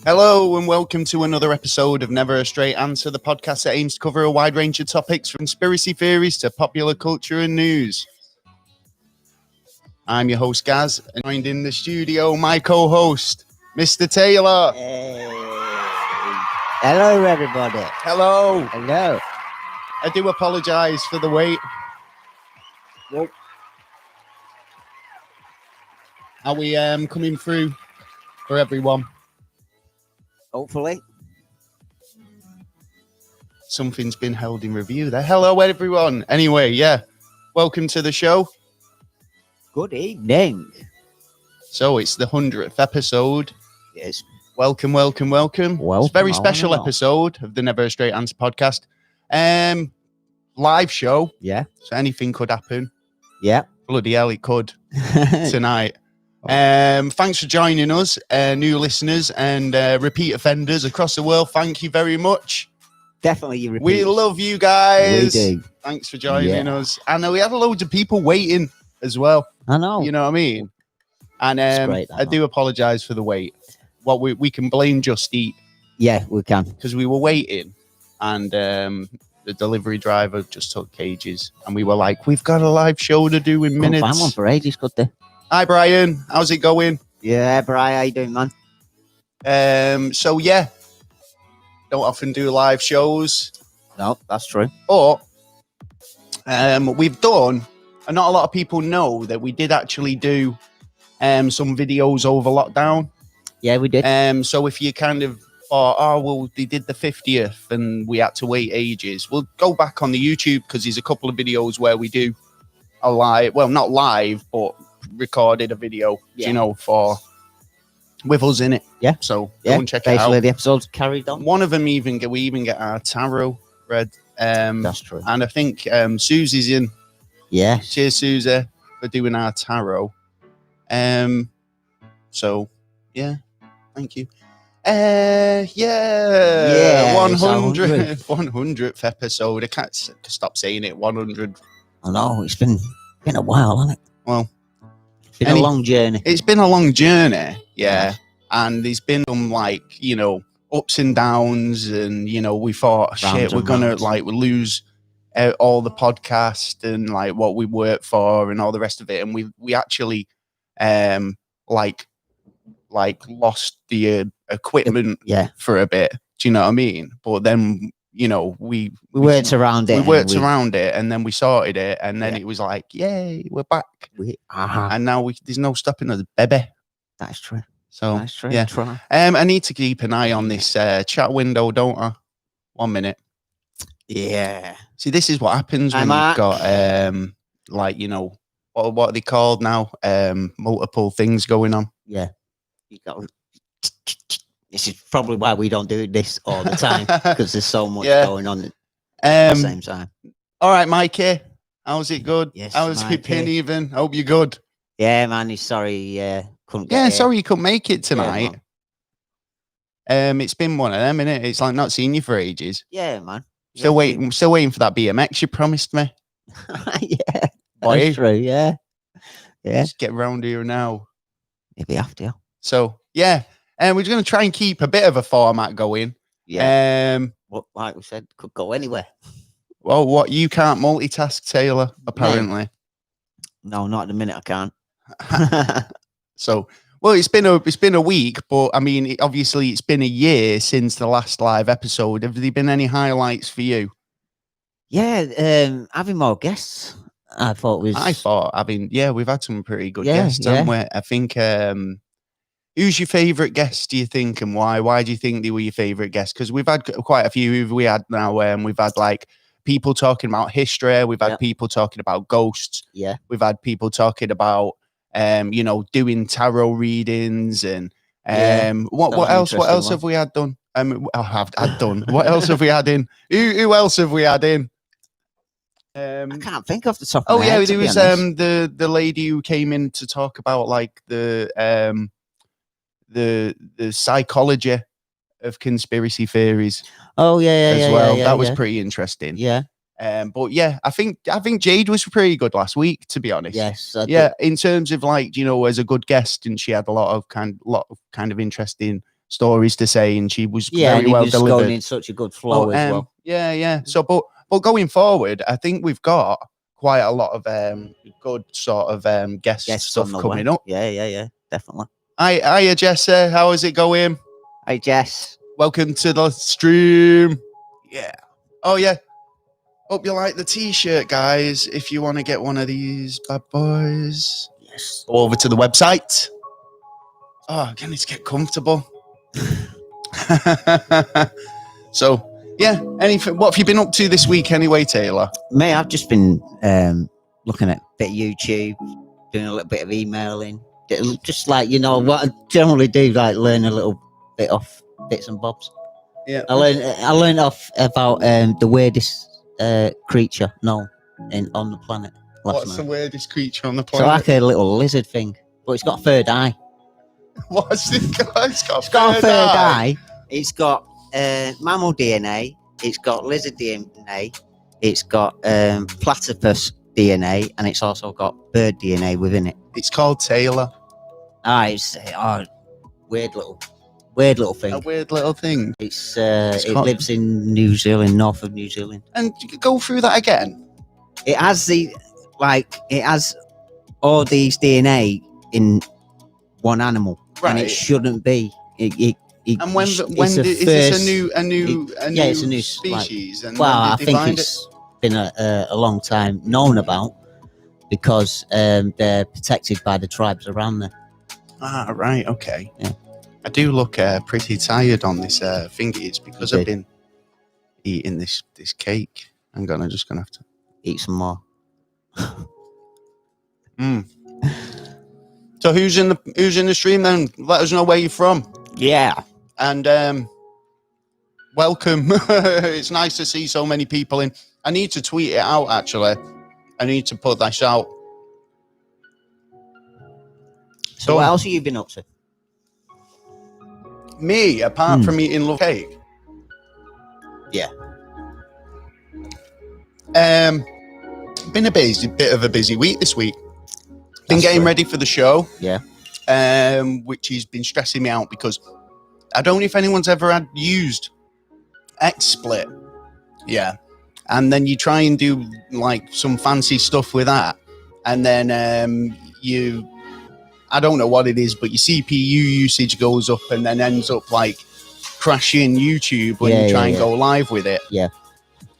Hello and welcome to another episode of Never a Straight Answer, the podcast that aims to cover a wide range of topics from conspiracy theories to popular culture and news. I'm your host, Gaz, and joined in the studio, my co-host, Mr. Taylor. Hey. Hello, everybody. Hello. Hello. I do apologise for the wait. Well, Are we coming through for everyone? hopefully. Something's been held in review there. Hello, everyone. Anyway, yeah, welcome to the show. Good evening. So it's the 100th episode. Yes. Welcome. It's a very special episode of the Never a Straight Answer podcast. Live show. Yeah. So anything could happen. Yeah. Bloody hell, it could tonight. Thanks for joining us, new listeners and repeat offenders across the world. Thank you very much. Definitely you repeat. We love you guys. We do. Thanks for joining us. And we had loads of people waiting as well. I know. You know what I mean? And great, I do apologise for the wait. What we can blame Just Eat. Yeah, we can. Because we were waiting and the delivery driver just took ages. And we were like, we've got a live show to do in minutes. Couldn't find one for ages, could they? Hi, Brian. How's it going? Yeah, Brian, how you doing, man? So, yeah. Don't often do live shows. No, that's true. But we've done, and not a lot of people know that we did actually do some videos over lockdown. Yeah, we did. So if you kind of thought, oh, well, they did the 50th and we had to wait ages, we'll go back on the YouTube because there's a couple of videos where we do a live, well, not live, but recorded a video, Yeah. you know, with us in it. Yeah. So Yeah, go and check it basically out. the episode's carried on. One of them we even get our tarot read. That's true. And I think Susie's in. Yeah. Cheers, Susie, for doing our tarot. So, yeah, thank you. Yeah, 100th 100th episode. I can't stop saying it. 100. I know, it's been a while, hasn't it? Well, It's been a long journey. It's been a long journey, yeah. And there's been some, like, you know, ups and downs, and, you know, we thought, shit, we're going to, like, lose all the podcast and, like, what we work for and all the rest of it. And we actually, like lost the equipment for a bit. Do you know what I mean? But then, you know, we worked around it. We worked around it, and then we sorted it, and then it was like, yay, we're back. And now there's no stopping us, baby. That's true. So That's true. yeah. Try. I need to keep an eye on this chat window, don't I? 1 minute. Yeah. See, this is what happens when you've got like, you know, what are they called now? Multiple things going on. Yeah. You got. This is probably why we don't do this all the time, because there's so much going on at the same time. All right, Mikey. How's it good? Yes, how's it been even? Hope you're good. Yeah, man. He's sorry. Couldn't get Yeah, here. sorry you couldn't make it tonight. Yeah, it's been one of them, innit? It's like not seen you for ages. Yeah, man. Still waiting for that BMX you promised me. Yeah. Boy. That's true. Yeah. Yeah. Just get round here now. Maybe after. So yeah. And we're going to try and keep a bit of a format going. Yeah. What, like we said, could go anywhere. Well, what, you can't multitask, Taylor, apparently. No, not at the minute. I can't. So, well, it's been a week, but I mean, obviously, it's been a year since the last live episode. Have there been any highlights for you? Yeah, having more guests. I thought we've had some pretty good guests, haven't we? I think. Who's your favourite guest, do you think, and why? Why do you think they were your favourite guests? Because we've had quite a few we had now. We've had, like, people talking about history. We've had people talking about ghosts. Yeah. We've had people talking about, you know, doing tarot readings and what else have we had done? I've done. What else have we had in? Who else have we had in? I can't think off the top of my head. Oh yeah, there was the lady who came in to talk about, like, the psychology of conspiracy theories. Oh yeah, as well. That was pretty interesting. Yeah. But yeah, I think Jade was pretty good last week, to be honest. Yes. In terms of, like, you know, as a good guest, and she had a lot of kind of interesting stories to say, and she was very well delivered. Going in such a good flow as well. Yeah. So, but going forward, I think we've got quite a lot of good sort of guest stuff coming up. Yeah, definitely. Hiya, Jessa. How is it going? Hi, Jess. Welcome to the stream. Yeah. Oh, yeah. Hope you like the t-shirt, guys. If you want to get one of these bad boys, yes, go over to the website. Oh, I need to get comfortable. So, yeah. Anything? What have you been up to this week, anyway, Taylor? Mate, I've just been looking at a bit of YouTube, doing a little bit of emailing, just like what I generally do, like learn a little bit off bits and bobs. Yeah. I learned off about the weirdest creature known on the planet. What's the weirdest creature on the planet? So like a little lizard thing, but it's got a third eye. What's it got? It's got a third eye. It's got mammal DNA. It's got lizard DNA. It's got platypus DNA, and it's also got bird DNA within it. It's called Taylor. It's weird little thing. A weird little thing. It lives in New Zealand, north of New Zealand. And you could go through that again. It has all these DNA in one animal, right? And it shouldn't be. And when is this a new species? I think it's been a long time known about because they're protected by the tribes around there. Ah, right, okay. Yeah. I do look pretty tired on this thingy. It's because I've been eating this cake. I'm just gonna have to eat some more. So who's in the stream then? Let us know where you're from. Yeah. And welcome. It's nice to see so many people in. I need to tweet it out, actually. I need to put this out. So what else have you been up to? Me, apart from eating love cake. Yeah. Been a bit of a busy week this week. Been getting ready for the show. Yeah. Which has been stressing me out because I don't know if anyone's ever used XSplit. Yeah. And then you try and do like some fancy stuff with that. And then I don't know what it is, but your CPU usage goes up and then ends up like crashing YouTube when you try and go live with it. Yeah.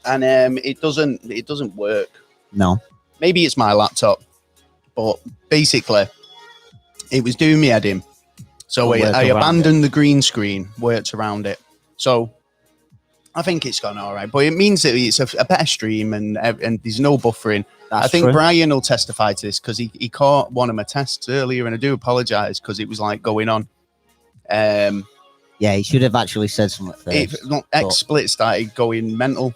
And it doesn't work. No. Maybe it's my laptop, but basically it was doing me head in. So I abandoned the green screen, worked around it. So I think it's gone all right, but it means that it's a better stream and there's no buffering. I think true. Brian will testify to this because he caught one of my tests earlier, and I do apologize because it was like going on. Yeah, he should have actually said something first. XSplit started going mental.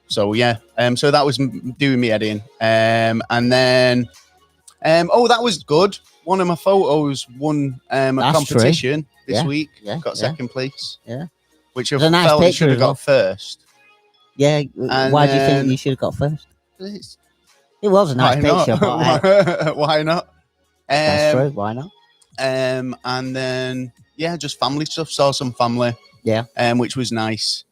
So yeah, so that was doing me head in. And then, that was good. One of my photos won a competition this week. Yeah, got second place. Yeah, which I felt I should have got first. Yeah, and why do you think you should have got first? It was a nice picture. But, why not? That's true. Why not? And then just family stuff. Saw some family. Yeah. Which was nice.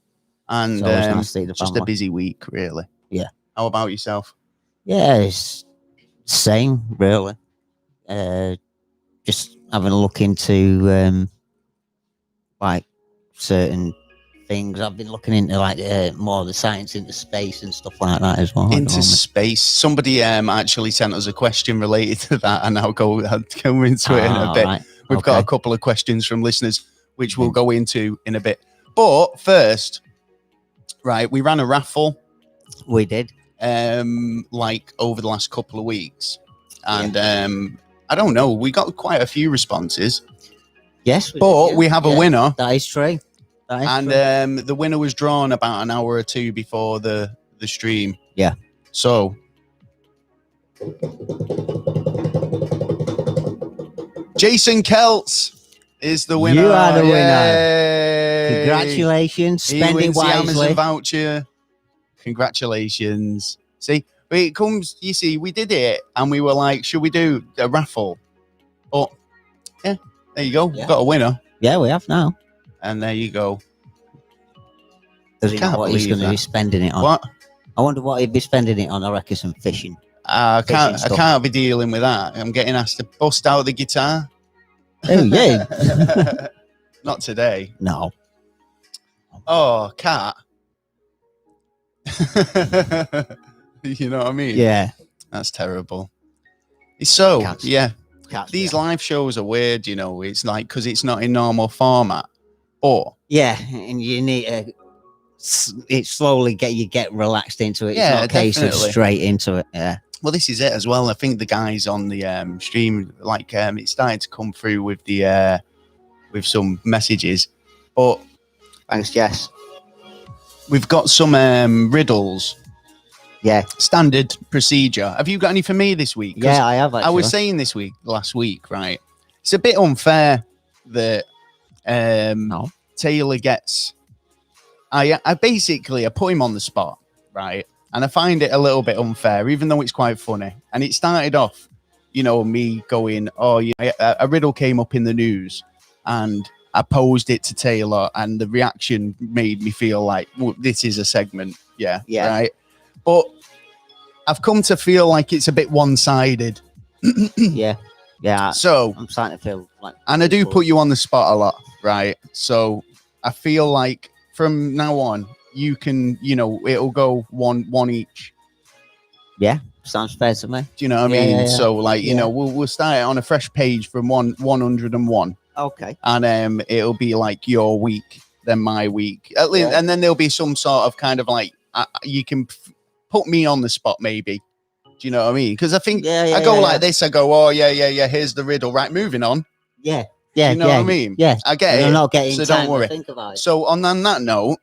And nice to see the just family. a busy week, really. Yeah. How about yourself? Yeah, it's same, really. Just having a look into like certain things. I've been looking into like more of the science into space and stuff like that as well. Into space. Somebody actually sent us a question related to that, and I'll go into it in a bit. Right. We've got a couple of questions from listeners, which we'll go into in a bit. But first, right, we ran a raffle. We did. Like over the last couple of weeks, and I don't know, we got quite a few responses. Yes, we have a winner. That is true. And the winner was drawn about an hour or two before the stream. Yeah. So Jason Kelts is the winner. You are the winner. Congratulations. Spend it wisely. The Amazon voucher. Congratulations. See, but it comes, you see, we did it and we were like, should we do a raffle? But yeah, there you go. We've got a winner. Yeah, we have now. And there you go. Does he know what he's going to be spending it on? What? I wonder what he'd be spending it on. I reckon some fishing. I can't be dealing with that. I'm getting asked to bust out the guitar. Oh, yeah. Not today. No. Oh, cat. You know what I mean? Yeah. That's terrible. So, Cats. yeah. Cats, These live shows are weird, you know. It's like, because it's not in normal format. Or. Yeah, and you need to slowly get relaxed into it. It's not a case of straight into it. Yeah. Well, this is it as well. I think the guys on the stream, like, it started to come through with the with some messages. But thanks, Jess. We've got some riddles. Yeah. Standard procedure. Have you got any for me this week? Yeah, I have. Actually. I was saying last week, right? It's a bit unfair that Taylor gets. I put him on the spot, right? And I find it a little bit unfair, even though it's quite funny. And it started off, you know, me going, "Oh, yeah, a riddle came up in the news," and I posed it to Taylor, and the reaction made me feel like, well, this is a segment. Yeah. Right. But I've come to feel like it's a bit one-sided. Yeah. So I'm starting to feel like, and I do put you on the spot a lot, right? So I feel like from now on, you can, you know, it'll go one each. Yeah. Sounds fair to me. Do you know what I mean? Yeah. So like, you know, we'll start it on a fresh page from 101. Okay. And it'll be like your week, then my week, at least, and then there'll be some sort of kind of like you can put me on the spot, maybe. Do you know what I mean? Because I think I go like this. I go, oh yeah. Here's the riddle. Right, moving on. Yeah. You know what I mean? Yeah. I get it. I'm not getting so time don't worry. to think about it. So on that note,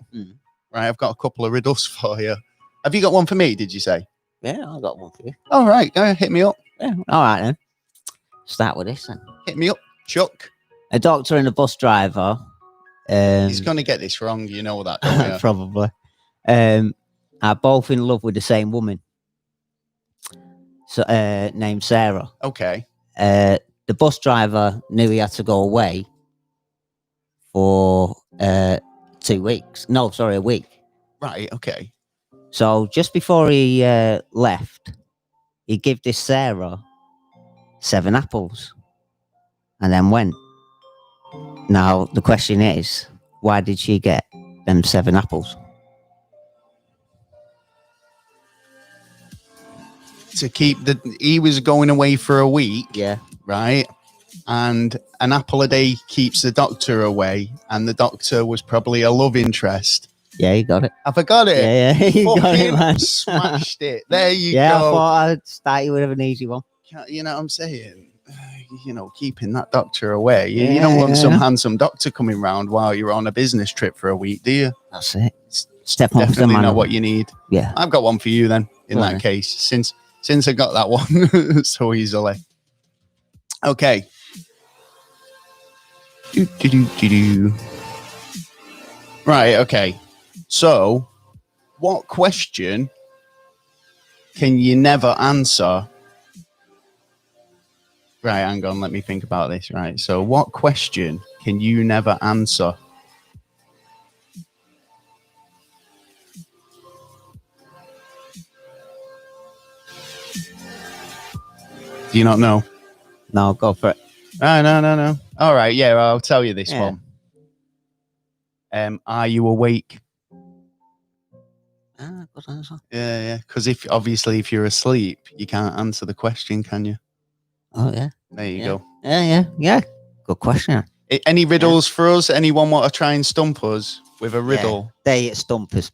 right, I've got a couple of riddles for you. Have you got one for me? Did you say? Yeah, I got one for you. All right, hit me up. Yeah. All right then. Start with this then. Hit me up, Chuck. A doctor and a bus driver. He's going to get this wrong. You know that, don't you? Probably. Are both in love with the same woman. So, named Sarah. Okay. The bus driver knew he had to go away for 2 weeks. No, sorry, a week. Right. Okay. So just before he left, he gave this Sarah 7 apples, and then went. Now the question is, why did she get them 7 apples? To keep he was going away for a week. Yeah. Right. And an apple a day keeps the doctor away, and the doctor was probably a love interest. Yeah, you got it. Have I got it? Yeah, you got it, man. Smashed it. There you go. Yeah, I thought I'd start you with an easy one. You know what I'm saying? You know, keeping that doctor away. You don't want some handsome doctor coming round while you're on a business trip for a week, do you? That's it. Step on definitely not what you need. Yeah. I've got one for you then, in that case, since I got that one so easily. Okay. Right, okay. So, what question can you never answer? Right, hang on, let me think about this. Right, so what question can you never answer? Do you not know? No, go for it. No. All right, yeah, I'll tell you this one. Are you awake? Good answer. Yeah, because if you're asleep, you can't answer the question, can you? Oh, yeah. There you go. Yeah. Good question. Any riddles for us? Anyone want to try and stump us with a riddle? Yeah, they stump us.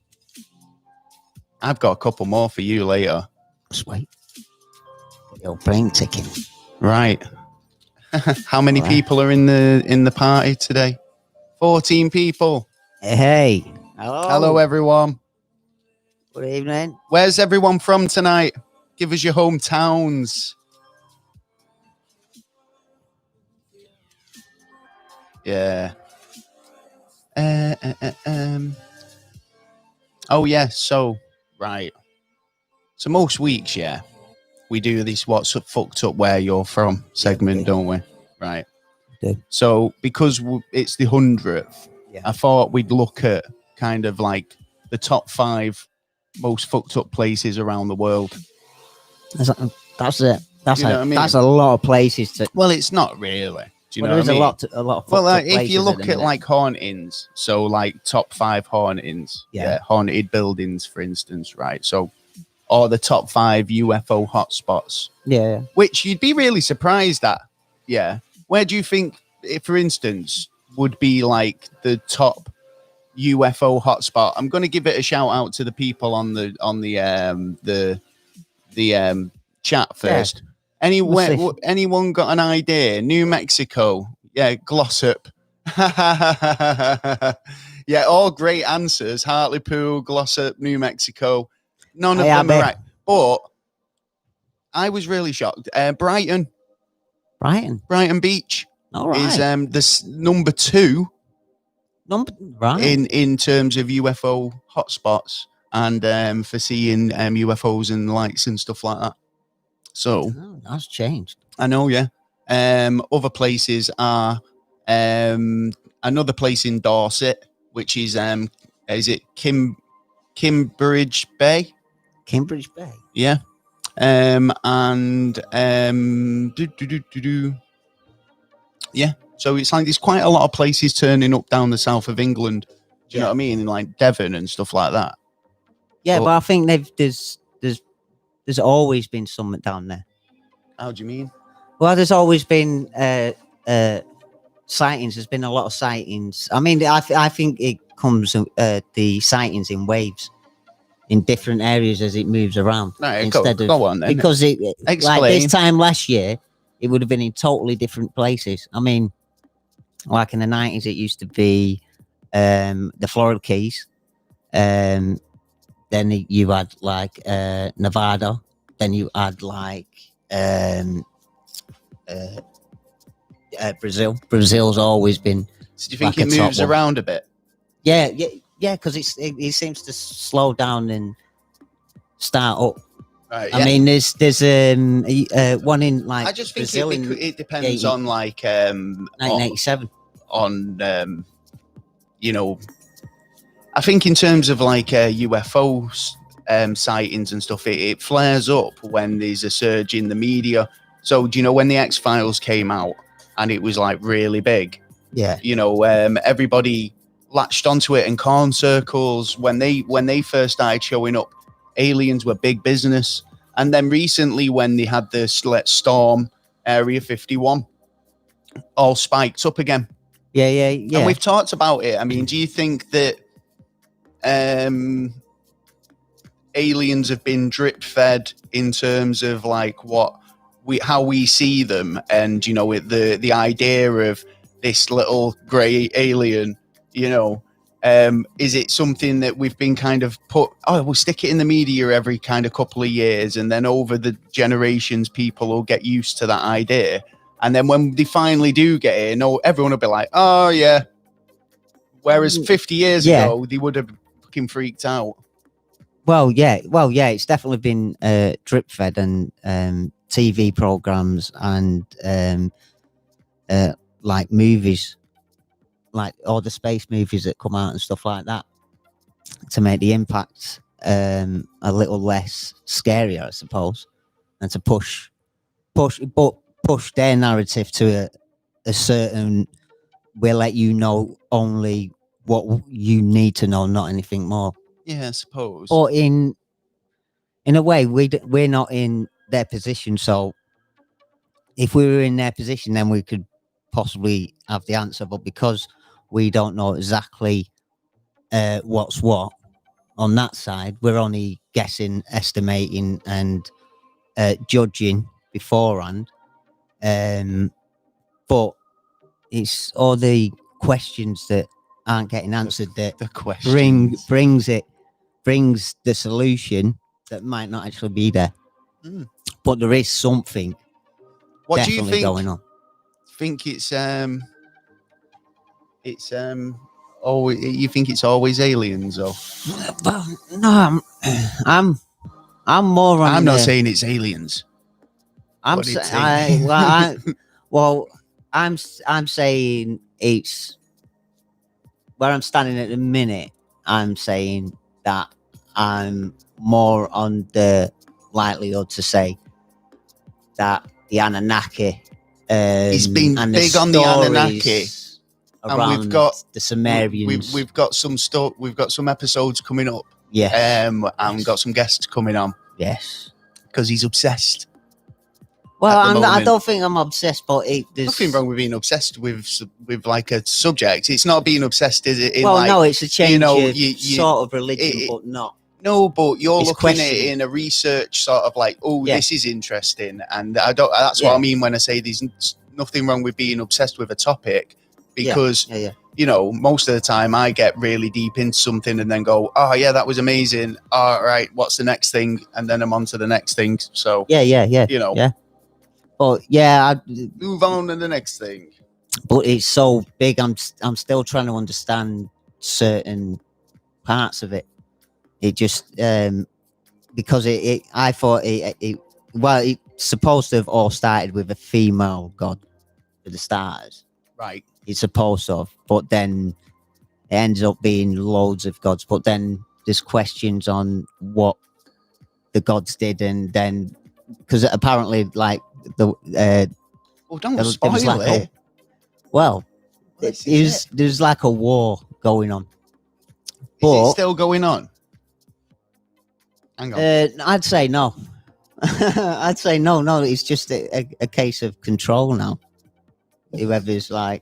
I've got a couple more for you later. Sweet. Your brain ticking. Right. How many people are in the party today? 14 people. Hey. Hello, everyone. Good evening. Where's everyone from tonight? Give us your hometowns. Yeah. Oh, yeah. So, right. So most weeks, yeah, we do this what's fucked up where you're from segment, don't we? Right. Yeah. So because it's the 100th, I thought we'd look at kind of like the top 5 most fucked up places around the world. That's it. That's I mean? That's a lot of places to. Well, it's not really. Do you know there's what I mean? a lot of. Well, if you look at like hauntings, so like top 5 hauntings, haunted buildings, for instance, right? So, or the top 5 UFO hotspots, which you'd be really surprised at. Yeah, where do you think, for instance, would be like the top UFO hotspot? I'm going to give it a shout out to the people on the chat first. Yeah. Anyone got an idea? New Mexico, Glossop. Yeah, all great answers. Hartlepool, Glossop, New Mexico. None of them are right. But I was really shocked. Brighton Beach. All right. Is this number 2 in terms of UFO hotspots and for seeing UFOs and lights and stuff like that. So that's changed. I know, yeah. Other places are another place in Dorset, which is it Kimbridge Bay? Kimbridge Bay. Yeah. Yeah. So it's like there's quite a lot of places turning up down the south of England. Do you know what I mean? Like Devon and stuff like that. Yeah, but I think there's always been something down there. How do you mean? Well, there's always been sightings. There's been a lot of sightings. I mean, I think it comes the sightings in waves in different areas as it moves around. Right, go on then. Because like this time last year, it would have been in totally different places. I mean, like in the 90s, it used to be the Florida Keys. Then you had like Nevada. Then you had like Brazil. Brazil's always been. So do you think it moves around a bit? Yeah, because it seems to slow down and start up. Right, I mean, there's one in like I just think Brazil it depends on like 1987 on you know. I think in terms of like UFO sightings and stuff, it flares up when there's a surge in the media. So do you know when the X-Files came out and it was like really big? Yeah. You know, everybody latched onto it in corn circles when they first started showing up. Aliens were big business, and then recently when they had the storm Area 51, all spiked up again. Yeah. And we've talked about it. I mean, do you think that aliens have been drip fed in terms of like how we see them, and you know, the idea of this little grey alien, you know, is it something that we've been kind of we'll stick it in the media every kind of couple of years, and then over the generations people will get used to that idea, and then when they finally do get it, everyone will be like, oh yeah, whereas 50 years ago they would have fucking freaked out. Well, yeah, it's definitely been drip fed, and TV programs and like movies, like all the space movies that come out and stuff like that, to make the impact a little less scary, I suppose, and to push their narrative to a certain. We'll let you know only what you need to know, not anything more. Yeah, I suppose. Or in a way, we're not in their position, so if we were in their position, then we could possibly have the answer. But because we don't know exactly what's what on that side, we're only guessing, estimating, and judging beforehand. But it's all the questions that aren't getting answered that brings the solution that might not actually be there. But there is something what do you think going on. Think you think it's always aliens, or? Well, no, I'm more on. I'm not saying it's aliens. I'm saying it's where I'm standing at the minute, I'm saying that I'm more on the likelihood to say that the Anunnaki. He's been big on the Anunnaki, and we've got the Sumerians. We've got some stuff. We've got some episodes coming up. Yeah, and we've got some guests coming on. Yes, because he's obsessed. Well, I don't think I'm obsessed, but there's nothing wrong with being obsessed with like a subject. It's not being obsessed, is it? No, it's a change of sort of religion, but not. No, but you're looking at it in a research sort of like, this is interesting, and I don't. That's what I mean when I say there's nothing wrong with being obsessed with a topic, because you know, most of the time I get really deep into something and then go, oh yeah, that was amazing. All right, what's the next thing? And then I'm on to the next thing. So you know, But move on to the next thing. But it's so big. I'm still trying to understand certain parts of it. It just because I thought it's supposed to have all started with a female god for the starters, right? It's supposed to have, but then it ends up being loads of gods. But then there's questions on what the gods did, and then because apparently like the don't spoil it. There's like a war going on. Is it still going on? Hang on. I'd say no. I'd say no. It's just a case of control now. Whoever's like,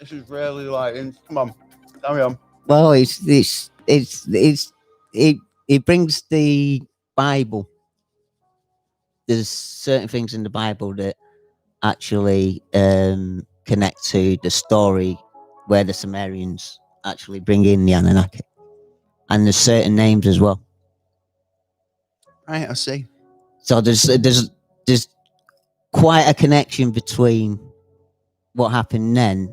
this is really like, come on, carry on. Well, it brings the Bible. There's certain things in the Bible that actually connect to the story where the Sumerians actually bring in the Anunnaki, and there's certain names as well. Right, I see. So there's quite a connection between what happened then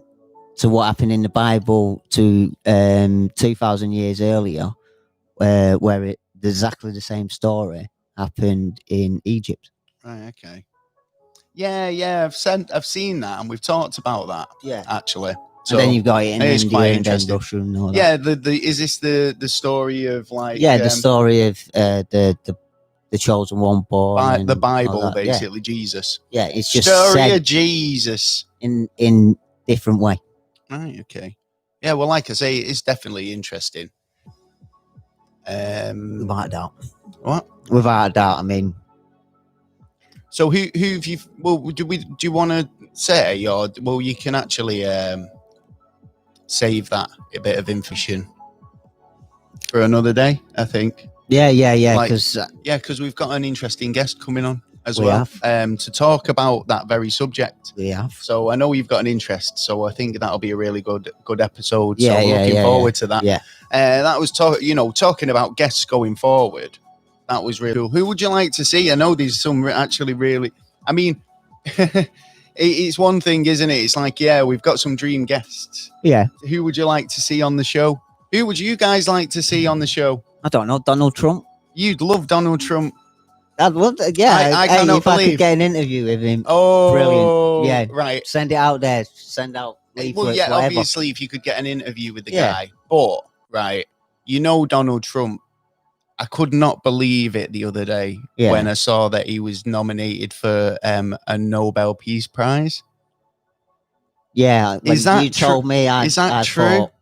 to what happened in the Bible to 2,000 years earlier, where exactly the same story happened in Egypt. Right. Okay. Yeah. I've seen that, and we've talked about that. Yeah. Actually. So and then you've got it in India and then Russia and all that. Yeah. Is this the story of like? Yeah, the story of the chosen one born. The Bible, basically, Jesus. Yeah, it's just story of Jesus in different way. Right. Okay. Yeah. Well, like I say, it's definitely interesting. Without a doubt. What? Without a doubt. I mean. So who have you? Well, do you want to say, or you can actually save that a bit of information for another day, I think. Yeah. Because we've got an interesting guest coming on as well, to talk about that very subject. We have. So I know you've got an interest, so I think that'll be a really good episode. So looking forward to that. Yeah. That was talking about guests going forward. That was really cool. Who would you like to see? I know there's some actually really. I mean, it's one thing, isn't it? It's like, we've got some dream guests. Yeah. Who would you like to see on the show? Who would you guys like to see on the show? I don't know. Donald Trump. You'd love Donald Trump. I'd love to. Yeah. I cannot believe. I could get an interview with him. Oh, brilliant. Yeah. Right. Send it out there. Send out. Well, yeah. Whatever. Obviously, if you could get an interview with the guy, but right, Donald Trump. I could not believe it the other day when I saw that he was nominated for a Nobel Peace Prize. Yeah, is that you told me? Is that true? Thought...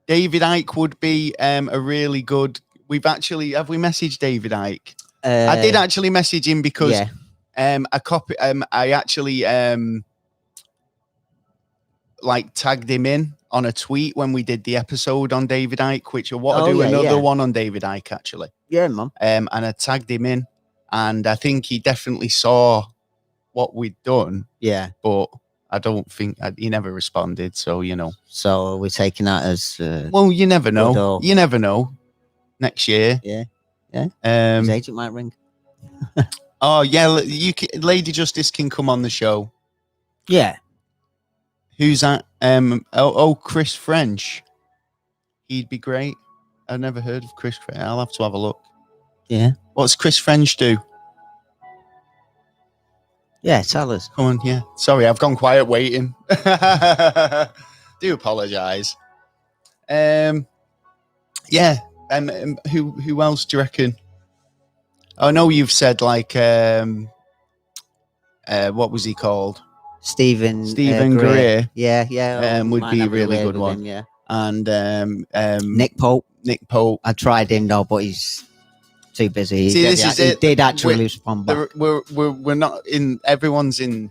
David Icke would be a really good. Have we messaged David Icke? I did actually message him because I actually tagged him in on a tweet when we did the episode on David Icke, which another one on David Icke actually. Yeah, man. And I tagged him in, and I think he definitely saw what we'd done. Yeah, but I don't think he never responded. So So we're taking that as. Well, you never know. You never know. Next year. Yeah. His agent might ring. Oh yeah, Lady Justice can come on the show. Yeah. Who's that? Chris French. He'd be great. I've never heard of Chris French. I'll have to have a look. Yeah. What's Chris French do? Yeah, tell us. Come on, yeah. Sorry, I've gone quiet waiting. Do apologise. Who else do you reckon? I know you've said like what was he called? Stephen Greer. Yeah. Would be a really good one. Him, yeah. And Nick Pope. I tried him though, but he's too busy. See, this is it. He did actually lose one back. We're not in. Everyone's in.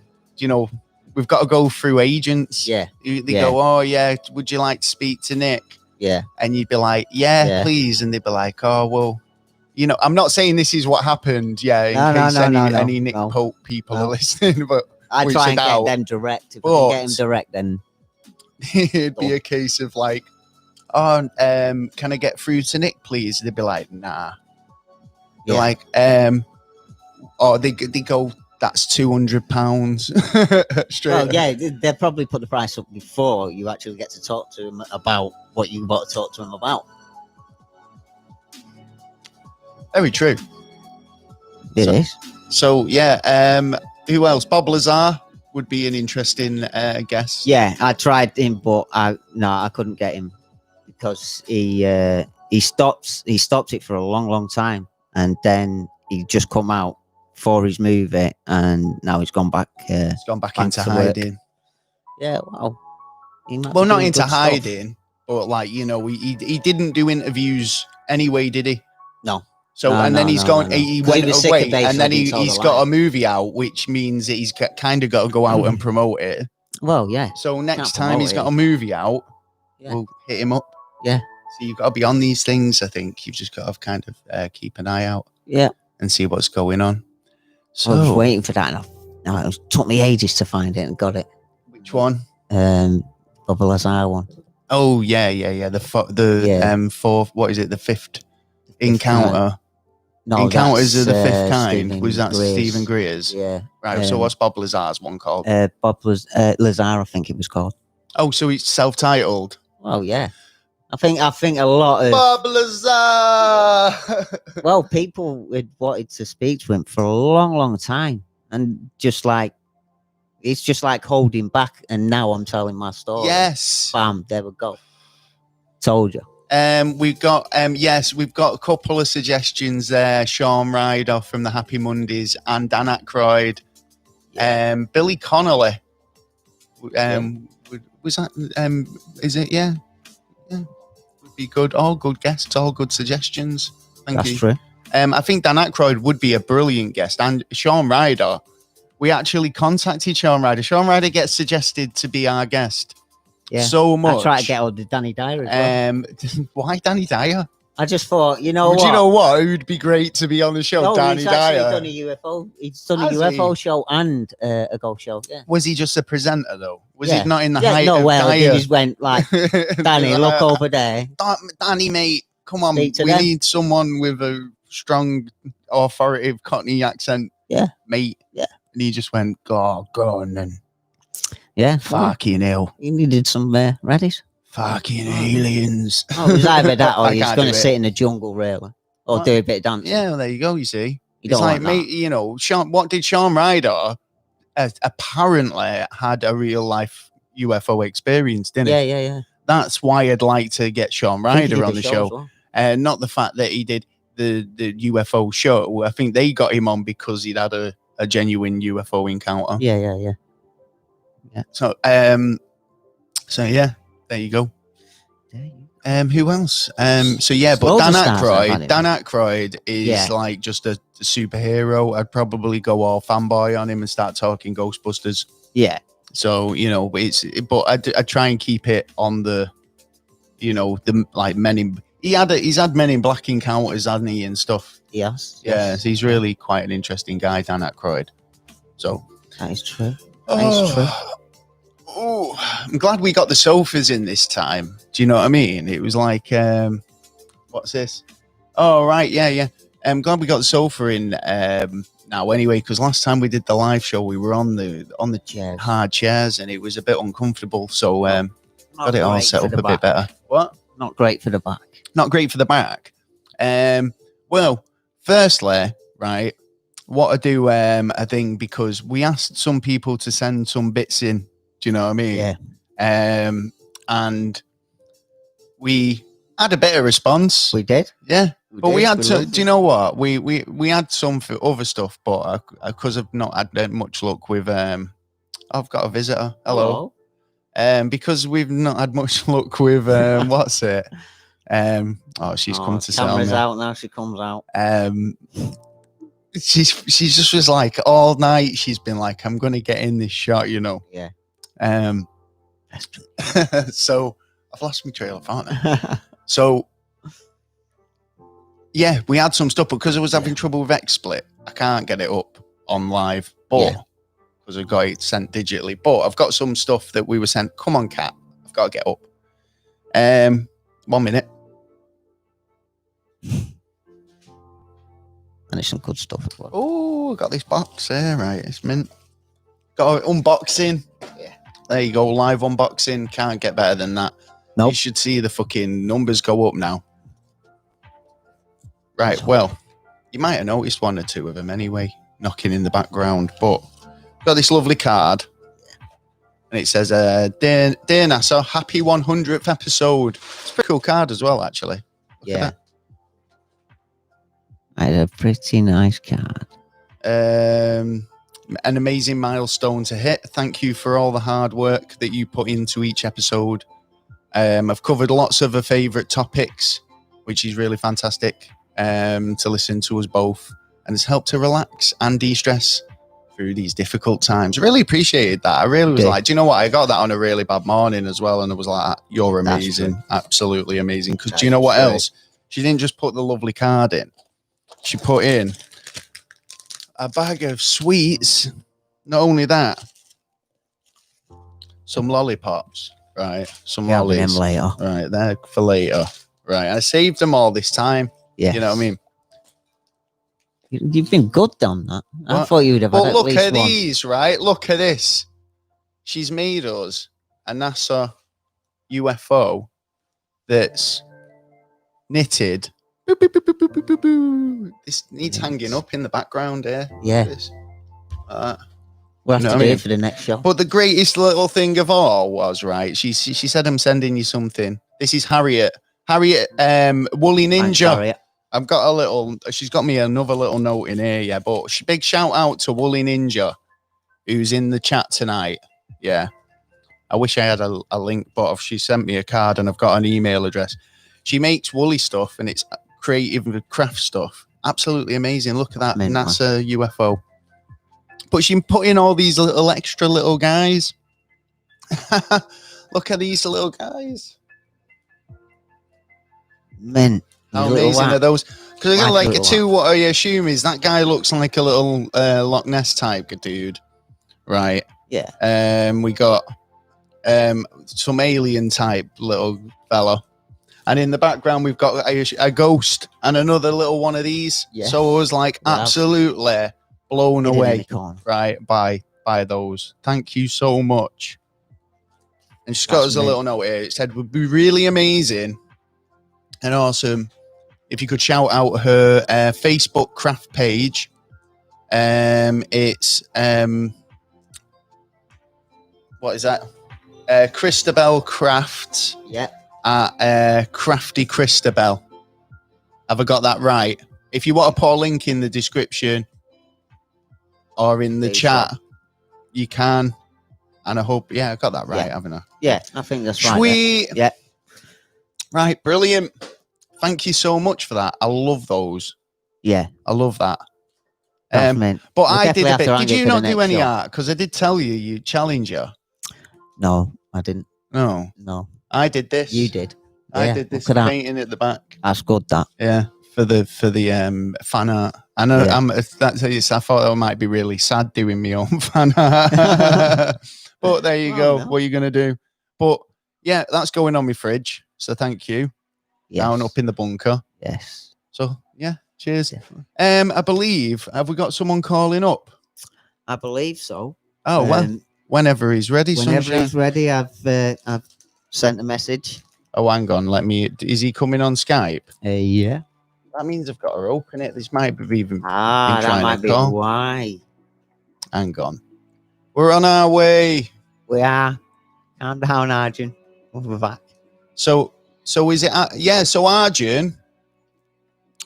We've got to go through agents. Yeah. They go, oh yeah, would you like to speak to Nick? Yeah. And you'd be like, yeah, please. And they'd be like, oh well. I'm not saying this is what happened. Yeah, in case any Nick Pope people are listening, but I try and get them direct. If I can get him direct, then it'd be a case of like, oh, can I get through to Nick, please? They'd be like, nah. You're like, or they go, that's £200 straight. Well, yeah, they'll probably put the price up before you actually get to talk to them about what you want to talk to them about. Very true. It is. So yeah, who else? Bob Lazar would be an interesting guest. Yeah, I tried him, but I couldn't get him because he stopped it for a long time, and then he just come out for his movie, and now he's gone back. He's gone back into hiding. Yeah, well, not into hiding, but like he didn't do interviews anyway, did he? No. So then he's gone. He went away, and then he's got a movie out, which means that he's kind of got to go out and promote it. Well, yeah. So next time he's got a movie out, we'll hit him up. Yeah. So you've got to be on these things. I think you've just got to kind of keep an eye out. Yeah. And see what's going on. So I was waiting for that. It took me ages to find it and got it. Which one? Bob Lazar one. Oh yeah. The fourth. What is it? The fifth encounter. No, Encounters of the Fifth Kind. Stephen Was that Greer's. Stephen Greer's? Yeah. Right. So what's Bob Lazar's one called? Bob Lazar, I think it was called. Oh, so it's self-titled. Oh yeah. I think a lot of Bob Lazar. well, people had wanted to speak to him for a long time, and it's just like holding back. And now I'm telling my story. Yes. Bam. There we go. Told you. We've got we've got a couple of suggestions there. Sean Ryder from the Happy Mondays and Dan Aykroyd. Billy Connolly. Was that is it? Yeah. Would be good. All good guests, all good suggestions. Thank you. True. I think Dan Aykroyd would be a brilliant guest, and Sean Ryder. We actually contacted Sean Ryder. Sean Ryder gets suggested to be our guest. Yeah. So much. I try to get hold of Danny Dyer as well. Why Danny Dyer? I just thought, Do you know what? It would be great to be on the show, Danny Dyer. He's done a UFO show and a golf show. Yeah. Was he just a presenter though? Was he not in the height of Dyer? He just went like, Danny, look over there. Danny, mate, come on. We need someone with a strong, authoritative Cockney accent. Yeah. Mate. Yeah. And he just went, go on then. Yeah. Fucking hell. He needed some Reddies. Fucking aliens. Oh, it was either that or he's going to sit in the jungle, really. Or do a bit of dancing. Yeah, well, there you go, you see. It's like, mate, Sean, what did Sean Ryder apparently had a real life UFO experience, didn't he? Yeah. That's why I'd like to get Sean Ryder on the show. Not the fact that he did the UFO show. I think they got him on because he'd had a genuine UFO encounter. Yeah. So, yeah, there you go. Who else? So yeah, but Dan Aykroyd is like just a superhero. I'd probably go all fanboy on him and start talking Ghostbusters. Yeah. So but I try and keep it on the, the like he's had Men in Black encounters, hasn't he, and stuff. Yes. Yeah, so he's really quite an interesting guy, Dan Aykroyd. So that is true. True. Oh, I'm glad we got the sofas in this time. Do you know what I mean? It was like, what's this? Oh, right. Yeah. I'm glad we got the sofa in now anyway, because last time we did the live show, we were on the chairs. Hard chairs, and it was a bit uncomfortable. So got it all set up a bit better. What? Not great for the back. Not great for the back. Well, firstly, right, what I do, I think, because we asked some people to send some bits in. Do you know what I mean? Yeah. and we had a better response. We did. Yeah. We had to, do you know what? We had some for other stuff, but because I've not had much luck with, I've got a visitor. Hello. Because we've not had much luck with, what's it? She's come to sell me. Camera's out now. She comes out. She just was like all night. She's been like, I'm going to get in this shot, you know. Yeah. So I've lost my trail of thought. So yeah, we had some stuff, but because I was having trouble with XSplit, I can't get it up on live, but because I got it sent digitally. But I've got some stuff that we were sent. Come on, Cat, I've got to get up. 1 minute. And it's some good stuff as well. Oh, got this box there, right? It's mint. Got unboxing. Yeah. There you go, live unboxing. Can't get better than that. Nope. You should see the fucking numbers go up now. Right, well, you might have noticed one or two of them anyway, knocking in the background, but got this lovely card. And it says, Dear NASA, happy 100th episode. It's a pretty cool card as well, actually. Look at that. I had a pretty nice card. An amazing milestone to hit. Thank you for all the hard work that you put into each episode. I've covered lots of the favourite topics, which is really fantastic to listen to us both. And it's helped to relax and de-stress through these difficult times. Really appreciated that. I really was like, do you know what? I got that on a really bad morning as well. And I was like, you're amazing. Absolutely amazing. Because do you know what else? She didn't just put the lovely card in. She put in a bag of sweets. Not only that, some lollipops, right? Some lollies. Them later. Right, they're for later. Right, I saved them all this time. Yeah. You know what I mean? You've been good on that. I thought you would have had at least one. Look at these, right? Look at this. She's made us a NASA UFO that's knitted. Boop, boop, boop, boop, boop, boop, boop. This needs hanging up in the background here. Yeah. We'll have to do it for the next show. But the greatest little thing of all was, right, she said, I'm sending you something. This is Harriet. Harriet, Woolly Ninja. Harriet. I've got she's got me another little note in here, yeah. But big shout out to Woolly Ninja, who's in the chat tonight. Yeah. I wish I had a link, but she sent me a card and I've got an email address. She makes woolly stuff and it's creative craft stuff. Absolutely amazing. Look at that NASA UFO. But she put in all these little extra little guys. Look at these little guys. Man, how amazing are those? Because I got like a two. What I assume is that guy looks like a little Loch Ness type dude, right? Yeah. We got some alien type little fella. And in the background, we've got a ghost and another little one of these. Yeah. So I was like absolutely blown away, right, by those. Thank you so much. And she's got us a little note here. It said, would be really amazing and awesome if you could shout out her Facebook craft page. It's, what is that? Christabel Crafts. Yeah. Crafty Christabel. Have I got that right? If you want to put a link in the description or in the chat, you can. And I hope, I got that right, haven't I? Yeah, I think that's right. Sweet. Yeah. Right, brilliant. Thank you so much for that. I love those. Yeah. I love that. But I did a bit. Did you not do any art? Because I did tell you challenge her. No, I didn't. No. I did this. You did. I did this painting at the back. That's good. That. Yeah, for the fan art. I know. I thought I might be really sad doing my own fan art. But there you go. No. What are you gonna do? But yeah, that's going on my fridge. So thank you. Yes. Down up in the bunker. Yes. So yeah, cheers. Definitely. I believe, have we got someone calling up? I believe so. Oh well. Whenever he's ready. Whenever he's ready, I've sent a message. Oh, hang on. Is he coming on Skype? Yeah. That means I've got to open it. This might be even. That might be why. Hang on. We're on our way. We are. Calm down, Arjun. We're back. So is it? So Arjun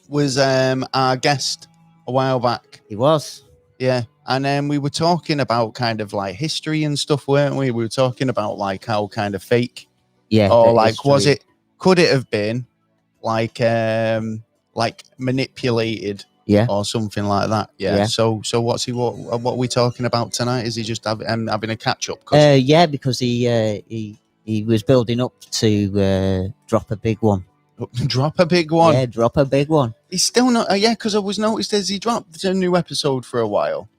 was our guest a while back. He was. Yeah, and then we were talking about kind of like history and stuff, weren't we? We were talking about like how kind of fake. Yeah. Or like, could it have been like manipulated? Yeah. Or something like that. Yeah. So what are we talking about tonight? Is he just having a catch up? Yeah, because he was building up to drop a big one. Drop a big one. Yeah, drop a big one. He's still not. Because I was noticed as he dropped a new episode for a while.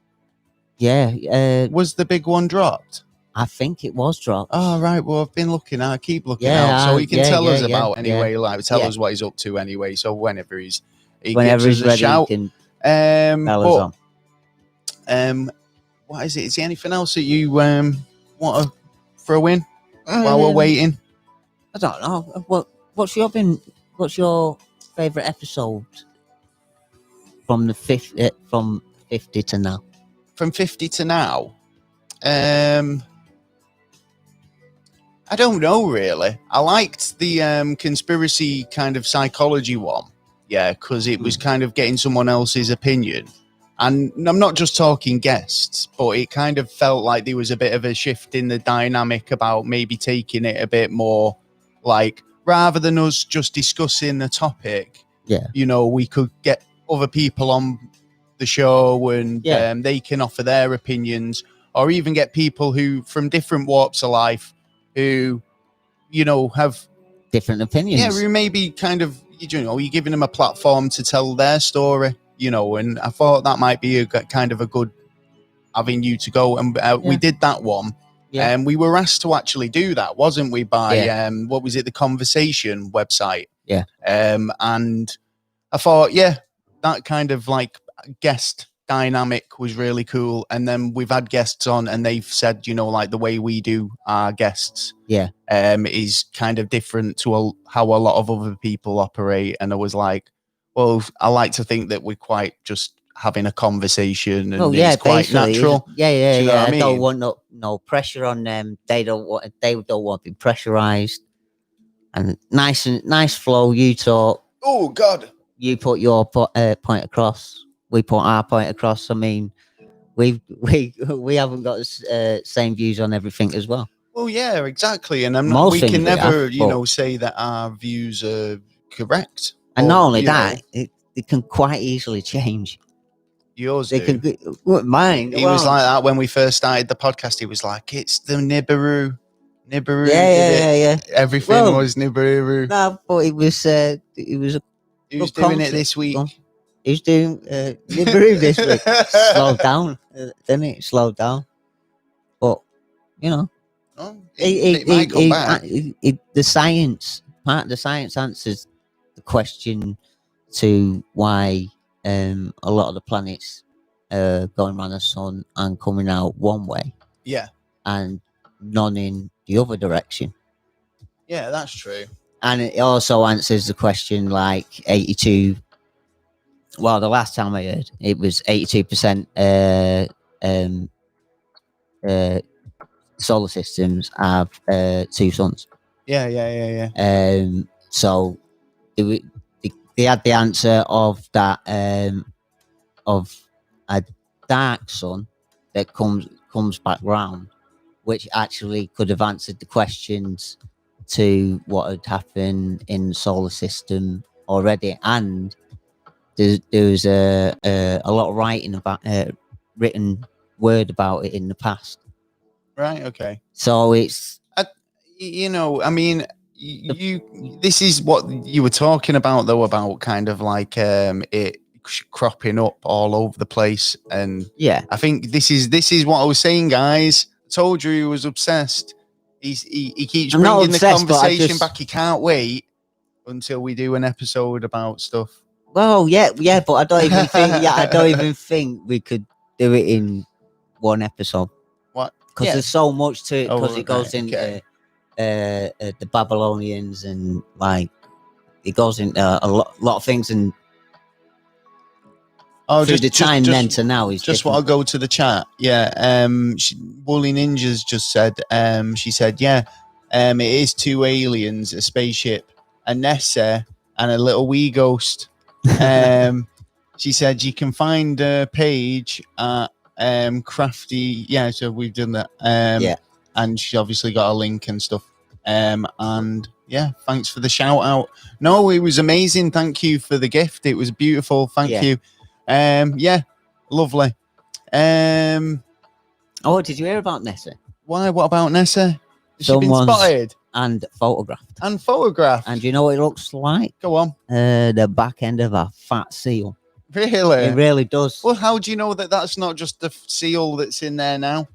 Yeah. Was the big one dropped? I think it was dropped. Oh, right. Well, I've been looking. I keep looking out, so he can tell us about anyway. Like, tell us what he's up to anyway. So whenever he's ready, shout. He can tell us on. What is it? Is there anything else that you want to throw in while we're waiting? I don't know. What's your favourite episode from 50 to now? From 50 to now, I don't know really. I liked the conspiracy kind of psychology one, because it was kind of getting someone else's opinion. And I'm not just talking guests, but it kind of felt like there was a bit of a shift in the dynamic about maybe taking it a bit more like, rather than us just discussing the topic, we could get other people on the show and they can offer their opinions, or even get people who from different walks of life who, have different opinions. Yeah, who maybe kind of, you're giving them a platform to tell their story, and I thought that might be a kind of a good avenue to go. And we did that one. Yeah. And we were asked to actually do that, wasn't we, by, what was it, the Conversation website? Yeah. And I thought, that kind of like guest dynamic was really cool. And then we've had guests on and they've said, like the way we do our guests is kind of different to how a lot of other people operate. And I was like, well, I like to think that we're quite just having a conversation and it's quite natural. I don't want no pressure on them. They don't want to be pressurized. And nice flow. You talk. Oh God. You put your point across. We put our point across. I mean, we haven't got same views on everything as well. Well, yeah, exactly. And we can never, say that our views are correct. And not only that, it can quite easily change. Yours mine. He was like that when we first started the podcast. He was like, "It's the Nibiru." Yeah. Everything was Nibiru. No, but it was. Who's doing it this week? Who's doing Nibiru this week? Slow down, didn't it? Slow down. But it might come back. The science answers the question to why a lot of the planets going around the sun and coming out one way. Yeah. And none in the other direction. Yeah, that's true. And it also answers the question like 82. Well, the last time I heard, it was 82% solar systems have two suns. Yeah. So they had the answer of that of a dark sun that comes back round, which actually could have answered the questions to what had happened in the solar system already. And there was a lot of written word about it in the past. Right. Okay. So it's this is what you were talking about though, about kind of like it cropping up all over the place. And I think this is what I was saying, guys. I told you he was obsessed. He keeps bringing the conversation back. He can't wait until we do an episode about stuff. Well, yeah, but I don't even think. I don't even think we could do it in one episode. What? Because there's so much to it. Because it goes into the Babylonians and like it goes into a lot of things. And through the time then to now is just what I'll go to the chat. Yeah, Woolly Ninjas just said. She said, It is two aliens, a spaceship, a Nessa, and a little wee ghost. She said you can find a page at Crafty. Yeah, so we've done that. And she obviously got a link and stuff. And yeah, thanks for the shout out. No, it was amazing. Thank you for the gift. It was beautiful. Thank you. Yeah, lovely. Oh, did you hear about Nessa? Why? What about Nessa? Has she been spotted? And photographed. And you know what it looks like? Go on. The back end of a fat seal. Really? It really does. Well, how do you know that that's not just the seal that's in there now?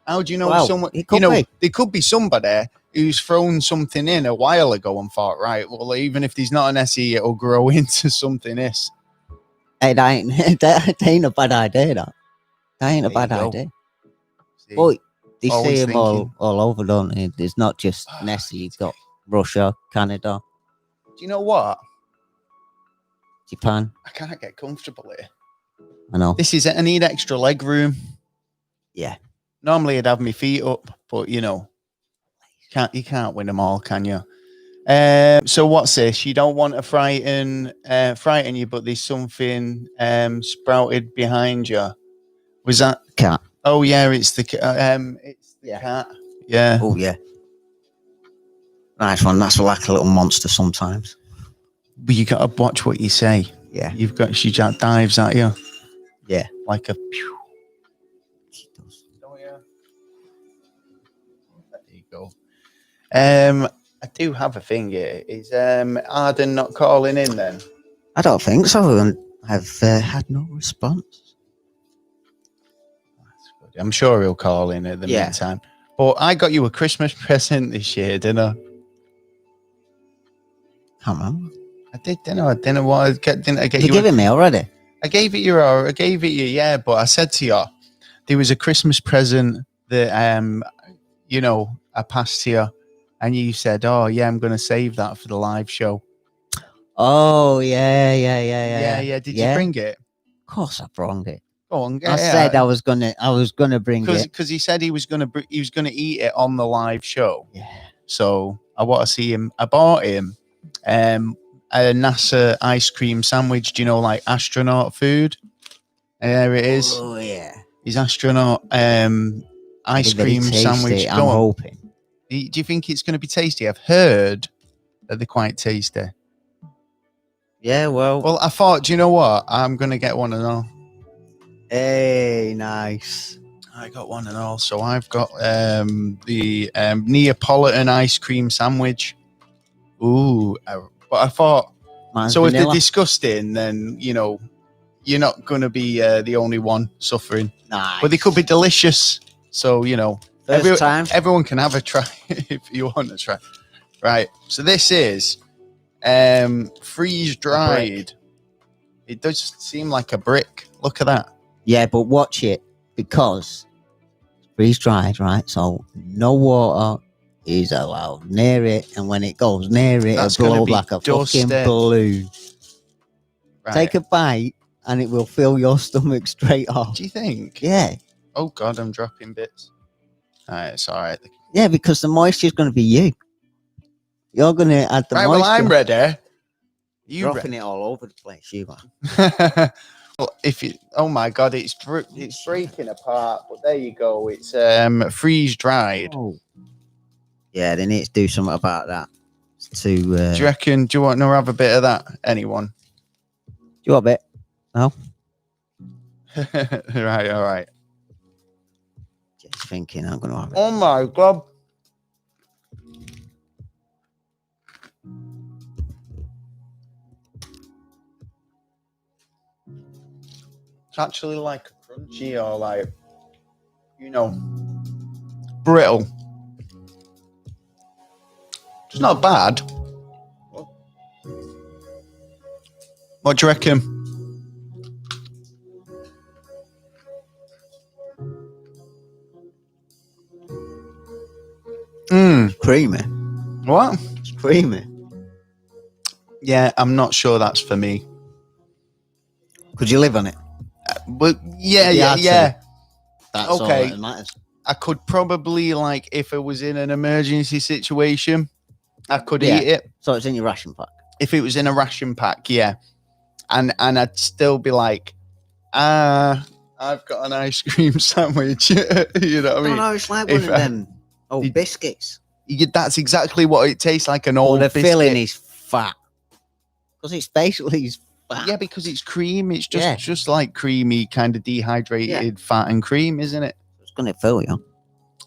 How do you know someone? It could be. There could be somebody who's thrown something in a while ago and thought, right, well, even if there's not an SE, it'll grow into something else. Hey, that ain't a bad idea, that ain't a bad idea. Well, they see them all over, don't they? It's not just Nessie. You've got Russia, Canada. Do you know what? Japan. I can't get comfortable here. I know. This is, I need extra leg room. Yeah. Normally I'd have my feet up, but you can't win them all, can you? So what's this? You don't want to frighten you, but there's something sprouted behind you. Was that cat? Oh yeah, it's the cat. Yeah. Oh yeah. Nice one. That's like a little monster sometimes. But you gotta watch what you say. Yeah. She dives at you. Yeah. Like a pew. She does. Oh yeah. There you go. I do have a thing here. Is Arden not calling in then? I don't think so. And I've had no response. That's good. I'm sure he'll call in at the meantime. But I got you a Christmas present this year, didn't I? Can't remember. I did, didn't I? Didn't I get you? You given me already? I gave it you, yeah. But I said to you, there was a Christmas present that I passed to you, and you said, "Oh yeah, I'm going to save that for the live show." Oh yeah. Did you bring it? Of course, I brought it. Go on, I said I was gonna bring it because he said he was gonna eat it on the live show. Yeah. So I want to see him. I bought him a NASA ice cream sandwich. Do you know, like astronaut food? And there it is. Oh yeah. His astronaut ice cream sandwich. I'm hoping. Do you think it's going to be tasty? I've heard that they're quite tasty. Yeah, well, I thought, do you know what? I'm going to get one and all. Hey, nice. I got one and all. So I've got the Neapolitan ice cream sandwich. Ooh, but I thought, mine's so vanilla. If they're disgusting, then, you're not going to be the only one suffering. Nice. But they could be delicious. So, everyone can have a try if you want to try. Right. So this is freeze dried. It does seem like a brick. Look at that. Yeah, but watch it because it's freeze dried, right? So no water is allowed near it, and when it goes near it, it'll blow like a fucking balloon. Right. Take a bite, and it will fill your stomach straight off. Do you think? Yeah. Oh God, I'm dropping bits. Alright, it's alright. Yeah, because the moisture is going to be you. You're going to add the moisture. Well, I'm ready. You're dropping it all over the place, you are. Well, oh my God, it's breaking apart. But there you go. It's freeze dried. Oh. Yeah, they need to do something about that. Do you reckon? Do you want to have a bit of that? Anyone? Do you want a bit? No. Right. All right. Just thinking, I'm going to have it. Oh my God. It's actually like crunchy or like, brittle. It's not bad. What do you reckon? Creamy. What? It's creamy. Yeah, I'm not sure that's for me. Could you live on it? But yeah. That's okay. all that matters. I could probably, like, if it was in an emergency situation, I could eat it. So it's in your ration pack. If it was in a ration pack, yeah. And I'd still be like, I've got an ice cream sandwich. You know what I mean? No, it's like one of them old biscuits. That's exactly what it tastes like, an old biscuit. The filling is fat. Because it's basically fat. Yeah, because it's cream. It's just like creamy, kind of dehydrated fat and cream, isn't it? It's going to fill you.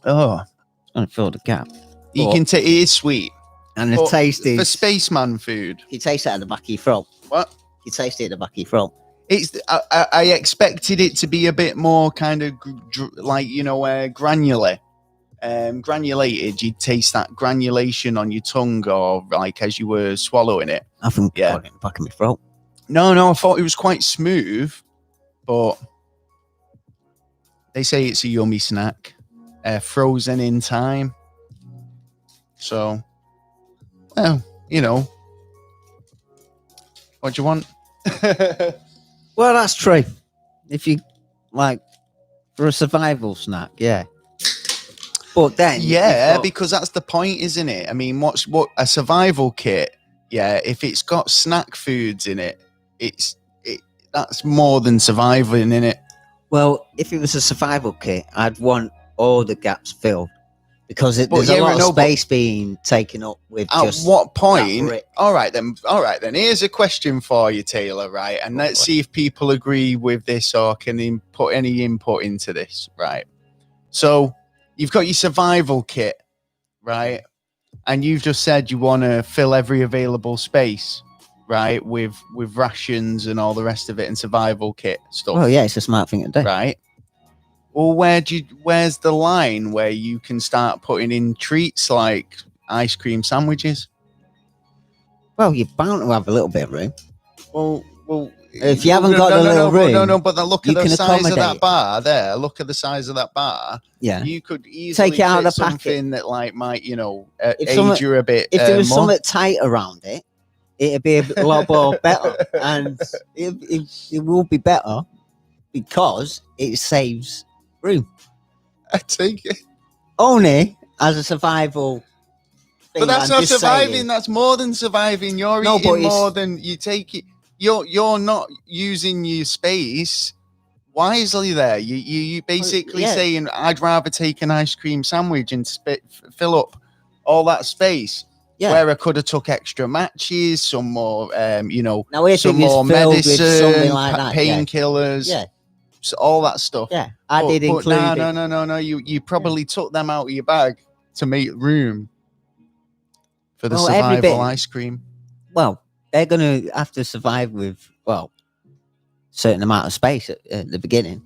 Oh. It's going to fill the gap. You can it is sweet. And the taste is... For spaceman food. You taste it at the back of your throat. What? You taste it at the back of your throat. I expected it to be a bit more kind of like, granular. Granulated. You'd taste that granulation on your tongue, or like as you were swallowing it. I think got it in the back of my throat. No, I thought it was quite smooth, but they say it's a yummy snack. Frozen in time. So, well, what do you want? Well, that's true. If you like, for a survival snack, yeah. But then, because that's the point, isn't it? I mean, what a survival kit? Yeah, if it's got snack foods in it, that's more than surviving, in it. Well, if it was a survival kit, I'd want all the gaps filled. Because there's a lot of space being taken up with. At what point? All right then. Here's a question for you, Taylor. Right, and let's see if people agree with this or can put any input into this. Right. So you've got your survival kit, right, and you've just said you want to fill every available space, right, with rations and all the rest of it and survival kit stuff. Oh yeah, it's a smart thing to do. Right. Well, where's the line where you can start putting in treats like ice cream sandwiches? Well, you're bound to have a little bit of room. Well, if you haven't got a little room, but look at the size of that bar there. Look at the size of that bar. Yeah, you could easily take it out of the something packet that like might age you a bit. If there was more. something tight around it, it'd be a lot more better, and it will be better because it saves room. I take it only as a survival thing. But that's not surviving. Saying. That's more than surviving. You're eating more than you take it. You're not using your space wisely there. You basically saying I'd rather take an ice cream sandwich and fill up all that space. Yeah. Where I could have took extra matches, some more, some more medicine, like painkillers. Yeah. So all that stuff. Yeah, I did include it. No. You probably took them out of your bag to make room for the survival ice cream. Well, they're going to have to survive with, a certain amount of space at the beginning.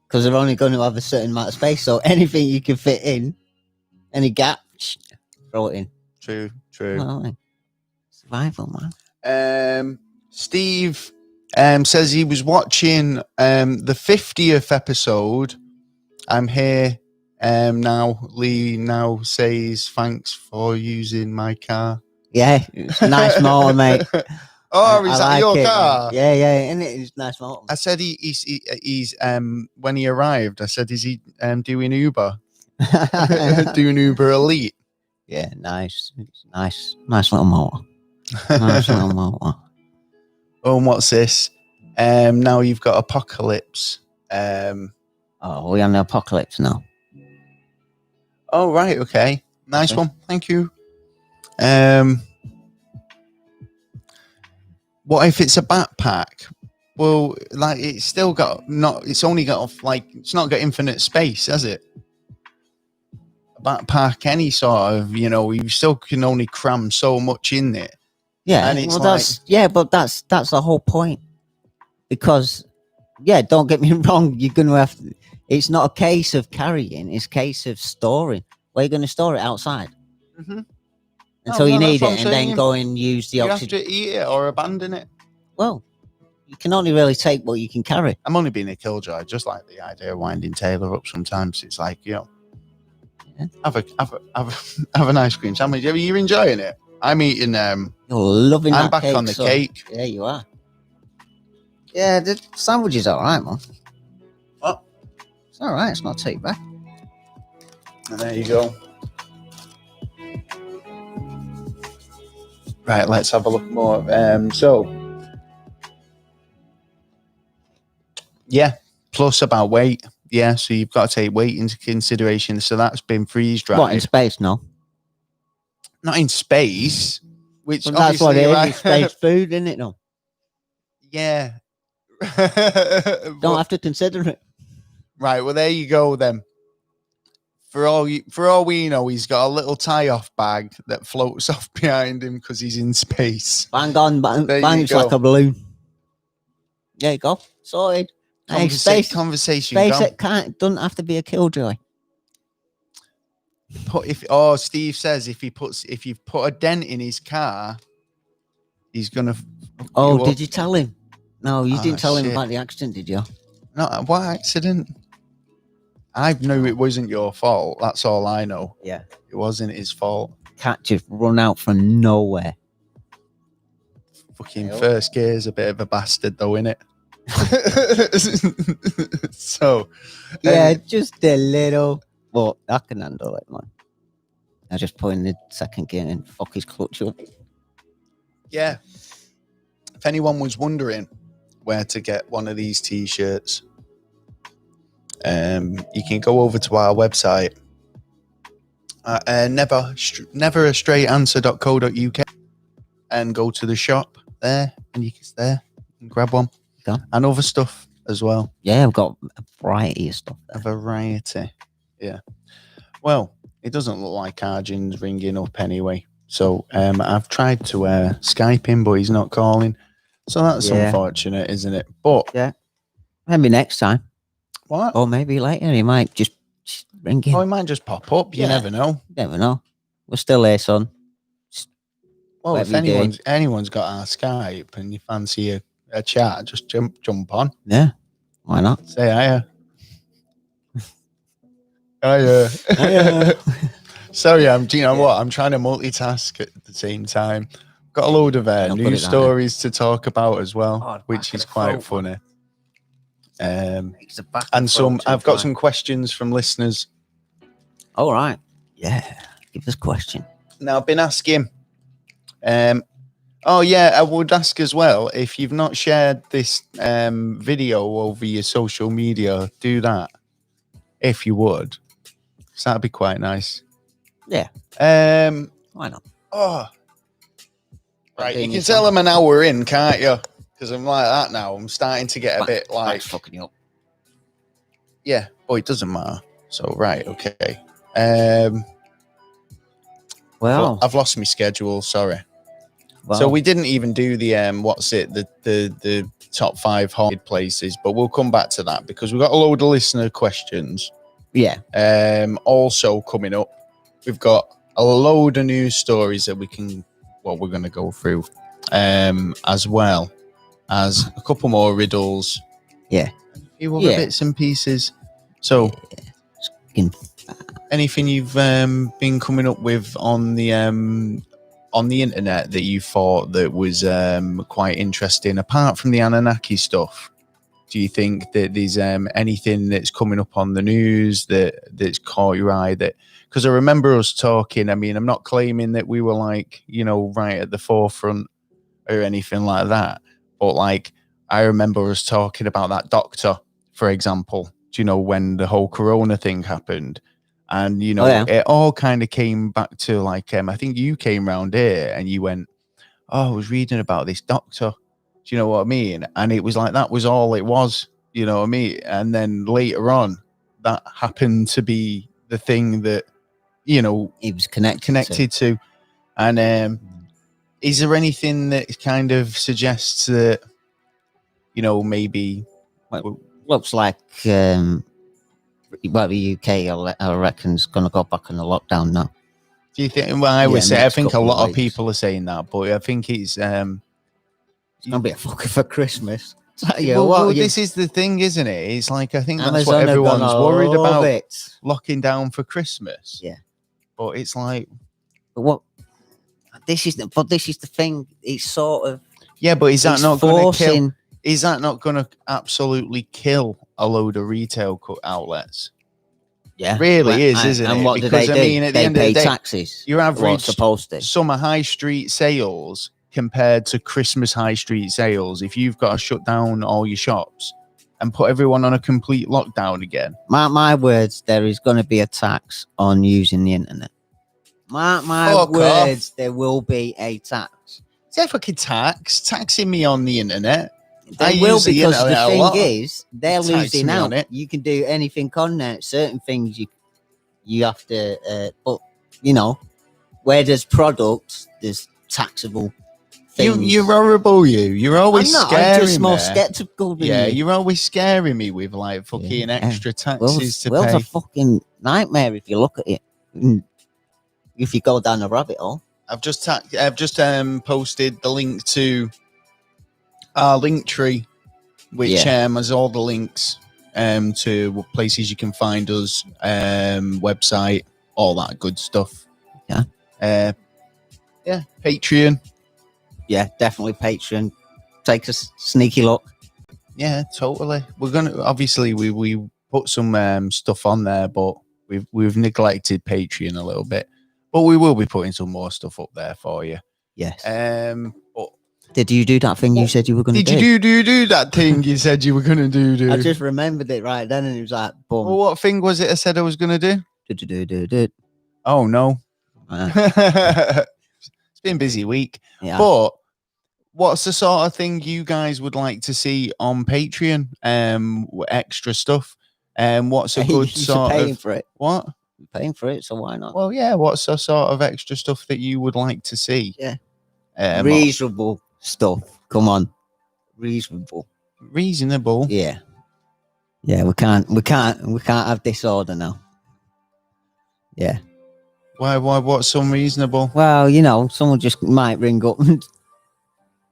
Because they're only going to have a certain amount of space. So anything you can fit in, any gap, throw it in. True. Well, survival, man. Steve... says he was watching the 50th episode. I'm here now. Lee now says thanks for using my car. Yeah, it's a nice motor, mate. Is that your car? Yeah, and it's nice motor. I said he's when he arrived. I said, is he doing Uber? Doing Uber Elite? Yeah, nice. It's nice little motor. Nice little motor. Oh, and what's this? Now you've got Apocalypse. We're on the Apocalypse now. Oh, right. Okay. Nice one. Thank you. What if it's a backpack? Well, like it's still got it's only got it's not got infinite space, has it? A backpack, any sort of, you still can only cram so much in it. Yeah, and it's but that's the whole point. Because, don't get me wrong, you're going to have to... It's not a case of carrying, it's a case of storing. Where are you going to store it? Outside? Mm-hmm. Until you need it, and then go and use the oxygen. You have to eat it or abandon it. Well, you can only really take what you can carry. I'm only being a killjoy, just like the idea of winding Taylor up sometimes. It's like, have an ice cream sandwich. Are you enjoying it? I'm eating... You're loving that I'm back on the cake. Yeah, you are. Yeah, the sandwich is all right, man. What? It's all right. It's not too bad. And there you go. Right, let's have a look more. Plus about weight. Yeah, so you've got to take weight into consideration. So that's been freeze dried. What, in space? No. Not in space. Which well, that's what it is. It's space food, isn't it? No. Yeah. Don't have to consider it. Right. Well, there you go then. For all we know, he's got a little tie-off bag that floats off behind him because he's in space. Bang on, bangs like a balloon. There you go. Sorted. Conversation. Space it doesn't have to be a killjoy. Steve says if you've put a dent in his car, he's gonna. Oh, did you tell him? No, you didn't tell him about the accident, did you? No, what accident? I knew it wasn't your fault. That's all I know. Yeah, it wasn't his fault. Cat just run out from nowhere. Fucking first gear's a bit of a bastard, though, innit? So, yeah, just a little. But I can handle it, man. I just put in the second gear and fuck his clutch up. Yeah. If anyone was wondering where to get one of these t-shirts, you can go over to our website, neverastraightanswer.co.uk, and go to the shop there, and you can grab one. Okay. And other stuff as well. Yeah, I've got a variety of stuff there. A variety. Yeah. Well, it doesn't look like Arjun's ringing up anyway. So I've tried to Skype him, but he's not calling. So that's unfortunate, isn't it? But yeah, maybe next time. What? Or maybe later. He might just ring in. Oh, he might just pop up. You never know. Never know. We're still here, son. Well, if anyone's got our Skype and you fancy a chat, just jump on. Yeah. Why not? Say hiya. Hiya. Sorry, do you know what? I'm trying to multitask at the same time. Got a load of news stories to talk about as well, which is quite funny. And I've got some questions from listeners. All right. Yeah. Give us a question. Now, I've been asking. I would ask as well, if you've not shared this video over your social media, do that. If you would. So that'd be quite nice. Yeah. Why not? Oh. Right, you can tell I'm an hour in, can't you? Because I'm like that now. I'm starting to get a bit like... fucking you up. Yeah. Oh, it doesn't matter. So, right, okay. Well, I've lost my schedule, sorry. Well, so we didn't even do the the top 5 haunted places, but we'll come back to that because we've got a load of listener questions. Yeah. Also coming up, we've got a load of news stories that we're going to go through, as well as a couple more riddles. Yeah. A few other bits and pieces. So, anything you've been coming up with on the internet that you thought that was quite interesting, apart from the Anunnaki stuff? Do you think that there's anything that's coming up on the news that's caught your eye? Because I remember us talking. I mean, I'm not claiming that we were like, right at the forefront or anything like that. But like, I remember us talking about that doctor, for example. Do you know when the whole Corona thing happened? And, it all kind of came back to like, I think you came round here and you went, oh, I was reading about this doctor. Do you know what I mean? And it was like, that was all it was, you know what I mean? And then later on, that happened to be the thing that, he was connected to. And is there anything that kind of suggests that, maybe... Well, looks like... the UK, I reckon, is going to go back on the lockdown now. Do you think? Well, I think a lot of people are saying that, but I think it's going to be a fucker for Christmas. This is the thing, isn't it? It's like I think that's what everyone's worried about, locking down for Christmas. Yeah, but it's like, this is the thing. It's sort of but is that not going to kill? Is that not going to absolutely kill a load of retail outlets? Yeah, really isn't and it? what Because do they do? I mean, at the They end of pay the day, taxes. your average supposed to. summer high street sales compared to Christmas high street sales, if you've got to shut down all your shops and put everyone on a complete lockdown again. My words, there is going to be a tax on using the internet. My words, there will be a tax. Is there fucking taxing me on the internet? They will, because the thing is, they're losing out. You can do anything on there. Certain things you have to, but you know, where there's products, there's taxable things. You're horrible. You're always scaring me. I'm just more skeptical than you. you. You're always scaring me with like fucking extra taxes to pay. It's a fucking nightmare if you look at it. If you go down a rabbit hole. I've just posted the link to our Linktree, which has all the links to places you can find us, website, all that good stuff. Yeah. Patreon. Yeah, definitely Patreon. Take a sneaky look. Yeah, totally. We're gonna obviously we put some stuff on there, but we've neglected Patreon a little bit. But we will be putting some more stuff up there for you. Yes. But did you do that thing you said you were going to do? Did you do that thing you said you were going to do? I just remembered it right then, and it was like, boom. Well, what thing was it I said I was going to do? Oh, no. It's been a busy week. Yeah. But what's the sort of thing you guys would like to see on Patreon? Extra stuff. What's a good sort of... paying for it. What? Paying for it, so why not? Well, yeah. What's the sort of extra stuff that you would like to see? Yeah. Reasonable stuff. Come on. Reasonable. Yeah. Yeah, we can't have disorder now. Yeah. Why what's unreasonable? Well, you know, someone just might ring up and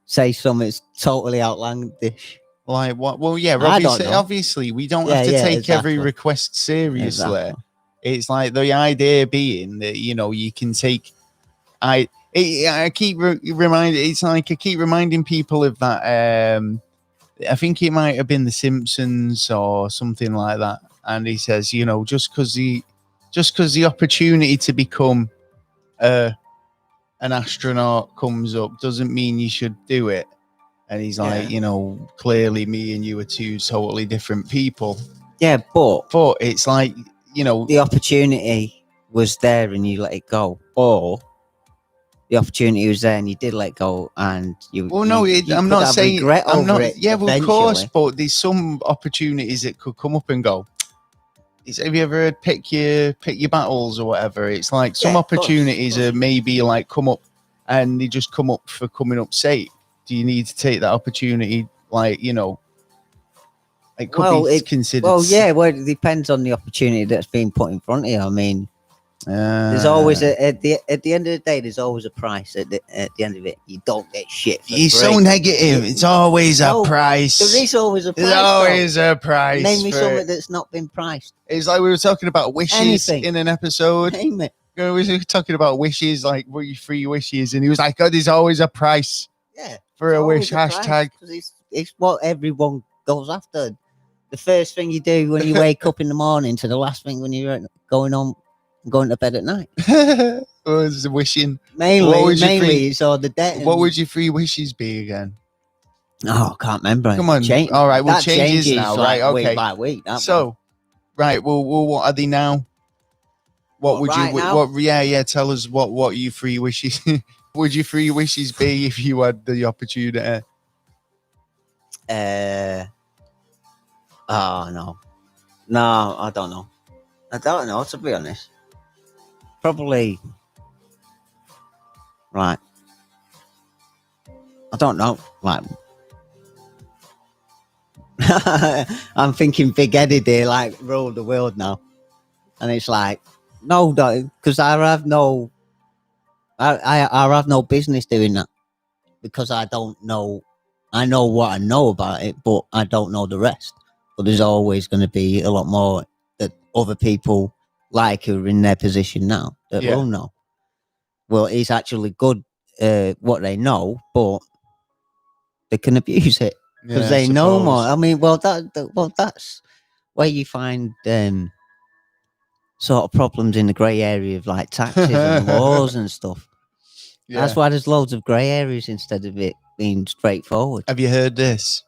say something that's totally outlandish. Like what? Well, yeah, obviously we don't have to take every request seriously. Exactly. It's like the idea being that, you know, you can take. I keep reminding people of that. I think it might have been The Simpsons or something like that. And he says, you know, just because the opportunity to become an astronaut comes up doesn't mean you should do it. And he's like, you know, clearly me and you are two totally different people. Yeah, but it's like, you know, the opportunity was there and you let it go, or the opportunity was there and you did let go and you. Well, no, I'm not saying. I'm not. Yeah, well, of course, but there's some opportunities that could come up and go. Have you ever heard pick your battles or whatever? It's like some opportunities are maybe like come up and they just come up for coming up's sake. Do you need to take that opportunity? Like, you know. It could be considered. Well, yeah. Well, it depends on the opportunity that's being put in front of you. I mean, there's always at the end of the day, there's always a price. At the end of it, you don't get shit. You're so negative. It's always a price. There is always a price. There's always a price. Name me something that's not been priced. It's like we were talking about wishes in an episode. Name it. We were talking about wishes, like what your 3 wishes, and he was like, "Oh, there's always a price." Yeah. For a wish. Hashtag. It's what everyone goes after. The first thing you do when you wake up in the morning to the last thing when you're going to bed at night. Was wishing. Mainly it's all the debt. What would your 3 wishes be again? Oh, I can't remember. Come on. All right, we'll change it now. Right, okay. Week by week. So, right, well, what are they now? What would you? Now? What? Yeah. Tell us what your 3 wishes. Would your 3 wishes be if you had the opportunity? Oh no, I don't know. To be honest. Probably. Right. I don't know. Like, I'm thinking big-headed here, like rule the world now, and it's like no, because I have no business doing that because I don't know. I know what I know about it, but I don't know the rest. But there's always going to be a lot more that other people like who are in their position now that will know. Well, it's actually good what they know, but they can abuse it because they know more. I mean, that's where you find sort of problems in the grey area of like taxes and laws and stuff. Yeah. That's why there's loads of grey areas instead of it being straightforward. Have you heard this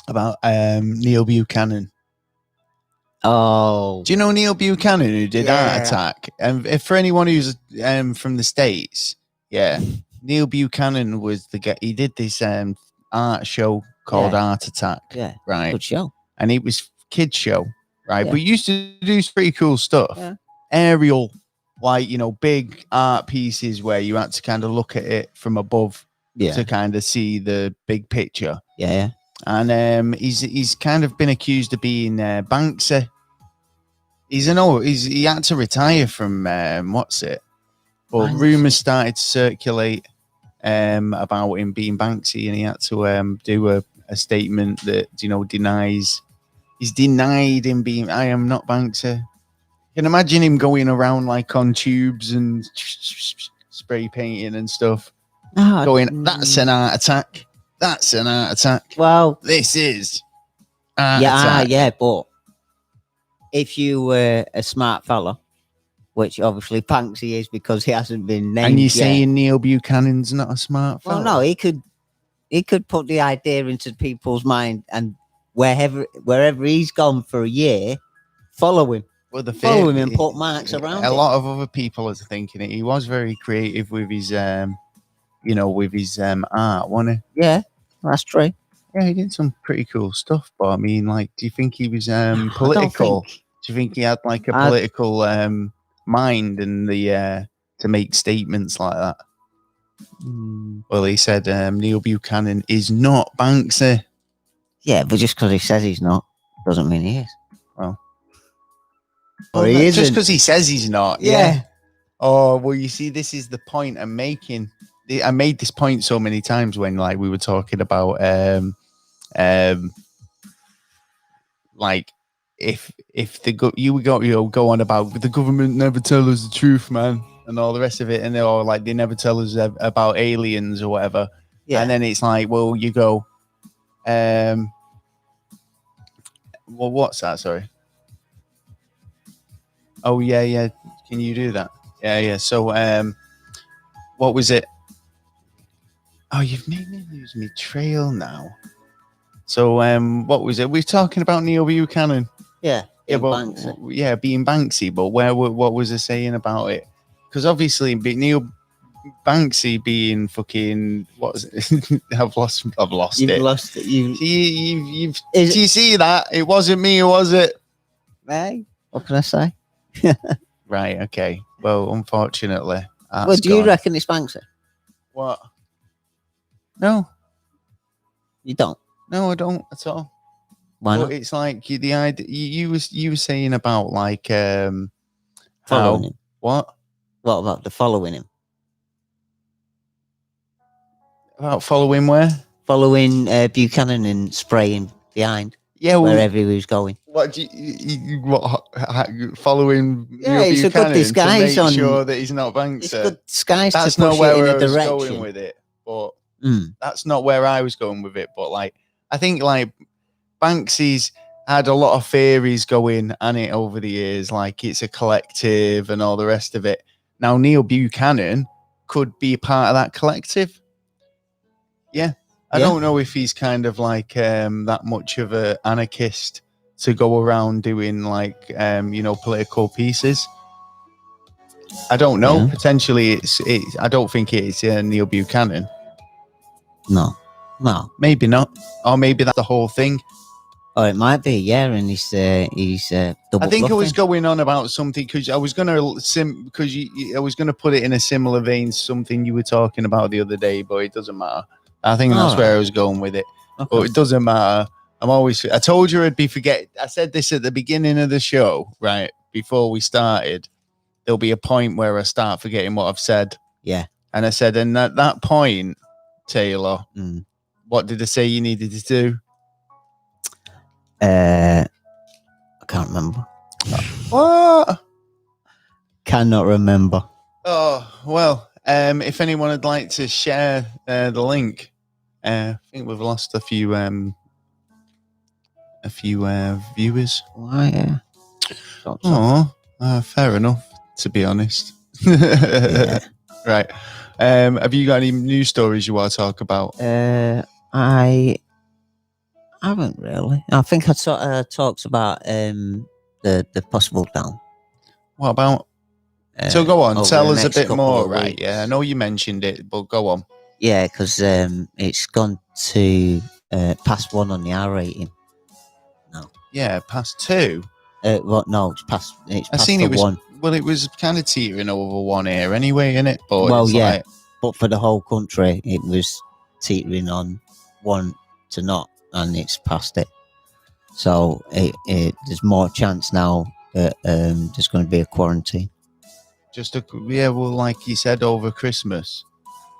about Neil Buchanan? Oh, do you know Neil Buchanan who did Art Attack? And if for anyone who's from the States, Neil Buchanan was the guy. He did this art show called Art Attack. Yeah, right. Good show. And it was kids show, right? But he used to do pretty cool stuff. Yeah. Aerial, like big art pieces where you had to kind of look at it from above to kind of see the big picture. Yeah. And he's kind of been accused of being Banksy. He had to retire from but rumors started to circulate about him being Banksy, and he had to do a statement that he's denied him being. I am not Banksy. You can imagine him going around like on tubes and spray painting and stuff, going, "That's an art attack. That's an art attack. Well, this is art attack." But if you were a smart fella, which obviously Banksy is because he hasn't been named, and you're saying Neil Buchanan's not a smart fella? Well, no, he could put the idea into people's mind, and wherever he's gone for a year, follow him. Well, follow him and put marks around. A lot of other people are thinking it. He was very creative with his art, wasn't he? Yeah, that's true. Yeah, he did some pretty cool stuff. But I mean, like, do you think he was political? Do you think he had like a political mind and the to make statements like that? Well, he said Neil Buchanan is not Banksy. Yeah, but just because he says he's not doesn't mean he is. Well, he isn't. Just because he says he's not. Yeah. Oh, well, you see, this is the point I'm making. I made this point so many times when, like, we were talking about, like, if you go on about the government never tell us the truth, man, and all the rest of it, and they never tell us about aliens or whatever. Yeah. And then it's like, well, you go, well, what's that? Sorry. Oh yeah. Can you do that? Yeah. So, what was it? Oh, you've made me lose my trail now. So, what was it? We're talking about Neil Buchanan. Yeah. Being Banksy. But what was it saying about it? Because obviously, Neil Banksy being fucking what was it? I've lost it. You've lost it. Do you see that? It wasn't me, was it? Hey, what can I say? Right. Okay. Well, unfortunately. Well, do you reckon it's Banksy? What? No. You don't? No, I don't at all. Why not? It's like the idea you were saying about like following him. What? What about the following him? About following where? Following Buchanan and spraying behind. Yeah, wherever he was going. What do you following? Yeah, it's a good disguise to make sure that he's not Banksy. It's a good disguise. That's to push not where it in I was direction. going with it, but that's not where I was going with it. But like, I think like Banksy's had a lot of theories going on it over the years, like it's a collective and all the rest of it. Now Neil Buchanan could be a part of that collective. Yeah. I don't know if he's kind of like that much of an anarchist to go around doing like political pieces. I don't know. Potentially, it's. I don't think it's Neil Buchanan. No, maybe not, or maybe that's the whole thing. Oh, it might be. Yeah, and he's double. I think I was going on about something because I was gonna I was gonna put it in a similar vein to something you were talking about the other day, but it doesn't matter. I think that's where I was going with it. Okay. But it doesn't matter. I told you I said this at the beginning of the show, right? Before we started, there'll be a point where I start forgetting what I've said. Yeah. And I said, and at that point, Taylor, what did I say you needed to do? I can't remember. What? Cannot remember. Oh, well. If anyone would like to share the link, I think we've lost a few viewers. Why? Oh, Fair enough, to be honest. Yeah. Right. Have you got any news stories you want to talk about? I haven't really. I think I talked about the possible down. What about? So go on, tell us a bit more, right? Yeah, I know you mentioned it, but go on. Yeah, because it's gone to past 1 on the R rating. No. Yeah, past 2. Well, no, it's past. I seen it was 1. Well, it was kind of teetering over 1 here anyway, innit? But well, yeah, like, but for the whole country, it was teetering on 1 to not, and it's past it. So there's more chance now that there's going to be a quarantine. Well, like you said, over Christmas.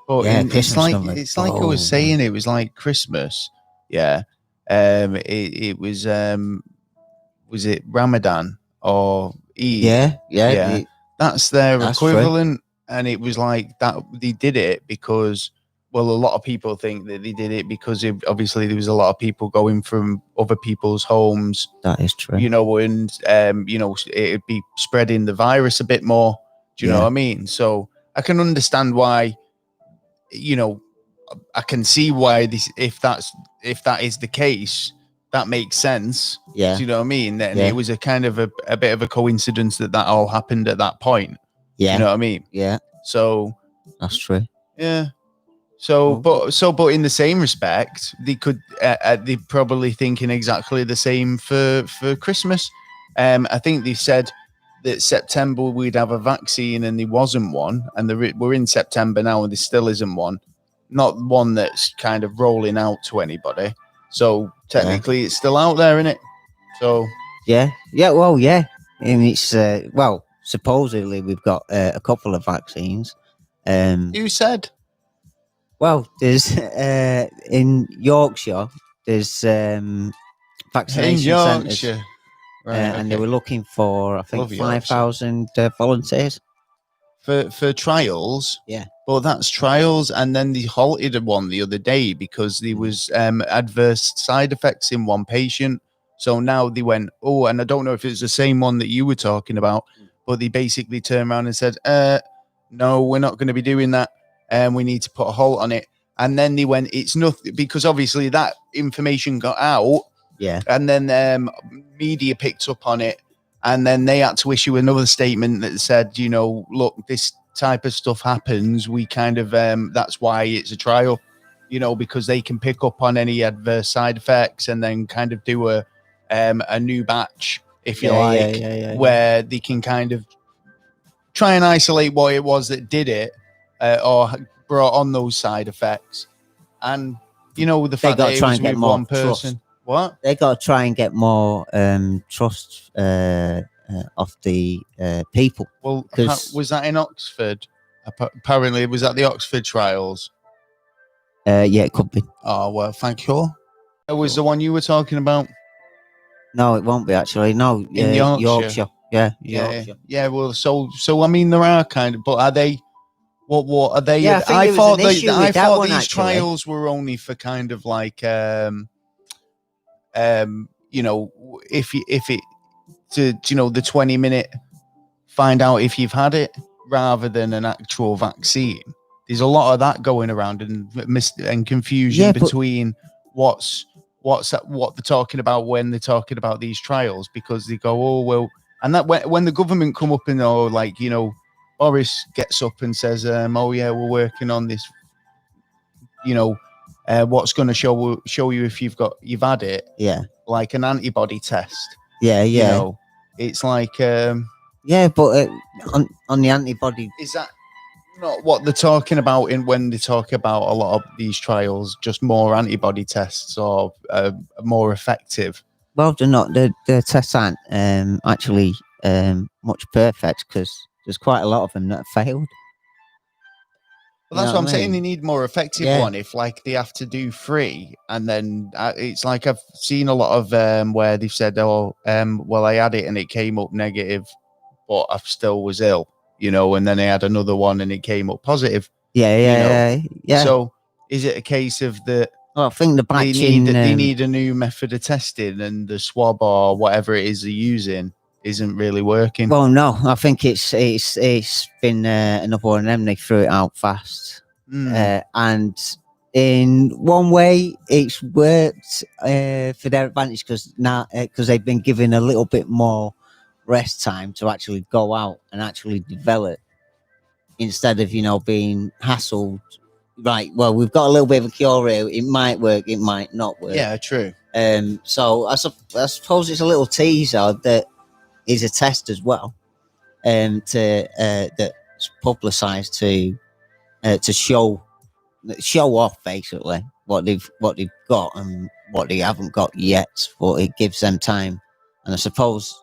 But yeah, it's like I was saying, it was like Christmas. Yeah. It was it Ramadan or Eid? Yeah. That's their equivalent. True. And it was like that they did it because, well, a lot of people think that they did it because obviously there was a lot of people going from other people's homes. That is true. And it'd be spreading the virus a bit more. Do you know what I mean? So I can understand why, I can see why this, if that is the case, that makes sense. Yeah. Do you know what I mean? And it was a kind of a bit of a coincidence that all happened at that point. Yeah. You know what I mean? Yeah. So that's true. Yeah. So, but in the same respect, they could, they're probably thinking exactly the same for Christmas. I think they said that September we'd have a vaccine and there wasn't one, and we're in September now and there still isn't one. Not one that's kind of rolling out to anybody. So technically it's still out there, isn't it? So yeah, and it's supposedly we've got a couple of vaccines. Who said? Well, there's in Yorkshire, there's vaccination centres, and they were looking for, I think, 5,000 volunteers for trials. Yeah, but that's trials, and then they halted one the other day because there was adverse side effects in one patient. So now they went, and I don't know if it's the same one that you were talking about, but they basically turned around and said, no, we're not going to be doing that. And we need to put a halt on it. And then they went, it's nothing, because obviously that information got out. Yeah. And then media picked up on it. And then they had to issue another statement that said, look, this type of stuff happens. We kind of, that's why it's a trial, because they can pick up on any adverse side effects and then kind of do a new batch, if you like, where they can kind of try and isolate what it was that did it. Or brought on those side effects, and the fact that it was with one person. Trust. What? They got to try and get more trust of the people. Well, was that in Oxford? Apparently, was that the Oxford trials? Yeah, it could be. Oh well, thank you. It was the one you were talking about. No, it won't be actually. No, in Yorkshire. Yeah. Well, so I mean, there are kind of, but are they? What are they? Yeah, I thought these trials were only for kind of like, if it to the 20-minute find out if you've had it rather than an actual vaccine. There's a lot of that going around and confusion between what they're talking about when they're talking about these trials, because they go, and that when the government come up and Boris gets up and says, we're working on this, what's going to show you if you've had it. Yeah. Like an antibody test. Yeah. It's like... but on the antibody... Is that not what they're talking about when they talk about a lot of these trials, just more antibody tests or more effective? Well, they're not. The tests aren't actually much perfect, because there's quite a lot of them that have failed. Well, that's what I'm saying. They need more effective one. If they have to do 3, and then it's like I've seen a lot of where they've said, I had it and it came up negative, but I still was ill, and then I had another one and it came up positive. Yeah. So is it a case of that? Well, I think the batching, they need a new method of testing, and the swab or whatever it is they're using isn't really working. Well, no, I think it's been another one of them. They threw it out fast, and in one way, it's worked for their advantage because they've been given a little bit more rest time to actually go out and actually develop instead of being hassled. Right. Well, we've got a little bit of a cure here. It might work. It might not work. Yeah, true. So I suppose it's a little teaser that is a test as well, that's publicised to show off basically what they've got and what they haven't got yet. But it gives them time, and I suppose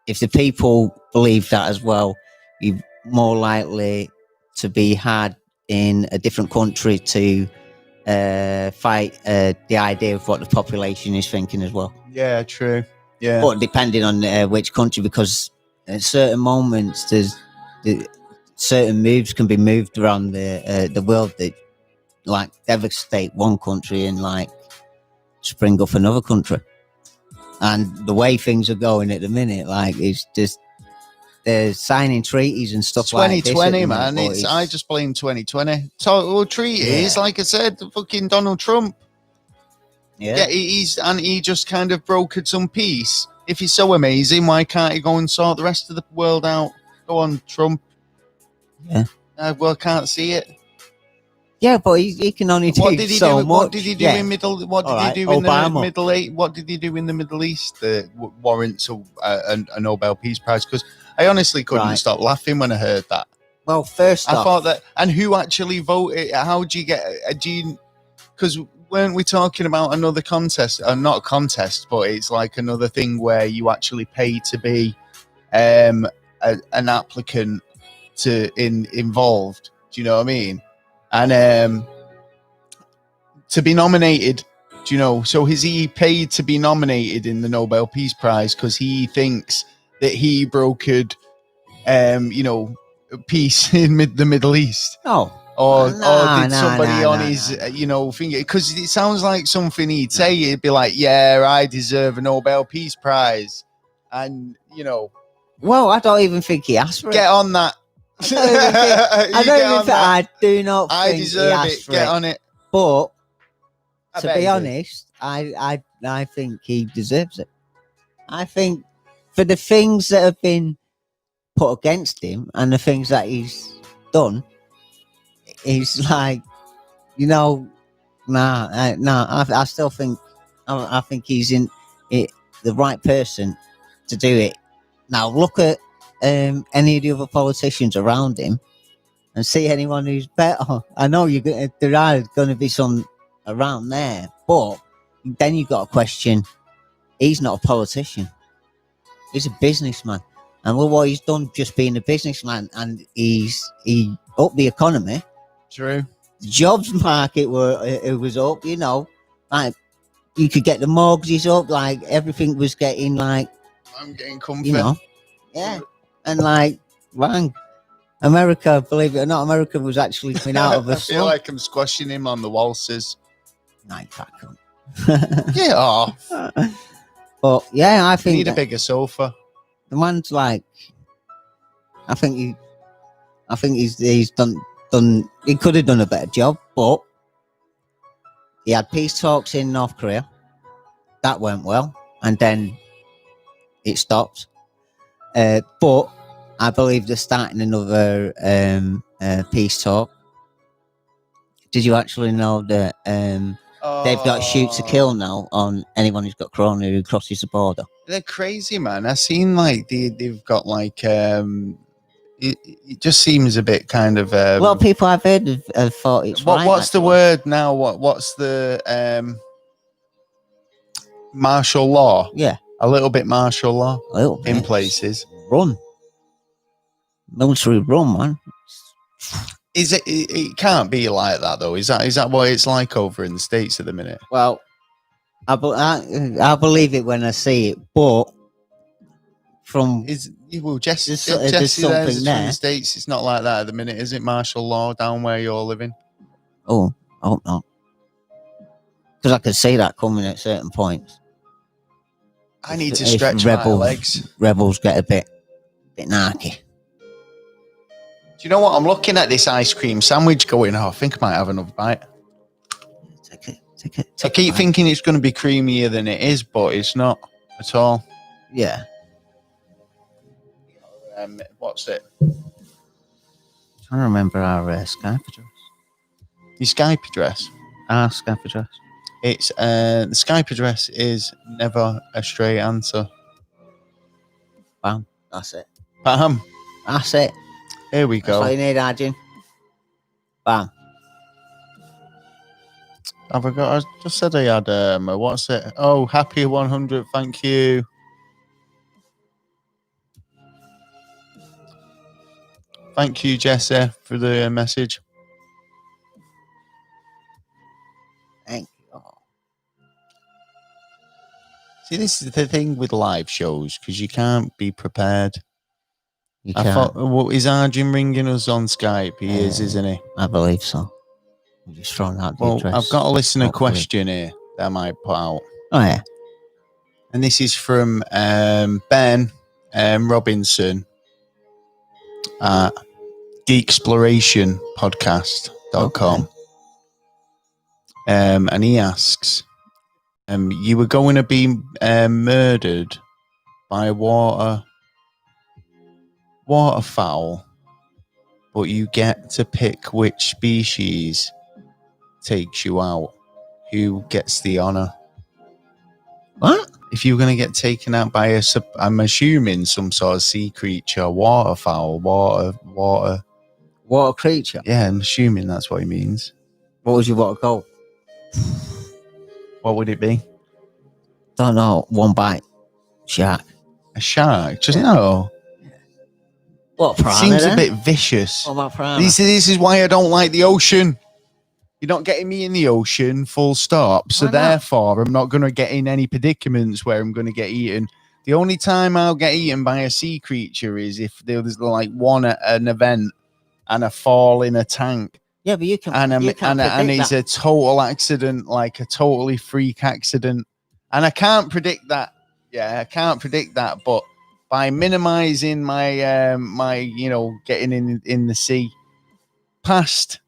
if the people believe that as well, you're more likely to be had in a different country to fight the idea of what the population is thinking as well. Yeah, true. Yeah, but depending on which country, because at certain moments certain moves can be moved around the world that like devastate one country and like spring up another country. And the way things are going at the minute, like it's just they're signing treaties and stuff like this. 2020, man. I just blame 2020. So treaties, like I said, the fucking Donald Trump. Yeah, he just kind of brokered some peace. If he's so amazing, why can't he go and sort the rest of the world out? Go on, Trump. Yeah. Well, can't see it. Yeah, but he can only do so much. What did he do in Middle? What did he do in the Middle East? What did he do in the Middle East that warrants a Nobel Peace Prize? Because I honestly couldn't stop laughing when I heard that. Well, first I thought that, and who actually voted? How do you get? Because weren't we talking about another contest? Not a contest, but it's like another thing where you actually pay to be an applicant involved. Do you know what I mean? And to be nominated, do you know? So is he paid to be nominated in the Nobel Peace Prize because he thinks that he brokered, peace in the Middle East? No. Or did somebody on his, finger? Because it sounds like something he'd say. He'd be like, "Yeah, I deserve a Nobel Peace Prize," and Well, I don't even think he asked for it. Get on that. I do not think I deserve it. Get on it. But to be honest, I think he deserves it. I think for the things that have been put against him and the things that he's done, he's like, I still think I think he's in it, the right person to do it. Now look at any of the other politicians around him and see anyone who's better. I know there are going to be some around there, but then you've got to question, he's not a politician, he's a businessman, and look what he's done just being a businessman, and he upped the economy. True. The jobs market it was up, like you could get the mortgages up, like everything was getting like, I'm getting comfy. Yeah. And like, bang. America, believe it or not, America was actually coming out of a slump. I feel like I'm squashing him on the waltzes. Night vacuum. Get off. But yeah, I think you need a bigger sofa. The man's like, I think he's done. He could have done a better job, but he had peace talks in North Korea. That went well, and then it stopped. But I believe they're starting another peace talk. Did you actually know that they've got shoot to kill now on anyone who's got corona who crosses the border? They're crazy, man. I've seen like they've got like it just seems a bit kind of a lot of people I've heard have thought it's what's the word now? What's the martial law? Yeah. A little bit martial law in places. Run. Military run, man. Is it? It can't be like that, though. Is that what it's like over in the States at the minute? Well, I believe it when I see it, but there's something there. From the States, it's not like that at the minute, is it? Martial law down where you're living. Oh, I hope not. Because I could see that coming at certain points. I need to stretch my legs. Rebels get a bit narky. Do you know what? I'm looking at this ice cream sandwich going, I think I might have another bite. Take it. I keep thinking it's going to be creamier than it is, but it's not at all. Yeah. What's it? I'm trying to remember our Skype address. Your Skype address? Our Skype address. It's the Skype address is never a straight answer. Bam. That's it. Bam. That's it. Here we go. That's all you need, Arjun. Bam. I forgot. I just said I had what's it? Oh, happy 100. Thank you. Thank you, Jesse, for the message. Thank you. See, this is the thing with live shows because you can't be prepared. You I thought, is Arjun ringing us on Skype? He is, isn't he? I believe so. I'm just throwing out the address. I've got a listener question here that I might put out. Oh, yeah. And this is from Ben Robinson at geeksplorationpodcast.com. Okay. And he asks, you were going to be murdered by a waterfowl, but you get to pick which species takes you out. Who gets the honor? What? If you're going to get taken out by I'm assuming some sort of sea creature, waterfowl, water creature? Yeah, I'm assuming that's what he means. What would you want to go? What would it be? Don't know. One bite. Shark. A shark? Just no. What, piranha? Seems a bit vicious. What about piranha? This is why I don't like the ocean. You're not getting me in the ocean, full stop. So therefore, I'm not going to get in any predicaments where I'm going to get eaten. The only time I'll get eaten by a sea creature is if there's like one at an event and a fall in a tank. Yeah, but you can. And it's a total accident, like a totally freak accident. And I can't predict that. Yeah, I can't predict that. But by minimizing my getting in the sea, past.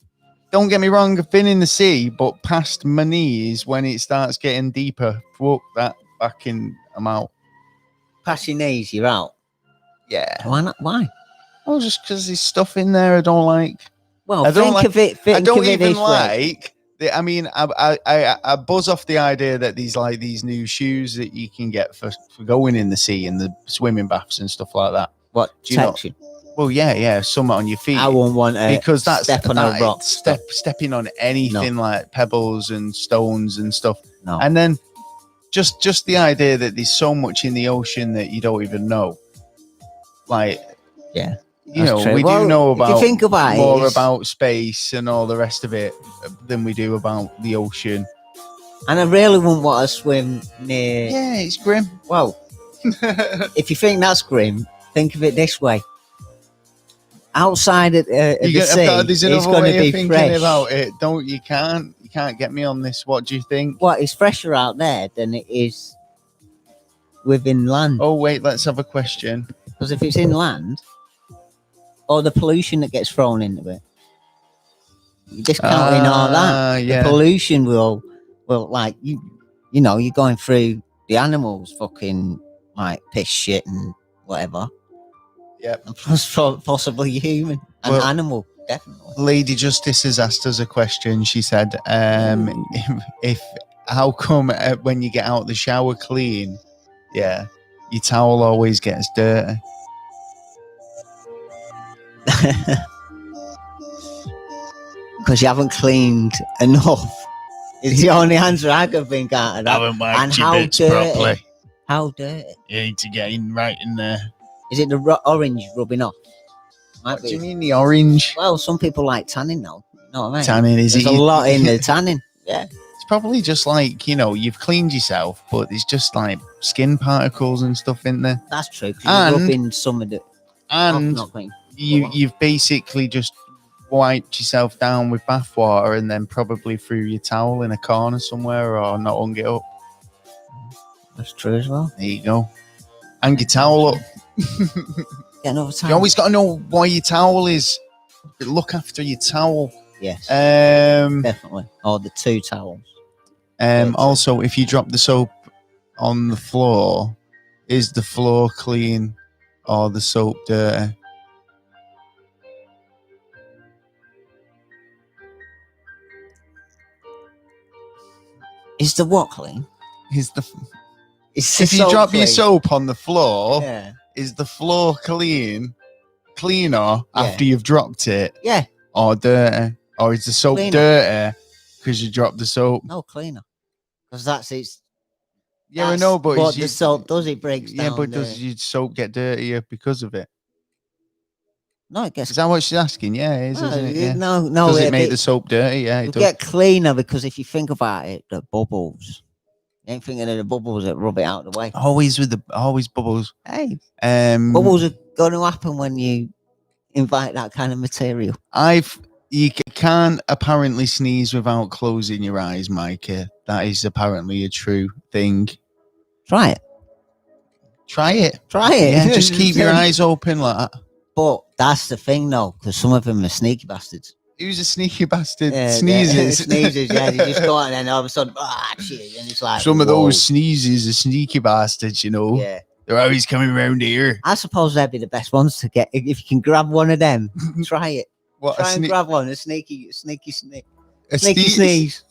Don't get me wrong, I've been in the sea, but past my knees when it starts getting deeper, whoop, that back in, I'm out. Past your knees, you're out. Yeah. Why not? Why? Oh, just because there's stuff in there I don't like. Well, think of it this way. I mean, I buzz off the idea that these new shoes that you can get for going in the sea and the swimming baths and stuff like that. What, protection? Well, yeah, something on your feet. I won't want because that's step on a rock. Stepping on anything like pebbles and stones and stuff. No. And then just the idea that there's so much in the ocean that you don't even know. Like, yeah, we do know about more about space and all the rest of it than we do about the ocean. And I really wouldn't want to swim near. Yeah, it's grim. Well, if you think that's grim, think of it this way. Outside of the sea, it's going to be fresh. About it. You can't get me on this. What do you think? Well, it's fresher out there than it is within land. Oh wait, let's have a question. Because if it's inland, or the pollution that gets thrown into it, you're discounting all that. Yeah. The pollution will like you're going through the animals, fucking like piss, shit, and whatever. Yep. And plus possibly human and animal, definitely. Lady Justice has asked us a question. She said, if how come when you get out the shower clean, your towel always gets dirty? Because you haven't cleaned enough. It's the only answer I can think out of that. Haven't wiped your bits properly. How dirty? You need to get in right in there. Is it the orange rubbing off? What do you mean the orange? Well, some people like tanning now. You know what I mean? Tanning, There's a lot in the tanning. Yeah. It's probably just like, you've cleaned yourself, but there's just like skin particles and stuff in there. That's true. Because you're rubbing some of the... And you've basically just wiped yourself down with bath water and then probably threw your towel in a corner somewhere or not hung it up. That's true as well. There you go. Hang your towel up. Get another towel. You always got to know why your towel is. Look after your towel. Yes. Definitely. Or the 2 towels. Also, if you drop the soap on the floor, is the floor clean or the soap dirty? Is the what clean? If you drop your soap on the floor, is the floor cleaner after you've dropped it? Yeah. Or dirty? Or is the soap dirty because you dropped the soap? No, cleaner. Because that's its. Yeah, I know, but what the soap does, it breaks down. Yeah, but does your soap get dirtier because of it? No, it gets. Is that what she's asking? Yeah, it is, isn't it? Yeah. No. Does it make the soap dirty? Yeah, it does. Get cleaner because if you think about it, the bubbles. You ain't thinking of the bubbles that rub it out of the way. Always bubbles. Hey, bubbles are going to happen when you invite that kind of material. You can't apparently sneeze without closing your eyes, Micah. That is apparently a true thing. Try it. Yeah, just keep your eyes open like that. But that's the thing, though, because some of them are sneaky bastards. Who's a sneaky bastard? Sneezes. Sneezes, yeah. They just go out and then all of a sudden, shit. And it's like, some of those sneezes are sneaky bastards, you know. Yeah. They're always coming around here. I suppose they'd be the best ones to get. If you can grab one of them, try it. Try and grab one. A sneaky sneeze. A sneaky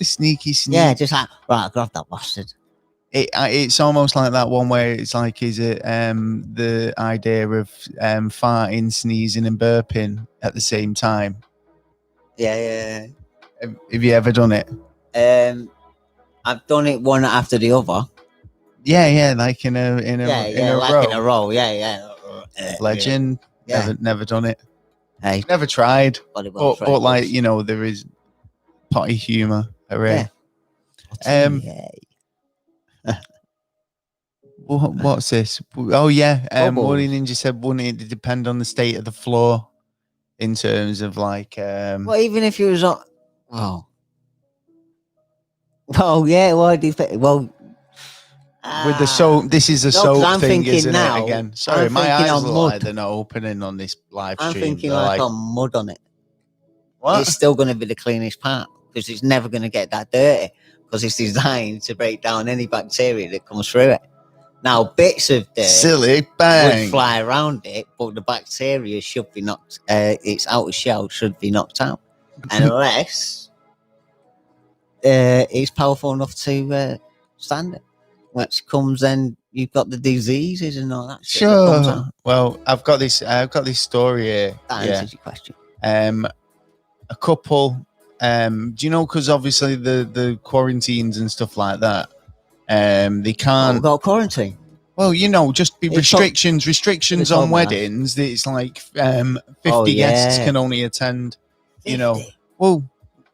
sneeze. Yeah, just like, right, grab that bastard. It's almost like that one where it's like, is it the idea of farting, sneezing, and burping at the same time? Yeah. Have you ever done it? I've done it one after the other. Yeah, like in a row. Yeah. Legend. Yeah. Never done it. Hey, never tried. But like, you know, there is potty humor. Hooray. Yeah. What's this? Oh yeah, Woolly Ninja said, wouldn't it depend on the state of the floor in terms of like? Well, even if you was on, yeah. Well, with the soap, this is a soap thing, isn't now, it? Again, sorry, my eyes look like they're not opening on this live stream. I'm thinking like on mud on it. What? It's still going to be the cleanest part because it's never going to get that dirty because it's designed to break down any bacteria that comes through it. Now, bits of dirt would fly around it, but the bacteria should be knocked. Its outer shell should be knocked out, unless it's powerful enough to stand it. Which comes then you've got the diseases and all that. Sure. That well, I've got this story here. That answers your question. A couple. Do you know? Because obviously the quarantines and stuff like that. They can't. Got quarantine. Well, you know, just be restrictions on weddings. It's like 50 guests can only attend. 50. You know, well,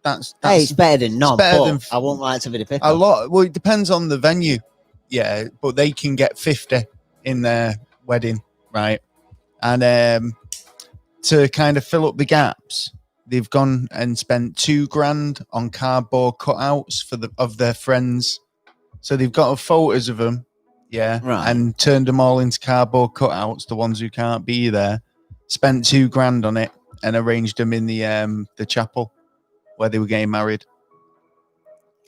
that's it's better than none. I won't like to be the 50. A lot. Well, it depends on the venue. Yeah, but they can get 50 in their wedding, right? And to kind of fill up the gaps, they've gone and spent $2,000 on cardboard cutouts of their friends. So they've got photos of them, and turned them all into cardboard cutouts. The ones who can't be there, spent $2,000 on it and arranged them in the chapel where they were getting married.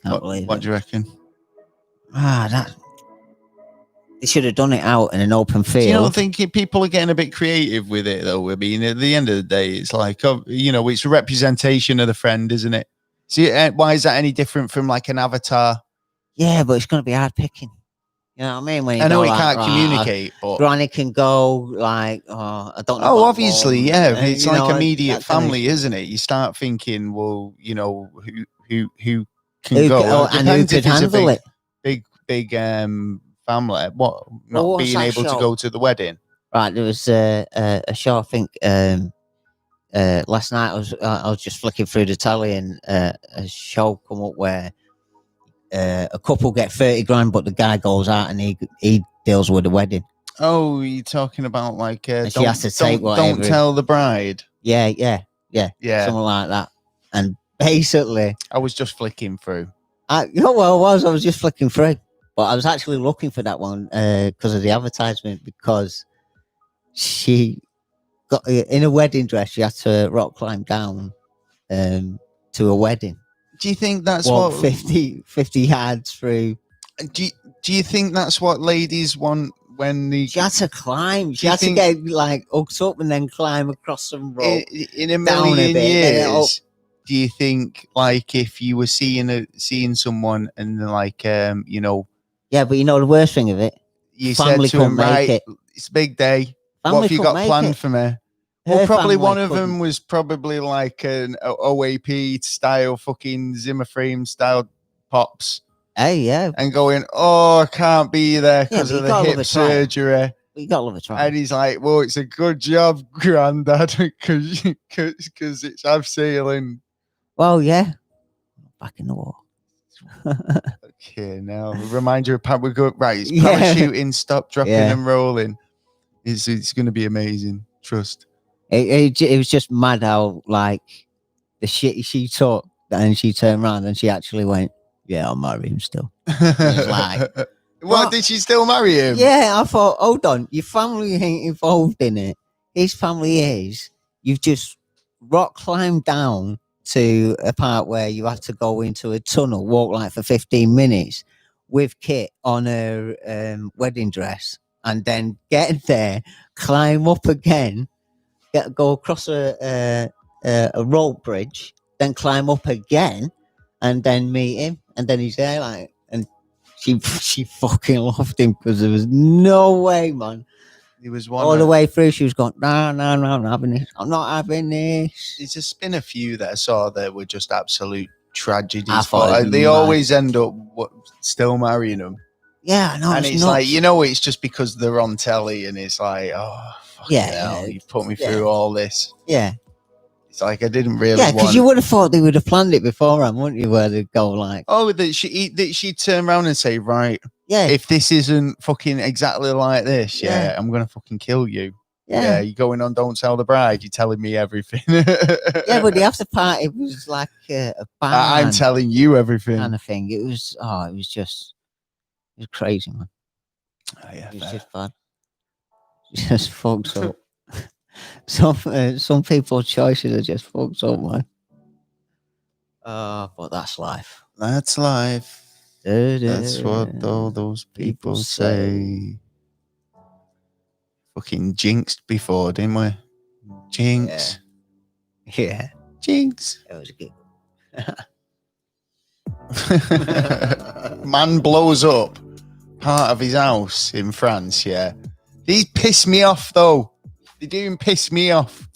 What do you reckon? They should have done it out in an open field. You don't think people are getting a bit creative with it, though? I mean, at the end of the day, it's like, it's a representation of the friend, isn't it? See, why is that any different from like an avatar? Yeah, but it's going to be hard picking. You know what I mean? When I know he can't communicate, but Granny can go like, I don't know. Oh, obviously, yeah. It's like immediate family, isn't it? You start thinking, well, you know, who can go and who could handle it? Big family, not being able to go to the wedding. Right, there was a show. I think last night I was just flicking through the telly and a show come up where a couple get $30,000, but the guy goes out and he deals with the wedding. Oh, you're talking about like she has to take whatever. Don't tell the bride. Yeah, something like that. And basically, I was just flicking through. I was just flicking through. But I was actually looking for that one because of the advertisement, because she got in a wedding dress. She had to rock climb down to a wedding. Do you think that's walk what 50 yards through? Do you think that's what ladies want when they? She had to climb. She had to get like hooked up and then climb across some rope. In a million years, do you think, like, if you were seeing someone and like you know? Yeah, but you know the worst thing of it, you family said to him, right, it's a big day. Family, what have you got planned for me? Well, probably one of them was probably like an OAP style, fucking Zimmer frame style pops. Hey, yeah. And going, oh, I can't be there because of the hip surgery. You got to love a try. And he's like, well, it's a good job, Grandad, because it's abseiling. Well, yeah. Back in the war. Okay, now remind you of we go right. It's parachuting, stop, dropping, and rolling. It's going to be amazing. Trust. It was just mad how like the shit she took, and she turned around and she actually went, "Yeah, I'll marry him still." Like, what? Did she still marry him? Yeah, I thought, hold on, your family ain't involved in it. His family is. You've just rock climbed down to a part where you have to go into a tunnel, walk like for 15 minutes with Kit on her wedding dress, and then get there, climb up again, go across a rope bridge, then climb up again, and then meet him, and then he's there like, and she fucking loved him because there was no way, man. He was one all the way through. She was going, no, I'm not having this. I'm not having this. There's just been a few that I saw that were just absolute tragedies. They always end up still marrying them. Yeah, I know. And it's like, you know, it's just because they're on telly, and it's like, oh, hell, you put me through all this. Yeah. It's like I didn't really. Yeah, because you would have thought they would have planned it beforehand, wouldn't you? Where they'd go like, oh, that she'd turn around and say, right, if this isn't fucking exactly like this, I'm gonna fucking kill you. Yeah, you're going on Don't Tell the Bride. You're telling me everything. Yeah, but the after party was like a band. I'm telling you everything kind of thing. It was crazy, man. Oh, yeah, it was just fun. Just fucked up. Some people's choices are just fucked up, man. But that's life. That's life. That's what all those people say. Fucking jinxed before, didn't we? Jinx. Yeah. Jinx. It was good. Man blows up part of his house in France, These piss me off, though. They do piss me off.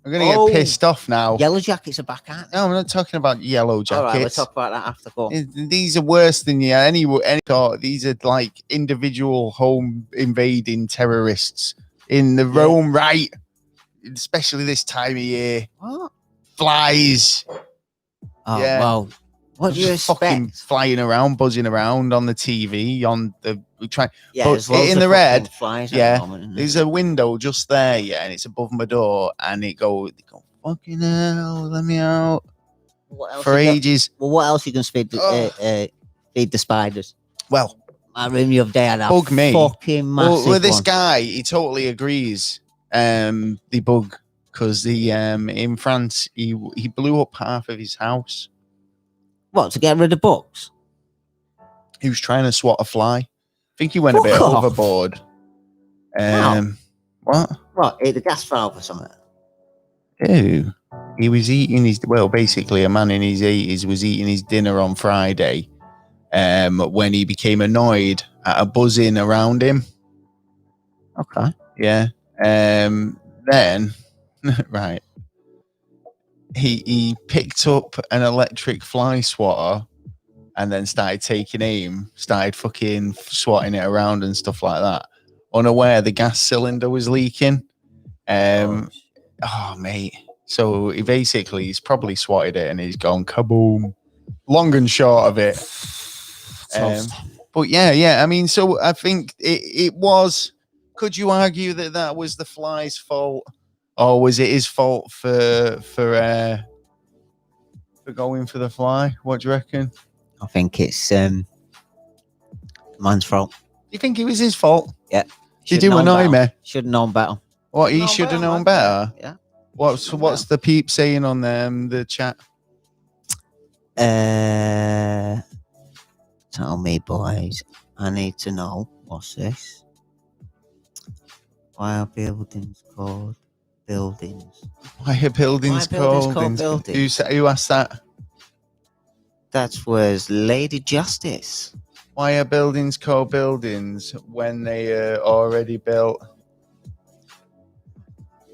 I'm going to get pissed off now. Yellow Jackets are back out. No, I'm not talking about Yellow Jackets. All right, we'll talk about that after. Go. These are worse than any thought. These are like individual home invading terrorists in the Rome, right? Especially this time of year. What? Flies. Oh, wow. What do you expect? Fucking flying around, buzzing around on the TV, on the but in the red. Flies at the moment, there's a window just there, and it's above my door, and they go, fucking hell, let me out. For ages. Well, what else you can feed the spiders? Well, my room the other day had a bug me. Fucking massive well, this guy, he totally agrees. The bug, because in France, he blew up half of his house. What, to get rid of bugs? He was trying to swat a fly. I think he went a bit overboard. What? What, ate the gas valve or something? Ew. He was eating basically a man in his 80s was eating his dinner on Friday when he became annoyed at a buzzing around him. Okay. Yeah. Then, right. He picked up an electric fly swatter and then started taking aim, started fucking swatting it around and stuff like that. Unaware the gas cylinder was leaking. Oh, mate. So he's probably swatted it and he's gone kaboom. Long and short of it. But yeah. I mean, so I think it was. Could you argue that was the fly's fault? Or was it his fault for going for the fly? What do you reckon? I think it's man's fault. You think it was his fault? Yeah. Did you annoy me? Should have known better. What, he should have known better? Yeah. What's the peep saying on the chat? Tell me, boys. I need to know. What's this? Why are buildings called buildings? Why are buildings called buildings? Who asked that? That was Lady Justice. Why are buildings called buildings when they are already built?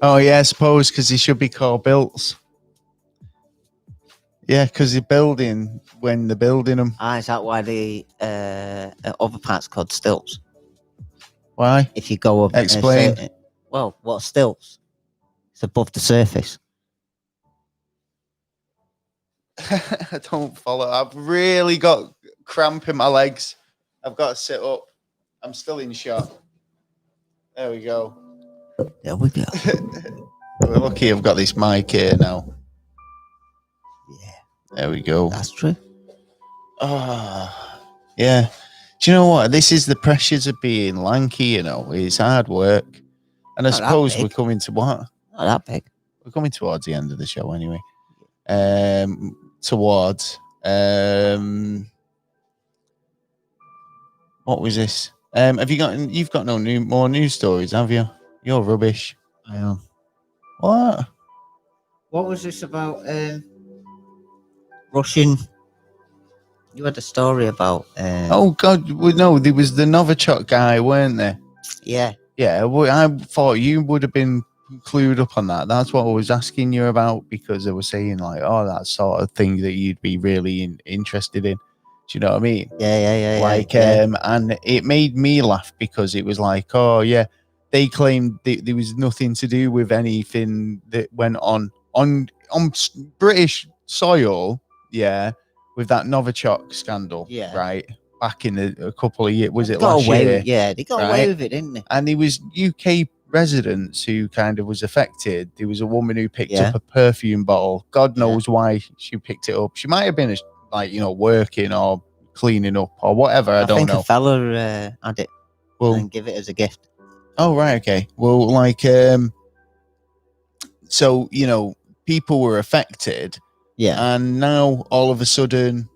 Oh, yeah, I suppose because they should be called builts. Yeah, because they're building when they're building them. Is that why the other part's called stilts? Why? If you go up... Explain. Well, what's stilts? It's above the surface. I don't follow. I've really got cramp in my legs. I've got to sit up. I'm still in shock. There we go. There we go. We're lucky I've got this mic here now. Yeah. There we go. That's true. Yeah. Do you know what? This is the pressures of being lanky, you know. It's hard work. And I suppose we're coming to what? Not that big. We're coming towards the end of the show anyway. What was this? You've got more news stories, have you? You're rubbish. I am. What was this about? Russian. You had a story about. Oh God, no! There was the Novichok guy, weren't there? Yeah. Yeah. I thought you would have been clued up on that. That's what I was asking you about, because they were saying like, oh, that sort of thing that you'd be really interested in. Do you know what I mean? Yeah. And it made me laugh because it was like, oh yeah, they claimed there was nothing to do with anything that went on British soil. Yeah, with that Novichok scandal. Yeah. Right. Back in a couple of years, was it last year? Yeah, they got away with it, didn't they? And it was UK residents who kind of was affected. There was a woman who picked up a perfume bottle. God knows why she picked it up. She might have been working or cleaning up or whatever. I don't know. A fella had it and give it as a gift. Oh right, okay. Well, so people were affected. Yeah. And now all of a sudden,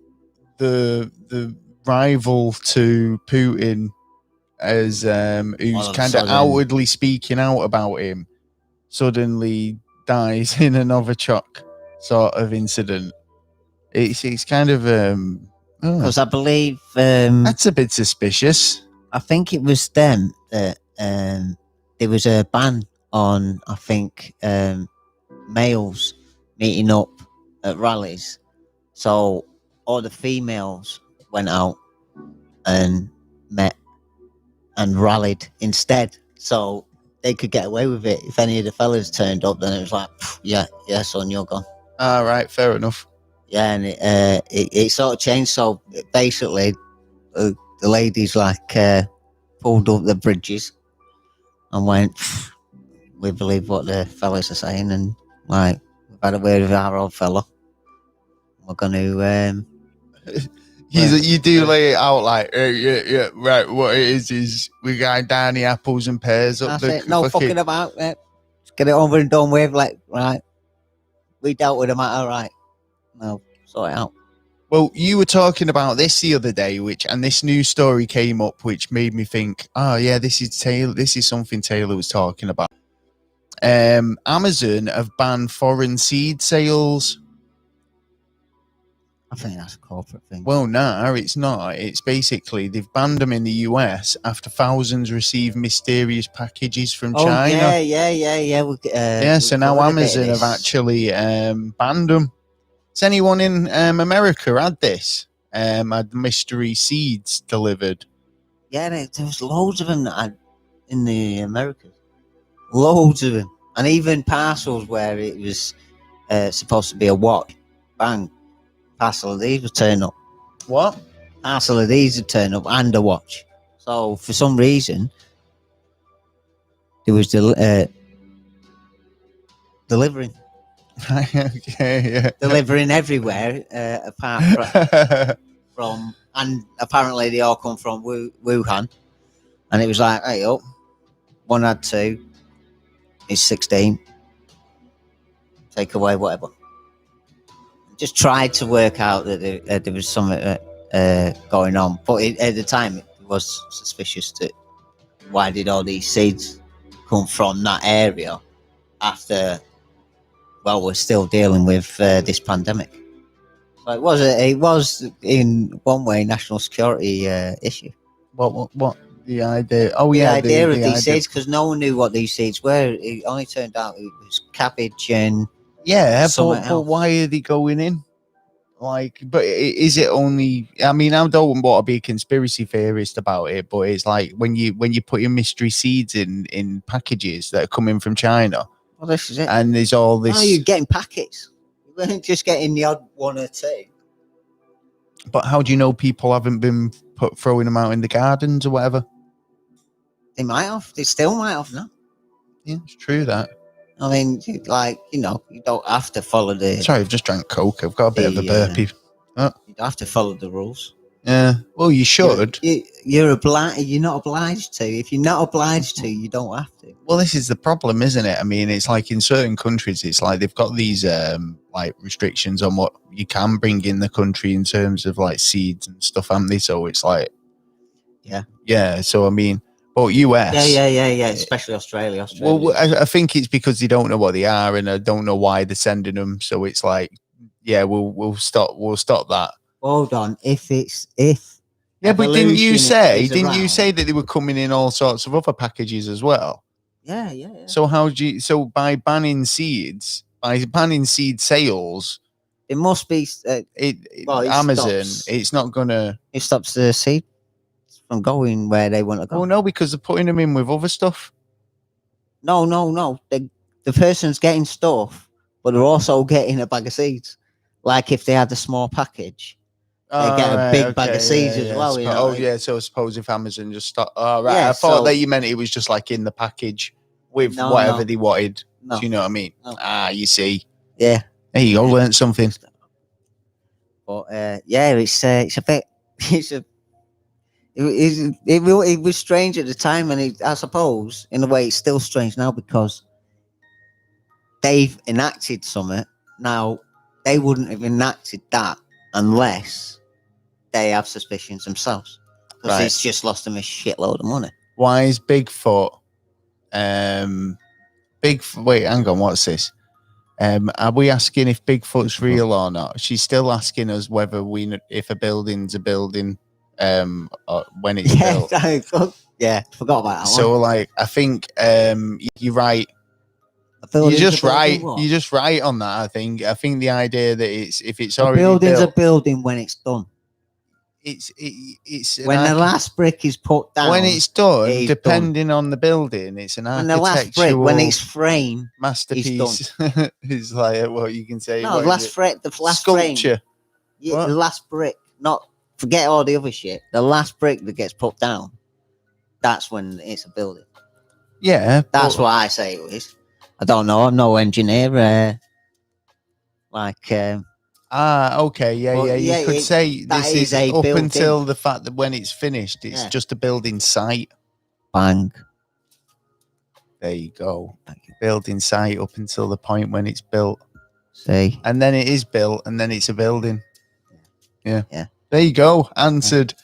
the rival to Putin, as who's kind of outwardly speaking out about him, suddenly dies in a Novichok sort of incident. It's kind of because I believe that's a bit suspicious. I think it was them that there was a ban on, I think, males meeting up at rallies, so all the females went out and met and rallied instead, so they could get away with it. If any of the fellas turned up, then it was like, yeah, son, you're gone. All right, fair enough. Yeah, and it sort of changed. So basically, the ladies pulled up the bridges and went, we believe what the fellas are saying, and we've had a word with our old fella. We're going to. You do lay it out like, yeah, right. What it is we got down the apples and pears up. That's it. No fucking about it. Just get it over and done with. Right. We dealt with the matter, right? No, sort it out. Well, you were talking about this the other day, and this news story came up, which made me think, oh yeah, this is something Taylor was talking about. Amazon have banned foreign seed sales. I think that's a corporate thing. Well, no, it's not. It's basically they've banned them in the US after thousands received mysterious packages from China. Yeah. So now Amazon have actually banned them. Has anyone in America had this? Had mystery seeds delivered? Yeah, there was loads of them that had in the Americas. Loads of them. And even parcels where it was supposed to be a watch. Bang. Parcel of these would turn up. What? Parcel of these would turn up and a watch. So for some reason, there was delivering. Okay, yeah. Delivering everywhere, apart from And apparently they all come from Wuhan. And it was like, hey, up, one had 2, he's 16. Take away whatever. Just tried to work out that there was something going on. But at the time, it was suspicious that why did all these seeds come from that area after, well, we're still dealing with this pandemic. So it was in one way national security issue. What the idea? Oh the yeah, idea of these seeds, because no one knew what these seeds were. It only turned out it was cabbage and but why are they going in? Like, but is it only? I mean, I don't want to be a conspiracy theorist about it, but it's like when you put your mystery seeds in packages that are coming from China. Well, this is it. And there's all this. Oh, you're getting packets. You weren't just getting the odd 1 or 2. But how do you know people haven't been throwing them out in the gardens or whatever? They might have. They still might have now. Yeah, it's true that. I mean, like, you don't have to follow the... Sorry, I've just drank Coke. I've got a bit of a burpee. You don't have to follow the rules. Yeah, well, you should. You're not obliged to. If you're not obliged to, you don't have to. Well, this is the problem, isn't it? I mean, it's like in certain countries, it's like they've got these like restrictions on what you can bring in the country in terms of like seeds and stuff, haven't they? So it's like... Yeah, so I mean... But US, yeah. Especially Australia. Well, I think it's because they don't know what they are, and I don't know why they're sending them. So it's like, yeah, we'll stop that. Hold on, if. Yeah, but didn't you say that they were coming in all sorts of other packages as well? Yeah. So by banning seeds, by banning seed sales, it must be Amazon. It's not gonna. It stops the seed from going where they want to go. Oh no, because they're putting them in with other stuff. No. The person's getting stuff, but they're also getting a bag of seeds. Like if they had a small package, they get a big bag of seeds as well. So I suppose if Amazon just stopped. I thought that you meant it was just like in the package with whatever they wanted. No. Do you know what I mean? No. You see. Yeah. There you go. Learned something. But it's a bit. It was strange at the time, and I suppose in a way it's still strange now because they've enacted something. Now they wouldn't have enacted that unless they have suspicions themselves. Because it's just lost them a shitload of money. Why is Bigfoot? Wait, hang on. What's this? Are we asking if Bigfoot's real or not? She's still asking us whether if a building's a building. When it's built. Forgot about that. So, like, I think you're right. You're just right. You're just right on that. I think the idea that if it's already building's built, a building when it's done. It's when the last brick is put down. When it's done, depending on the building, it's an architectural. And the last brick, when it's framed, masterpiece. Is like what you can say. No, the last sculpture. Yeah, the last brick, not. Forget all the other shit. The last brick that gets put down, that's when it's a building. Yeah. That's what I say it is. I don't know. I'm no engineer. Okay. Yeah. You could say this is up building. Until the fact that when it's finished, it's just a building site. Bang. There you go. Building site up until the point when it's built. See. And then it is built, and then it's a building. Yeah. There you go. Answered.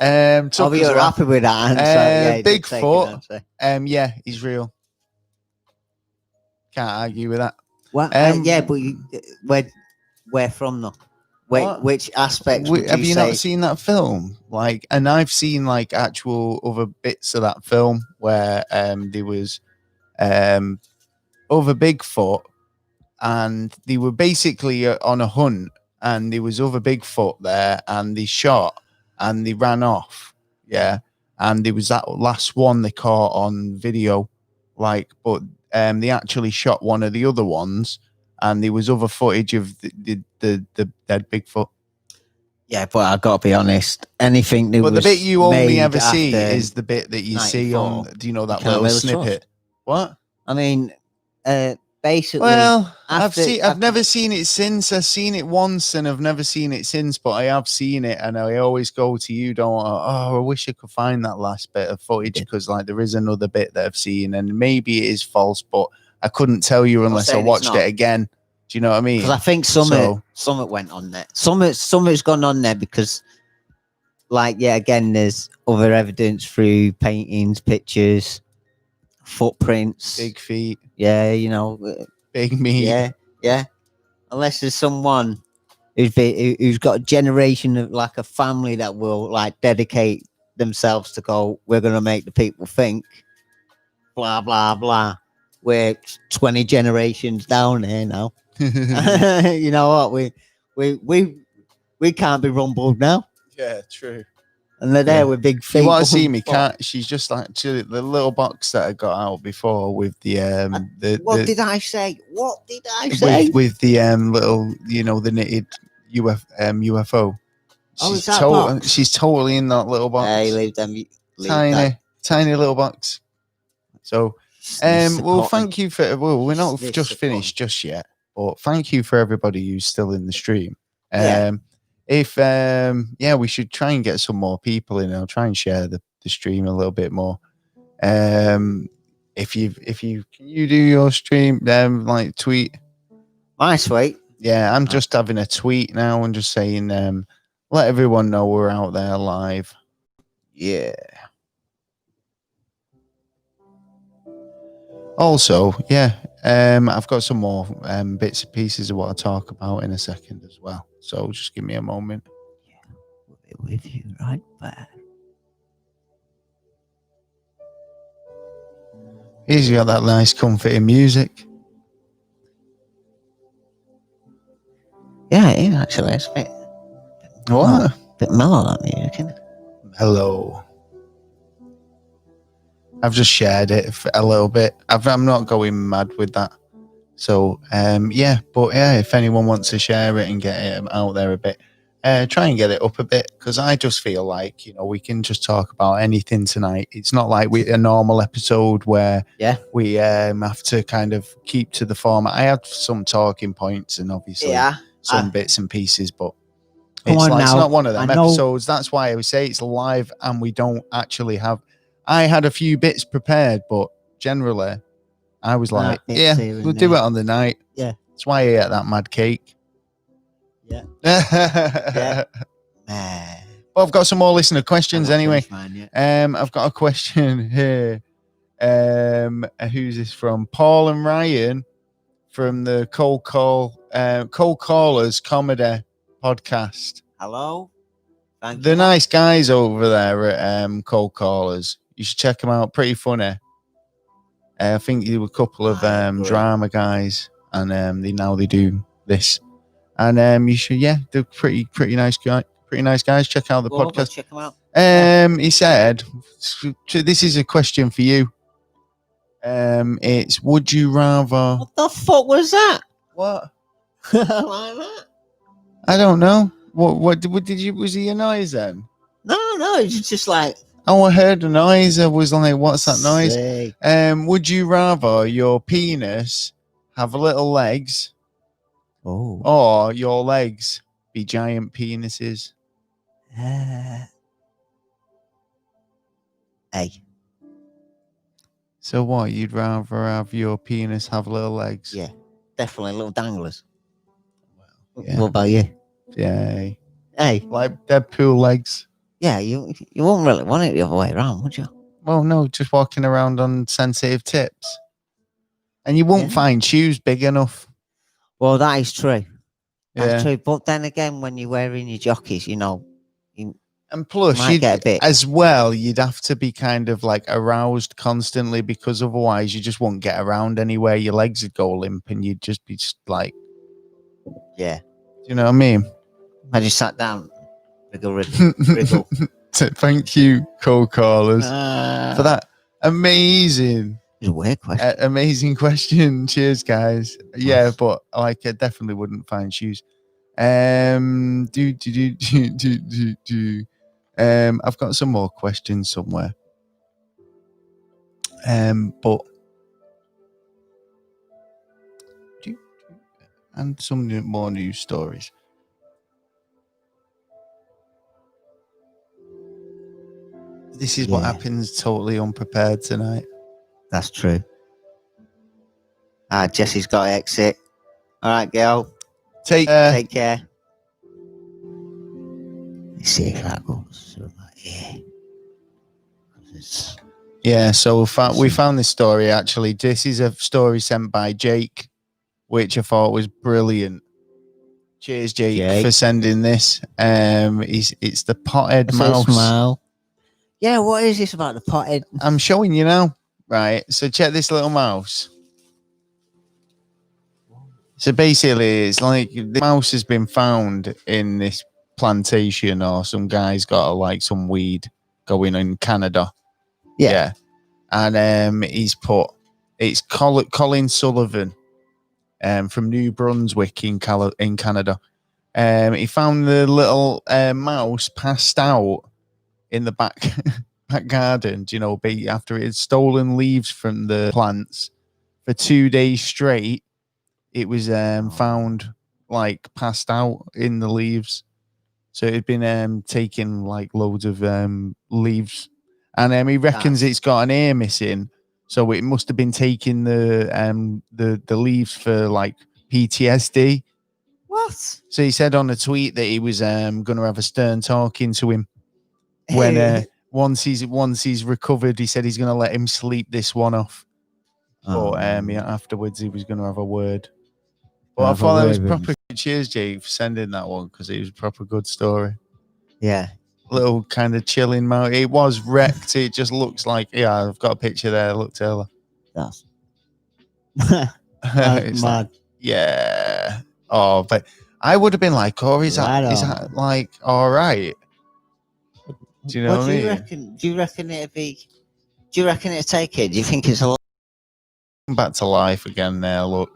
You're happy with that answer. Bigfoot. Yeah, he's real. Can't argue with that. Well, but where from though? Which aspects? Have you not seen that film? Like, and I've seen like actual other bits of that film where there was other Bigfoot, and they were basically on a hunt. And there was other Bigfoot there, and they shot, and they ran off. Yeah, and there was that last one they caught on video, but they actually shot one of the other ones, and there was other footage of the dead Bigfoot. Yeah, but I gotta be honest. Anything that the bit you only ever see is the bit that you see on. Do you know that little snippet? What? I mean, basically. Well, I've never seen it since. I've seen it once, and I've never seen it since. But I have seen it, and I always go to you. I wish I could find that last bit of footage because, like, there is another bit that I've seen, and maybe it is false, but I couldn't tell you unless I watched it again. Do you know what I mean? Because I think something went on there. Something's gone on there because, like, yeah, again, there's other evidence through paintings, pictures, footprints, big feet. Yeah, you know, big meat. Yeah. Unless there's someone who's got a generation of like a family that will like dedicate themselves to go, we're going to make the people think, blah blah blah. We're 20 generations down here now. You know what? We can't be rumbled now. Yeah, true. And they're there with big feet. You want to see me? Can't? She's just like the little box that I got out before with the What did I say? What did I say? With the little, you know, the knitted UFO. She's totally in that little box. Hey, leave tiny little box. So, well, thank you for. Well, we're not just finished just yet, but thank you for everybody who's still in the stream. If we should try and get some more people in. I'll try and share the stream a little bit more. If you can you do your stream, like tweet. My tweet. Yeah, I'm just having a tweet now and just saying, let everyone know we're out there live. Yeah. Also, I've got some more bits and pieces of what I'll talk about in a second as well. So just give me a moment. Yeah, we'll be with you right back. He's got that nice comforting music. Yeah, it is actually. It's a bit... What? A bit mellow, that music, isn't it? Hello. I've just shared it a little bit. I'm not going mad with that. So, if anyone wants to share it and get it out there a bit, try and get it up a bit, because I just feel like, you know, we can just talk about anything tonight. It's not like a normal episode where we have to kind of keep to the format. I have some talking points and obviously some bits and pieces, but it's not one of them episodes. That's why I would say it's live and we don't actually have... I had a few bits prepared, but generally I was like, we'll do it on the night. Yeah. That's why I ate that mad cake. Yeah. Well, I've got some more listener questions anyway. I've got a question here. Who's this from? Paul and Ryan from the Cold Callers Comedy Podcast. Hello. They're nice guys over there at Cold Callers. You should check them out. Pretty funny. I think there were a couple of drama guys, and they do this. And you should, they're pretty nice guys. Pretty nice guys. Check out the podcast. Check them out. He said, "This is a question for you. It's would you rather?" What the fuck was that? What? Like that? I don't know. What did you? Was he a noise then? No. It's just like. Oh, I heard a noise. I was like, "What's that noise?" Would you rather your penis have little legs, or your legs be giant penises? So what? You'd rather have your penis have little legs? Yeah, definitely little danglers. Well, yeah. What about you? Yeah. Hey, like Deadpool legs. Yeah, you wouldn't really want it the other way around, would you? Well, no, just walking around on sensitive tips. And you won't find shoes big enough. Well, that is true. That's true. But then again, when you're wearing your jockeys, you know. And plus, you'd have to be kind of like aroused constantly, because otherwise you just won't get around anywhere. Your legs would go limp and you'd just be like... Yeah. Do you know what I mean? I just sat down. Wriggle. Thank you, Cold Callers, for that amazing... It's a weird question. Amazing question. Cheers, guys. Yeah, but like I definitely wouldn't find shoes. I've got some more questions somewhere. But and some more news stories. This is what happens totally unprepared tonight. That's true. Jesse's got to exit. All right, girl. Take care. Let's see if that goes through my ear. Yeah, so we found this story, actually. This is a story sent by Jake, which I thought was brilliant. Cheers, Jake, for sending this. It's the potted mouse. Smile. Yeah, what is this about the potted? I'm showing you now. Right, so check this little mouse. So basically, it's like the mouse has been found in this plantation, or some guy's got like some weed going in Canada. Yeah. And he's put, it's Colin Sullivan from New Brunswick in Canada. He found the little mouse passed out in the back garden, after it had stolen leaves from the plants for 2 days straight. It was found like passed out in the leaves. So it had been taking like loads of leaves. And he reckons it's got an ear missing, so it must have been taking the leaves for like PTSD. What? So he said on a tweet that he was going to have a stern talking to him when once he's recovered. He said he's going to let him sleep this one off, but afterwards he was going to have a word. But I thought that was proper. Cheers, Jake, for sending that one, because it was a proper good story. Yeah. Little kind of chilling mount. It was wrecked. It just looks like, I've got a picture there. Look, Taylor. That's it's mad. Yeah. Oh, but I would have been like, is that like all right? Do you know what I mean? Do you reckon it'd be? Do you reckon it'd take it? Do you think it's a lot? Back to life again there. Look.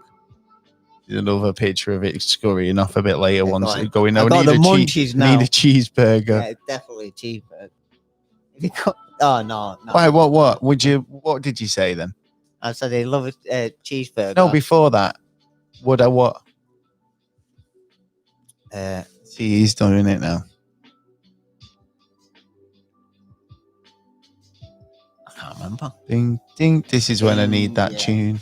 Another picture of it scurrying off a bit later. Once it's going, I got the munchies now. Need a cheeseburger. Yeah, definitely a cheeseburger. If you got, no. Why? What? What did you say then? I said they love a cheeseburger. No, before that, would I what? See, he's doing it now. I can't remember. Ding, ding. This is when I need that tune.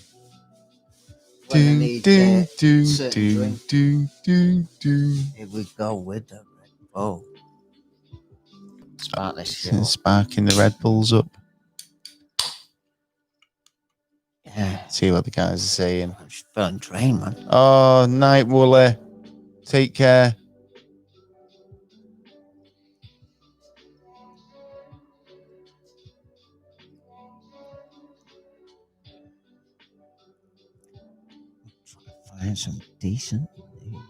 Ding, ding, ding, ding, ding, ding, ding. Here we go with the Red Bull. Spark this shit. Sparking the Red Bulls up. Yeah. See what the guys are saying. I'm just feeling drained, man. Oh, night, Wooly. Take care. Find some decent news.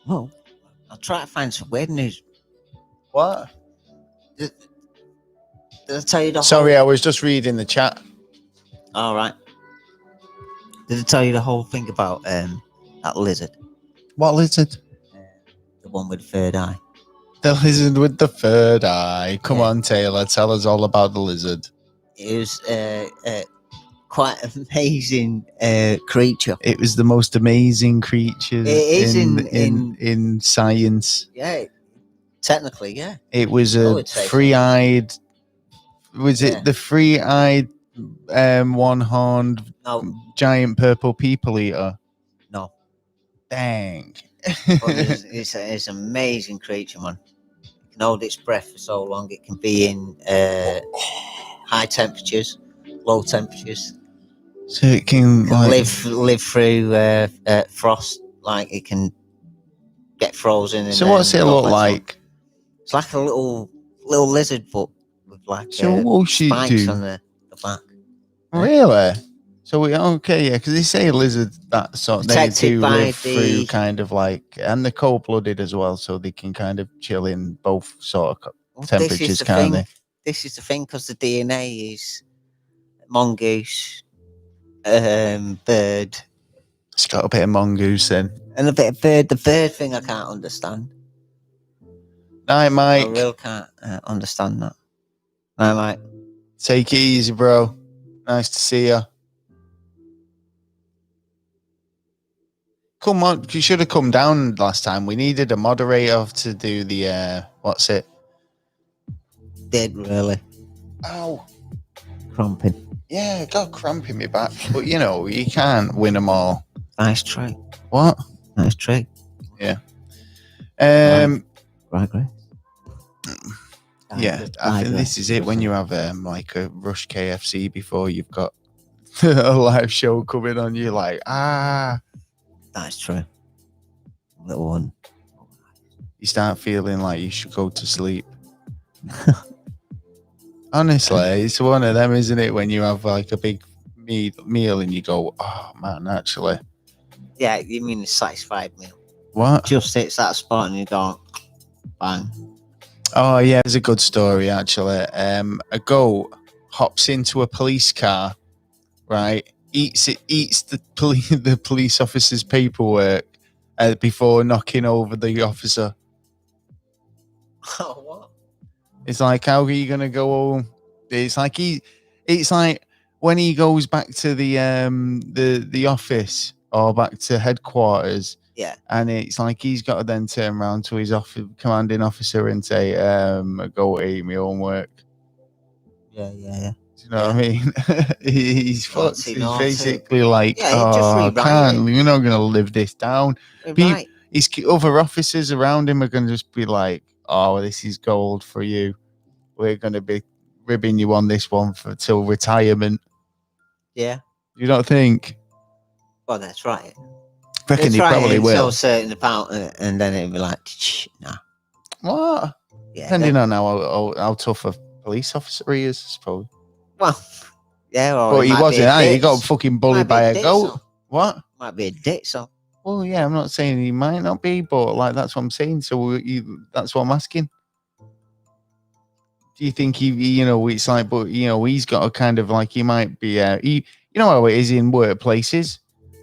Well, I'll try to find some weird news. What? Did I tell you the Sorry, I was just reading the chat. All right. Did I tell you the whole thing about that lizard? What lizard? The one with the third eye. The lizard with the third eye. Come on, Taylor. Tell us all about the lizard. It was quite an amazing creature. It was the most amazing creature in science. Yeah, technically, yeah. It was a three-eyed. Was it the three-eyed, one-horned, giant purple people eater? No. Dang. It's an amazing creature, man. It can hold its breath for so long. It can be in high temperatures, low temperatures. So it can live through frost. Like it can get frozen. So what's it look like? It's like a little lizard, but with like spikes on the back. Really? So because they say lizard that sort they do live through kind of like, and they're cold-blooded as well, so they can kind of chill in both sort of temperatures, can't they? This is the thing, because the DNA is mongoose. Bird. It's got a bit of mongoose then. And a bit of bird. The bird thing I can't understand. Night, Mike. I really can't understand that. Night, Mike. Take it easy, bro. Nice to see you. come on. You should have come down last time. We needed a moderator to do the what's it? Did really? Ow. Cramping. Yeah, I got cramp in my back. But you know, you can't win them all. Nice trick. What? Nice trick. Yeah. Right, great. Yeah, I think this is it when you have like a Rush KFC before you've got a live show coming on. You're like, That's true. Little one. You start feeling like you should go to sleep. Honestly, it's one of them, isn't it? When you have like a big meal and you go, oh man, actually. Yeah, you mean a satisfied meal? What? Just hits that spot and you go, bang. Oh yeah, it's a good story actually. A goat hops into a police car, right? Eats the police officer's paperwork before knocking over the officer. Oh, what? It's like, how are you gonna go home? It's like when he goes back to the office or back to headquarters. Yeah. And it's like he's got to then turn around to his commanding officer and say, go eat my homework. Yeah. Do you know what I mean? He's fucked. He's basically like, yeah, I can't, you're not going to live this down. Right. His other officers around him are going to just be like, oh, this is gold for you. We're going to be ribbing you on this one till retirement. Yeah. You don't think? Well, that's right. I reckon he probably will. So certain about it, and then it'd be like, nah. What? Yeah, depending on how tough a police officer he is, I suppose. Well, yeah. But he wasn't. He got fucking bullied by a goat. So. What? Might be a dick, so. Well, yeah, I'm not saying he might not be, but like that's what I'm saying. So that's what I'm asking. Do you think it's like, but he's got a kind of like he might be. You know how it is in workplaces.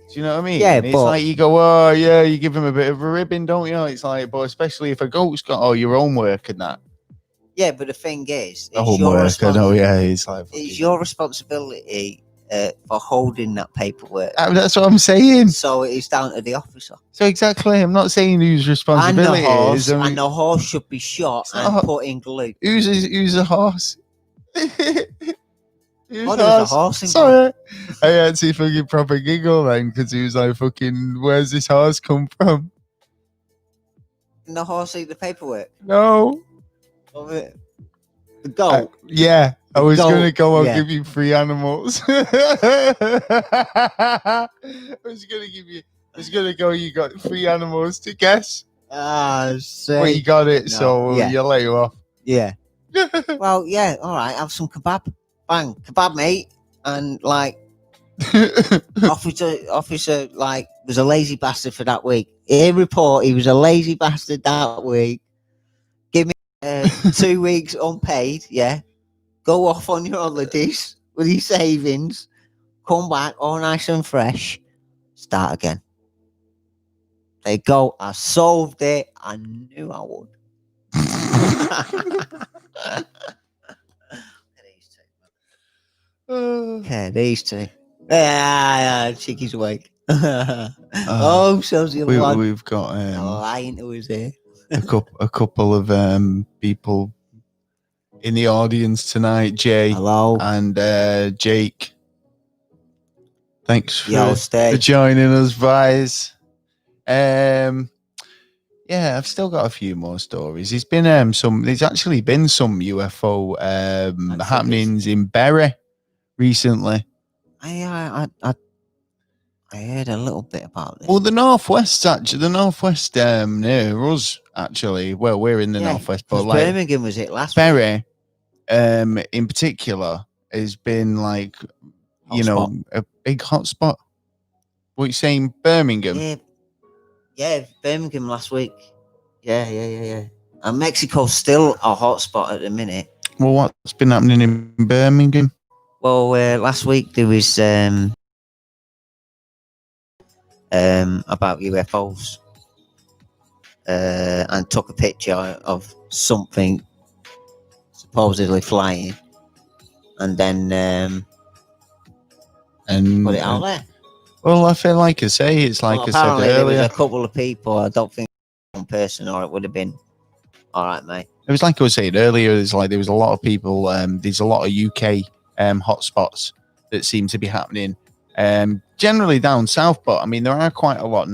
Do you know what I mean? Yeah, it's like you go, oh yeah, you give him a bit of a ribbon, don't you? It's like, but especially if a goat's got your homework and that. Yeah, but the thing is, homework. I know, yeah, it's like it's your responsibility for holding that paperwork. That's what I'm saying. So it's down to the officer. So exactly, I'm not saying whose responsibility it is. And the horse should be shot and put in glue. Who's a horse? What is a horse? Sorry, I had to fucking proper giggle then because he was like, "Fucking, where's this horse come from?" And the horse eat the paperwork. No. The goat. Yeah, I was gonna go and give you 3 animals. I was gonna go. You got 3 animals to guess. Well, you got it. No, so you'll let you off. Yeah. Well, yeah. All right. Have some kebab. Bang, kebab, mate. And like, officer, like, was a lazy bastard for that week. He was a lazy bastard that week. Give me 2 weeks unpaid. Yeah, go off on your holidays with your savings. Come back all nice and fresh. Start again. There you go. I solved it. I knew I would. Okay, these two. Yeah, Chicky's awake. So the other one. We've got lying to his ear. a couple of people in the audience tonight. Jay, hello, and Jake. Thanks for joining us, guys. Yeah, I've still got a few more stories. There's been there's actually been some UFO happenings in Bury recently. I heard a little bit about this. Well, the northwest near us actually. Well, we're in the northwest, but like Birmingham was it last Bury, in particular, has been like a big hotspot. What you saying, Birmingham? Yeah, Birmingham last week. Yeah. And Mexico's still a hotspot at the minute. Well, what's been happening in Birmingham? Well, last week there was about UFOs, and took a picture of something supposedly flying, and then put it out there. Well, I feel like I say, it's like I said earlier. There was a couple of people. I don't think one person, or it would have been all right, mate. It was like I was saying earlier. It's like there was a lot of people. There's a lot of UK hotspots that seem to be happening. Generally down south, but I mean there are quite a lot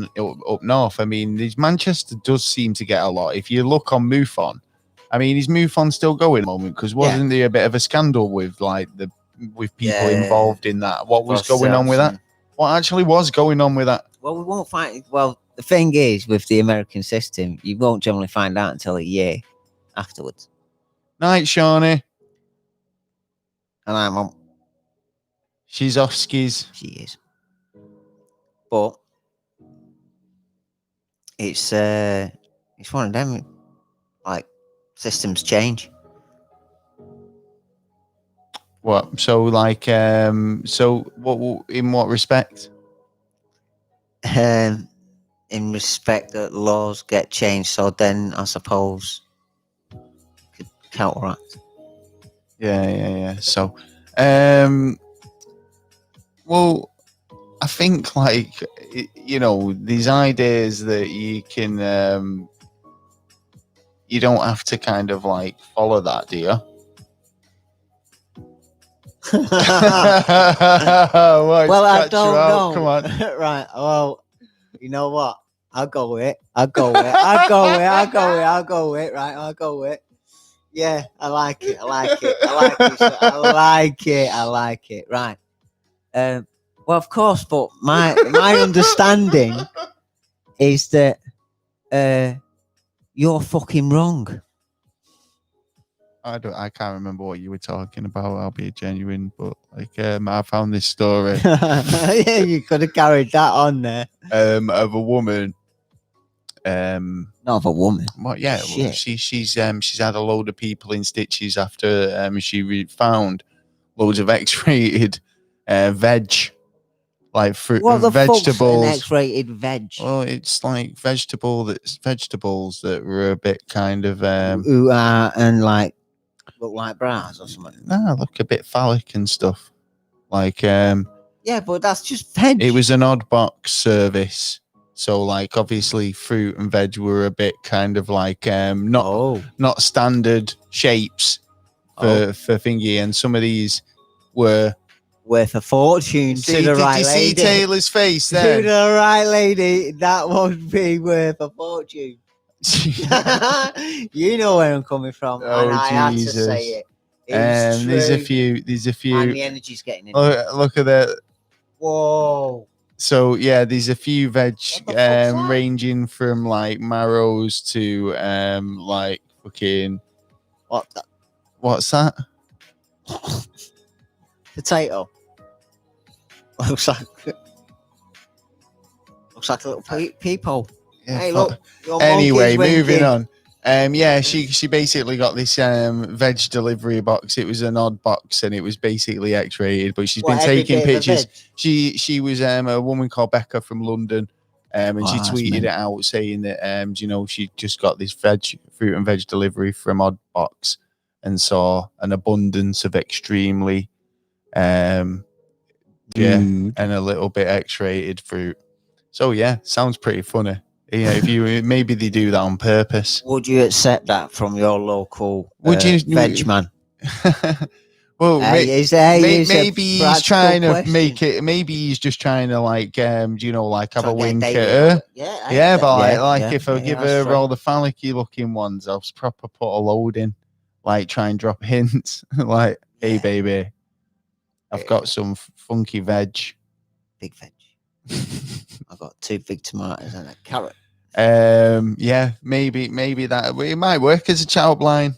up north. I mean, Manchester does seem to get a lot. If you look on MUFON, I mean, is MUFON still going at the moment? Because wasn't there a bit of a scandal with people involved in that? What was going on with that? What actually was going on with that? Well, we won't find. Well, the thing is, with the American system, you won't generally find out until a year afterwards. Night, Shawnee. And I'm on. She's off skis. She is. But it's one of them. Like systems change. What? So like so what in what respect? In respect that laws get changed, so then I suppose could counteract. Yeah. So well, I think like these ideas that you can you don't have to kind of like follow that, do you? Well, I don't know. Come on. Right. Well, you know what? I'll go with it. Right, yeah, I like it. Right. Well, of course, but my understanding is that you're fucking wrong. I can't remember what you were talking about. I'll be genuine, but like I found this story. Yeah, you could have carried that on there. Of a woman. Not of a woman. What? Yeah, well, she's had a load of people in stitches after she found loads of X-rated veg, like fruit, vegetables. An X-rated veg. Well, it's like vegetables that were a bit kind of and like look like bras or something. Nah, look a bit phallic and stuff. Like yeah, but that's just veg. It was an odd box service. So, like, obviously, fruit and veg were a bit kind of like not standard shapes for thingy, and some of these were worth a fortune to the right lady. Did you see Taylor's face there? To the right lady, that would be worth a fortune. You know where I'm coming from, and I Jesus. Had to say it. There's a few. And the energy's getting in. Look at that. Whoa. So yeah, there's a few veg ranging from like marrows to like fucking what's that? Potato. Looks like a little peephole. Yeah, hey, look. Anyway, moving on. Yeah, she basically got this veg delivery box. It was an odd box, and it was basically X-rated. But she's been taking pictures. She was a woman called Becca from London, and she tweeted it out saying that she just got this fruit and veg delivery from Odd Box, and saw an abundance of extremely and a little bit X-rated fruit. So yeah, sounds pretty funny. Yeah, if you maybe they do that on purpose. Would you accept that from your local veg man? Well, maybe he's trying to make it. Maybe he's just trying to like like have a wink at her. Yeah, but if I give her all the phallic-y looking ones, I'll proper put a load in, like try and drop hints, like, hey baby, I've got some funky veg. Big veg. I've got 2 big tomatoes and a carrot. Yeah, maybe that it might work as a child line.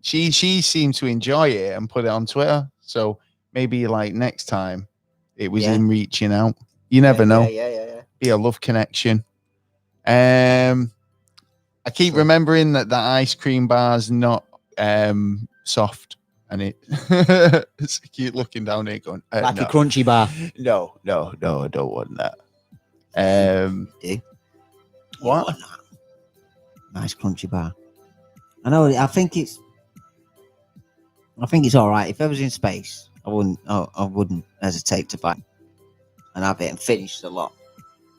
She seemed to enjoy it and put it on Twitter. So maybe like next time it was him reaching out. You never know. Yeah. Be a love connection. I keep remembering that ice cream bar's not soft. And it's cute looking down here going like a crunchy bar. No, I don't want that. What? Nice crunchy bar. I know. I think it's all right. If I was in space, I wouldn't hesitate to buy. and have it and finished a lot.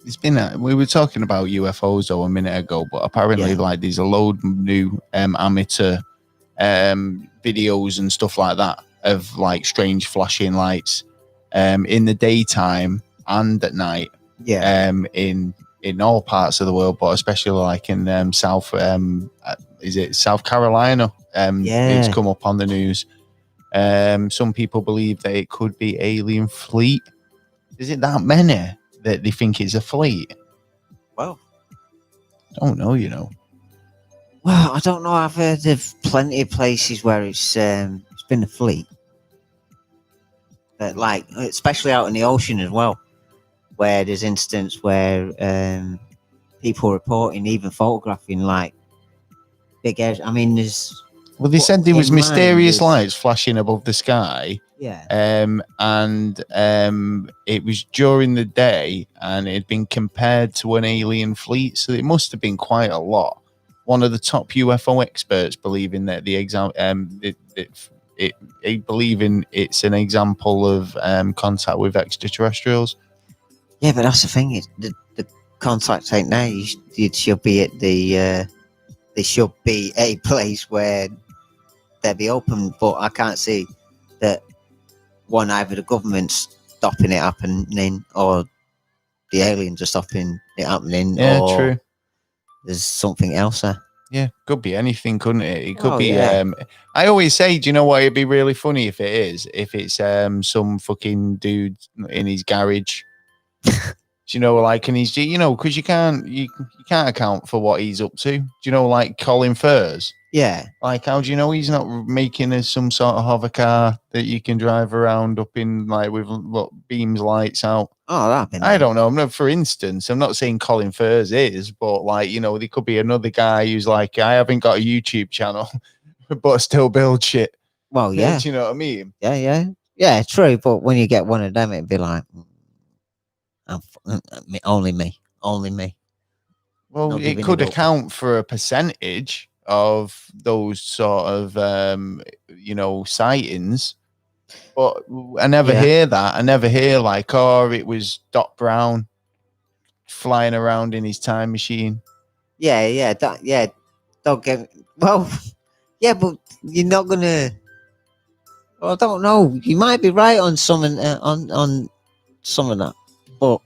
It's been we were talking about UFOs a minute ago, but apparently like there's a load of new amateur videos and stuff like that of like strange flashing lights in the daytime and at night. In all parts of the world, but especially like in South Carolina? It's come up on the news. Some people believe that it could be alien fleet. Is it that many that they think it's a fleet? Well, I don't know, you know. Well, I don't know. I've heard of plenty of places where it's been a fleet, but like especially out in the ocean as well, where there's instances where people reporting, even photographing like big air. I mean, there's. Well, they said there was mysterious lights flashing above the sky. Yeah. And it was during the day, and it had been compared to an alien fleet, so it must have been quite a lot. One of the top UFO experts believing that believing it's an example of contact with extraterrestrials. Yeah, but that's the thing. The contact ain't there. It should be at the. There should be a place where they'll be open, but I can't see that either the government's stopping it happening or the aliens are stopping it happening. Yeah, or true. There's something else there. Yeah, could be anything, couldn't it? It could be. Yeah. I always say, do you know what? It'd be really funny if it is. If it's some fucking dude in his garage. Do you know, like, and he's, you know, because you can't account for what he's up to. Do you know, like Colin Furze? Yeah. Like, how do you know he's not making some sort of hover car that you can drive around up in, like, with beams lights out? Oh, that'd be nice. I don't know. For instance, I'm not saying Colin Furze is, but like, you know, there could be another guy who's like, I haven't got a YouTube channel, but I still build shit. Well, yeah. Do you know what I mean? Yeah, true. But when you get one of them, it'd be like, only me. Well, it could account for a percentage of those sort of, sightings. But I never hear that. I never hear like, it was Doc Brown flying around in his time machine. Yeah. Don't get well. Yeah, but you're not gonna. Well, I don't know. You might be right on some on some of that, but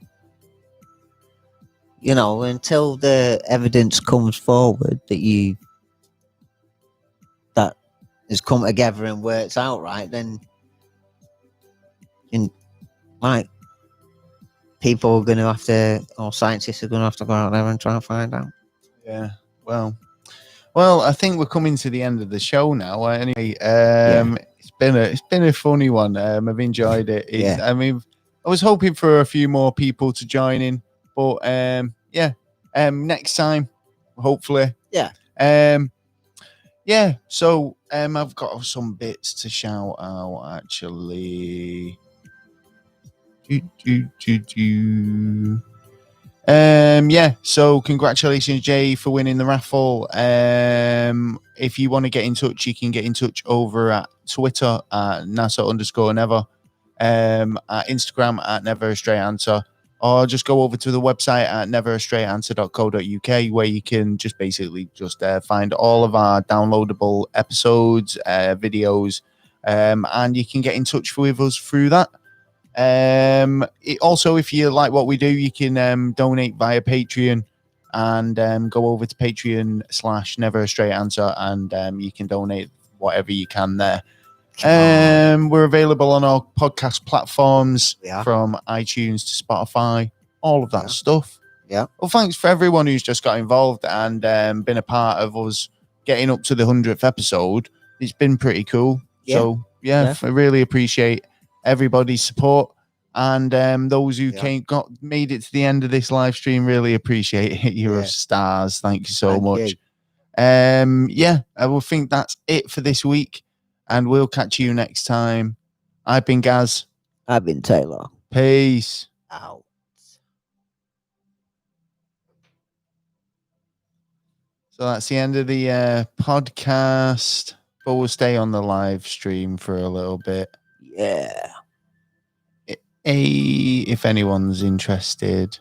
you know, until the evidence comes forward that has come together and works out right, then like people are going to have to, or scientists are going to have to go out there and try and find out. Yeah. Well, I think we're coming to the end of the show now. Anyway, it's been a funny one. I've enjoyed it. I mean, I was hoping for a few more people to join in, but next time, hopefully. Yeah. So I've got some bits to shout out actually. So congratulations, Jay, for winning the raffle. If you want to get in touch, you can get in touch over at Twitter at NASA_never, at Instagram at Never a Straight Answer, or just go over to the website at neverastraightanswer.co.uk, where you can just basically find all of our downloadable episodes, videos, and you can get in touch with us through that. Also, if you like what we do, you can donate via Patreon, and go over to Patreon/Never a Straight Answer, and you can donate whatever you can there. We're available on our podcast platforms, from iTunes to Spotify, all of that stuff. Yeah. Well, thanks for everyone who's just got involved and been a part of us getting up to the 100th episode. It's been pretty cool. Yeah. So I really appreciate everybody's support, and those who made it to the end of this live stream, really appreciate it. You're stars. Thank you so much. I will think that's it for this week, and we'll catch you next time. I've been Gaz. I've been Taylor. Peace out. So that's the end of the podcast, but we'll stay on the live stream for a little bit. Yeah. if anyone's interested.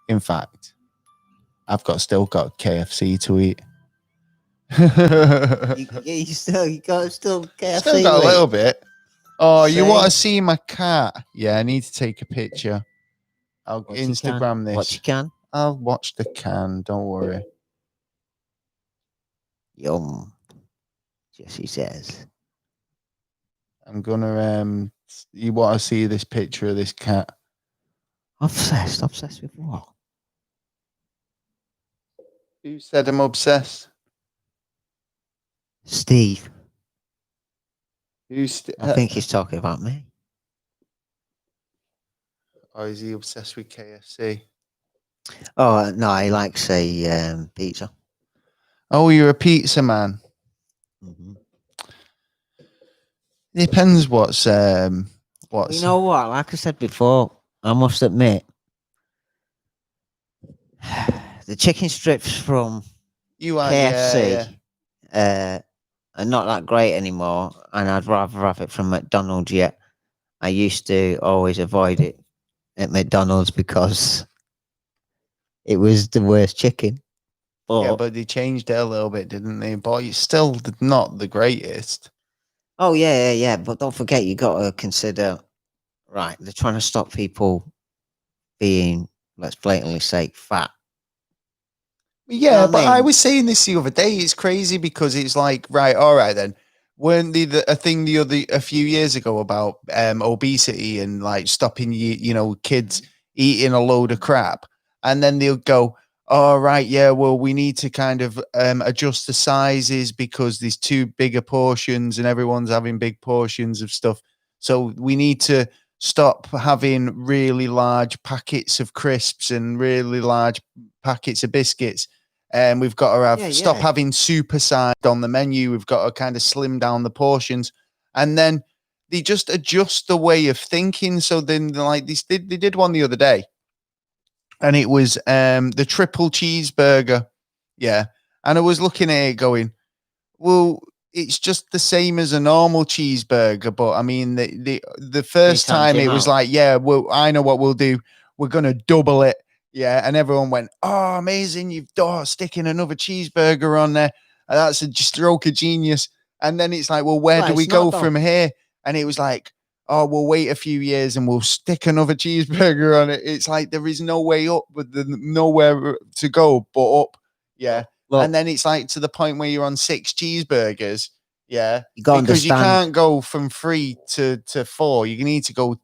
In fact, I've still got KFC to eat. you still KFC. Still got a little bit. Oh, you want to see my cat? Yeah, I need to take a picture. I'll Instagram this. Watch your can. I'll watch the can. Don't worry. Yum. Jesse says. I'm gonna. You want to see this picture of this cat? Obsessed with what? Who said I'm obsessed? Steve. I think he's talking about me. Or is he obsessed with KFC? Oh no, he likes pizza. Oh, you're a pizza man. Mm-hmm. Depends what's. You know what? Like I said before, I must admit, the chicken strips from KFC are not that great anymore, and I'd rather have it from McDonald's. Yet I used to always avoid it at McDonald's because it was the worst chicken. But they changed it a little bit, didn't they? But it's still not the greatest. Oh yeah. But don't forget, you got to consider, right? They're trying to stop people being, let's blatantly say, fat. Yeah, but I was saying this the other day. It's crazy because it's like, right, all right then. Weren't a thing a few years ago about obesity and like stopping kids eating a load of crap, and then they'll go, oh right, yeah, well we need to kind of adjust the sizes because there's too bigger portions and everyone's having big portions of stuff, so we need to stop having really large packets of crisps and really large packets of biscuits. And we've got to stop having supersized on the menu. We've got to kind of slim down the portions. And then they just adjust the way of thinking. So then like they did one the other day. And it was the triple cheeseburger. Yeah. And I was looking at it going, well, it's just the same as a normal cheeseburger. But I mean, the first time it was like, yeah, well, I know what we'll do. We're going to double it. Yeah, and everyone went, oh, amazing, you've sticking another cheeseburger on there. And that's a stroke of genius. And then it's like, well, where do we go from here? And it was like, oh, we'll wait a few years and we'll stick another cheeseburger on it. It's like there is no way up, but nowhere to go but up. Yeah. Well, and then it's like to the point where you're on 6 cheeseburgers. Yeah. Because you can't go from 3 to 4. You need to go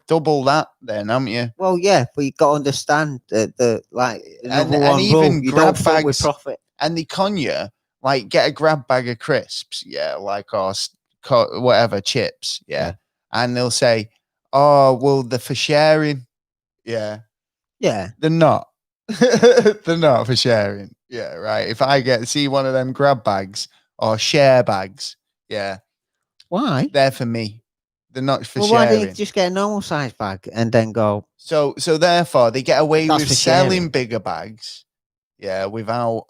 double that then, haven't you? Well, yeah, but you got to understand that and even grab bags with profit. And the Konya, like get a grab bag of crisps, yeah, like or whatever chips, yeah, and they'll say, oh, well, they're for sharing, yeah, they're not, they're not for sharing, yeah, right. If I see one of them grab bags or share bags, yeah, why? They're for me. They're not for sharing. Why don't you just get a normal size bag and then go? So therefore they get away with selling bigger bags, yeah, without,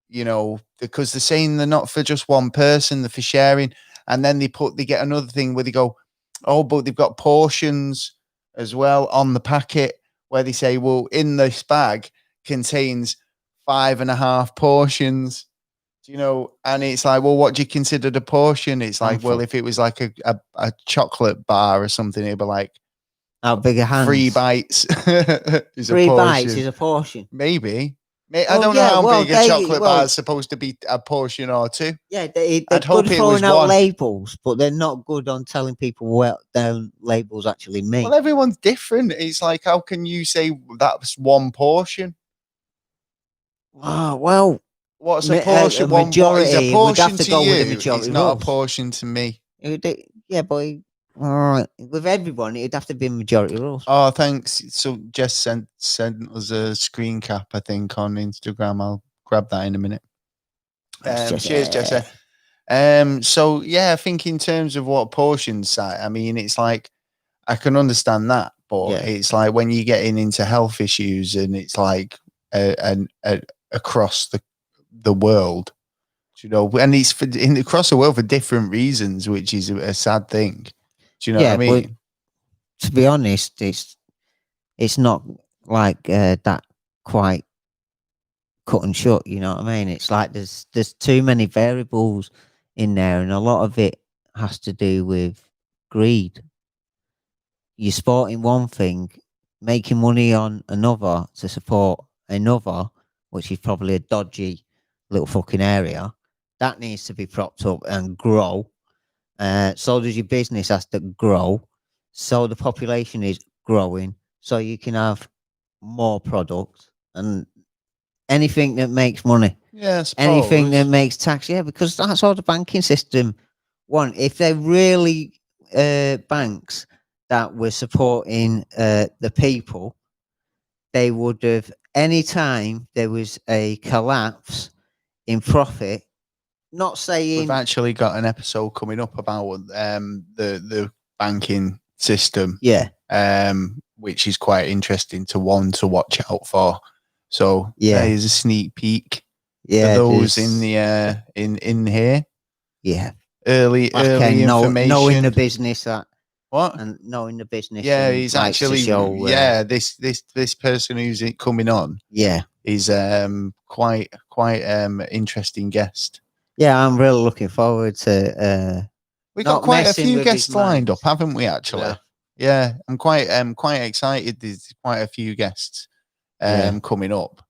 because they're saying they're not for just one person, they're for sharing. And then they get another thing where they go, oh, but they've got portions as well on the packet where they say, well, in this bag contains 5.5 portions. And it's like, well, what do you consider the portion? It's like, well, if it was like a chocolate bar or something, it'd be like, how big a hand? 3 bites is 3 bites is a portion. Maybe. I don't know how big a chocolate bar is supposed to be, a portion or 2. Yeah, they're good throwing out labels, but they're not good on telling people what their labels actually mean. Well, everyone's different. It's like, how can you say that's one portion? Oh, well. What's a portion? Majority. What is a portion have to go with the majority. It's not a portion to me. Yeah, but with everyone, it'd have to be majority rules. Oh, thanks. So Jess sent us a screen cap, I think, on Instagram. I'll grab that in a minute. Cheers, Jess. So yeah, I think in terms of what portions, I mean, it's like I can understand that, but it's like when you're getting into health issues, and it's like across the world, and it's across the world for different reasons, which is a sad thing. Do you know what I mean? To be honest, it's not like that quite cut and shut. You know what I mean? It's like there's too many variables in there, and a lot of it has to do with greed. You're sporting one thing, making money on another to support another, which is probably a dodgy little fucking area. That needs to be propped up and grow. So does your business has to grow. So the population is growing. So you can have more products and anything that makes money. Yeah, anything that makes tax. Yeah, because that's all the banking system want. If they're really banks that were supporting the people, they would have, any time there was a collapse in profit, not saying... We've actually got an episode coming up about the banking system. Yeah. Which is quite interesting to watch out for. So there's a sneak peek for those in the in here. Yeah. Early information. Knowing the business that what? And knowing the business. Yeah, he's actually this person who's coming on. Yeah. Is quite interesting guest. Yeah, I'm really looking forward to we got quite a few guests lined up, haven't we, actually? Yeah, I'm quite excited. There's quite a few guests coming up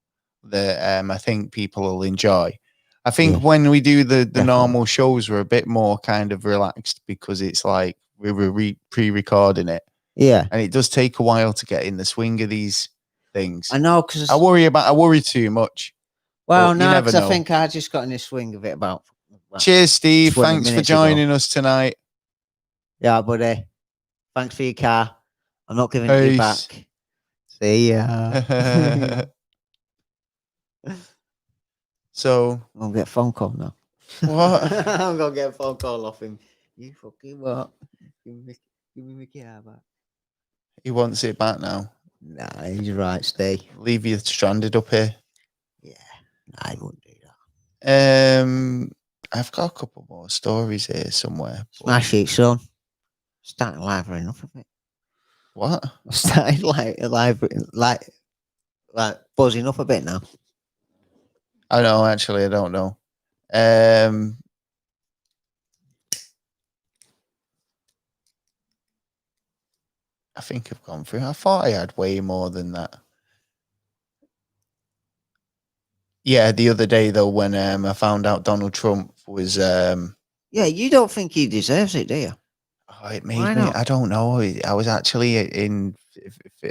that I think people will enjoy. I think when we do the normal shows, we're a bit more kind of relaxed because it's like we were pre-recording it. Yeah. And it does take a while to get in the swing of these things. I know, because I worry too much. Well, no, because I think I just got in the swing of it about... Cheers, Steve. Thanks for joining us tonight. Yeah, buddy. Thanks for your car. I'm not giving it you back. See ya. So I'm gonna get a phone call now. What? I'm gonna get a phone call off him. You fucking what? Give me my car back. He wants it back now. Nah, he's right. Stay. Leave you stranded up here. Yeah, I wouldn't do that. I've got a couple more stories here somewhere. Smash it, son. Starting livering up a bit. What? Starting like buzzing up a bit now. I know, actually, I don't know. I think I've gone through. I thought I had way more than that. Yeah, the other day though, when I found out Donald Trump was yeah, you don't think he deserves it, do you? Oh, it made me. I don't know. I was actually in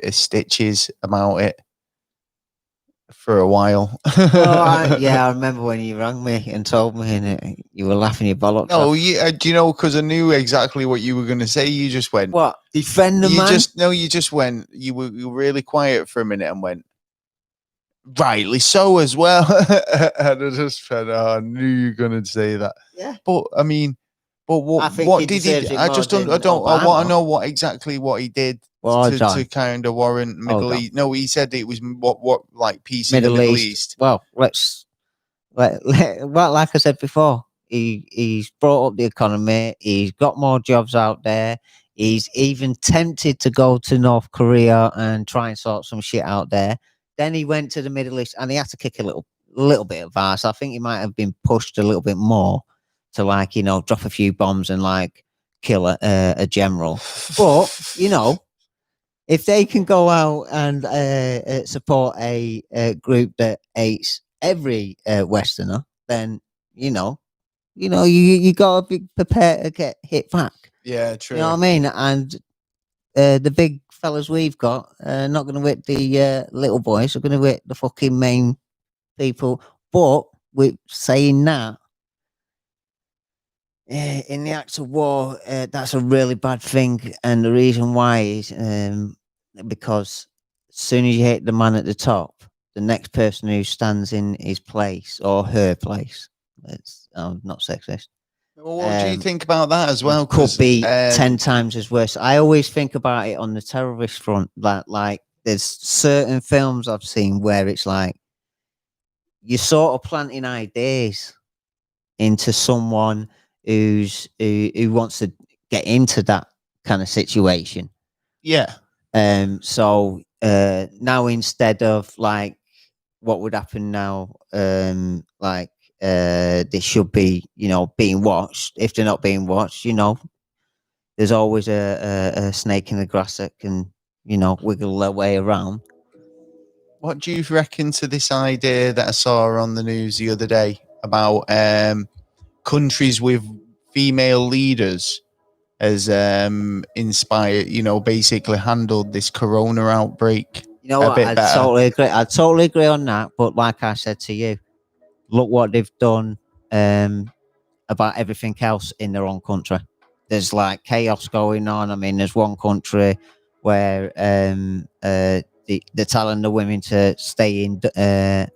stitches about it for a while. I remember when you rang me and told me, and you were laughing your bollocks off. Oh, yeah. Do you know? Because I knew exactly what you were going to say. You just went, "What? Defend the man?" You just went. You were really quiet for a minute and went, rightly so as well. And I just said, I knew you were going to say that. Yeah. But I mean, what did he? I want to know what he did to kind of warrant Middle East. No, he said it was what like peace in the Middle East. Well, like I said before, he's brought up the economy. He's got more jobs out there. He's even tempted to go to North Korea and try and sort some shit out there. Then he went to the Middle East and he had to kick a little bit of ass. I think he might have been pushed a little bit more to, like, drop a few bombs and like kill a general. But if they can go out and support a group that hates every Westerner, then you gotta be prepared to get hit back. Yeah, true. You know what I mean? And the big fellas we've got not going to hit the little boys. We're going to hit the fucking main people. But with saying that, in the act of war, that's a really bad thing. And the reason why is because as soon as you hit the man at the top, the next person who stands in his place or her place, I'm not sexist. Well, what do you think about that as well? Could be 10 times as worse. I always think about it on the terrorist front. Like there's certain films I've seen where it's like you're sort of planting ideas into someone who wants to get into that kind of situation. Yeah. So now instead of like what would happen now, like they should be, being watched. If they're not being watched, there's always a snake in the grass that can, wiggle their way around. What do you reckon to this idea that I saw on the news the other day about countries with female leaders as inspired, basically handled this corona outbreak a bit better? I totally agree on that. But like I said to you, look what they've done about everything else in their own country. There's like chaos going on. I mean, there's one country where they're telling the women to stay in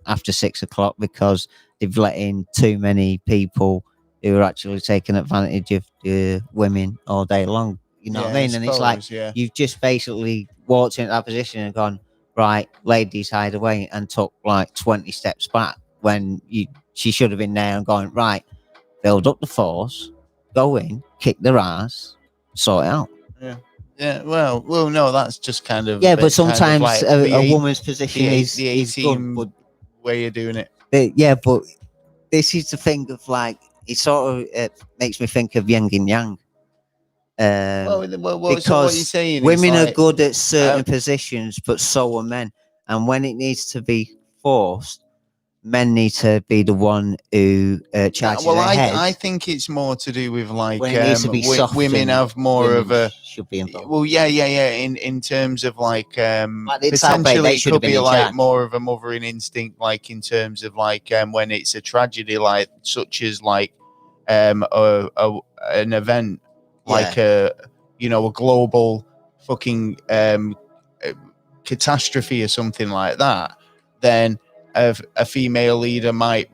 after 6 o'clock because they've let in too many people who are actually taking advantage of the women all day long. You know what I mean? And it's like you've just basically walked into that position and gone, right, ladies, hide away, and took like 20 steps back when she should have been there and going, right, build up the force, go in, kick their ass, sort it out. Yeah, well, no, that's just kind of but sometimes like a woman's position is good, but way of doing it. But this is the thing of like it sort of makes me think of yin and yang. Because so what you're saying women are good at certain positions, but so are men, and when it needs to be forced, men need to be the one who charges ahead. I think it's more to do with like women have more of a should be involved. Well, yeah. In terms of like potentially it could be like more of a mothering instinct, like in terms of like when it's a tragedy, like such as like an event like a global fucking catastrophe or something like that, then a female leader might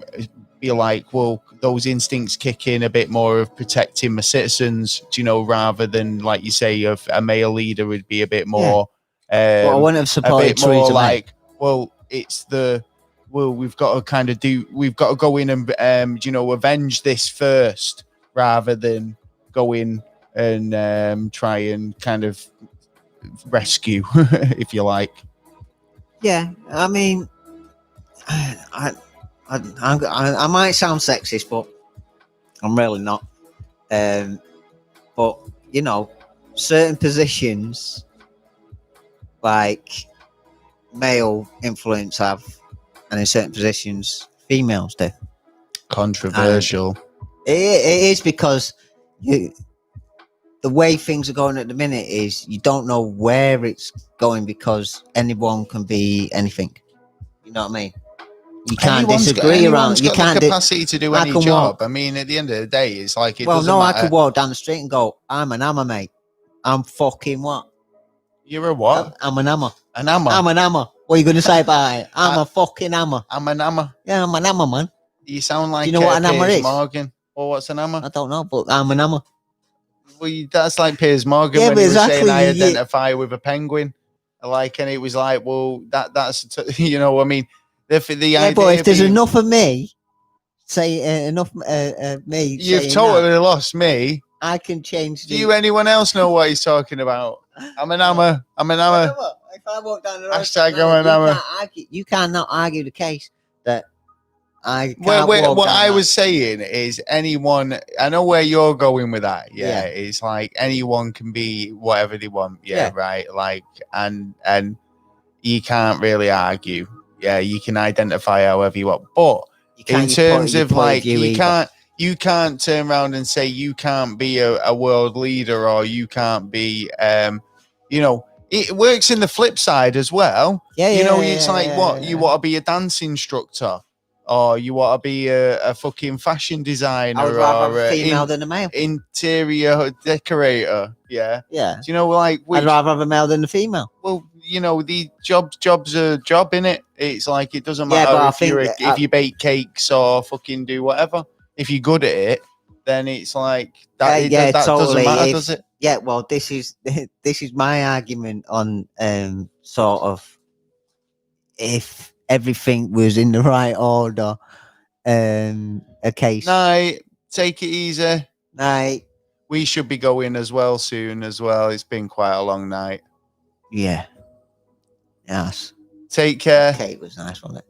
be like, well, those instincts kick in a bit more of protecting my citizens, rather than, like you say, of a male leader would be a bit more. I wouldn't have supported Theresa May. We've got to go in and avenge this first, rather than go in and try and kind of rescue, if you like. Yeah, I mean, I might sound sexist, but I'm really not. But certain positions like male influence have, and in certain positions females do. Controversial. It is because the way things are going at the minute is you don't know where it's going because anyone can be anything. You know what I mean? You can't disagree around. You can't the capacity to do any job. I mean, at the end of the day, it's like it doesn't matter. I could walk down the street and go, "I'm an hammer, mate. I'm fucking what? You're a what? I'm an hammer. An hammer. I'm an hammer. What are you going to say about it? I'm a fucking hammer. I'm an hammer. Yeah, I'm an hammer, man. You sound like you know what an hammer is? Morgan. Or what's an hammer? I don't know, but I'm an hammer. Well, that's like Piers Morgan when he was saying I identify with a penguin. Like, and it was like, well, that's I mean. The but if there's enough of me, say enough me, you've totally lost me. I can change. Do anyone else know what he's talking about? I'm an hammer. I'm an hammer. If I walk down the road, hashtag I'm an hammer. You cannot argue the case that I. What I was saying is anyone. I know where you're going with that. Yeah, it's like anyone can be whatever they want. Yeah, right. Like and you can't really argue. Yeah, you can identify however you want, but in terms of like, you can't turn around and say you can't be a world leader or you can't be, it works in the flip side as well. It's like what you want to be a dance instructor or you want to be a fucking fashion designer. I would rather have a female than a male. Interior decorator. Yeah. Yeah. Do you know, like I'd rather have a male than a female. Well, the job's a job, innit? It's like it doesn't matter if you bake cakes or fucking do whatever. If you're good at it, then it's like that. That totally doesn't matter, does it? Yeah. Well, this is my argument on sort of if everything was in the right order. A case. No, take it easy. No. we should be going as well soon as well. It's been quite a long night. Yeah. Yes. Take care. Cake was nice, wasn't it?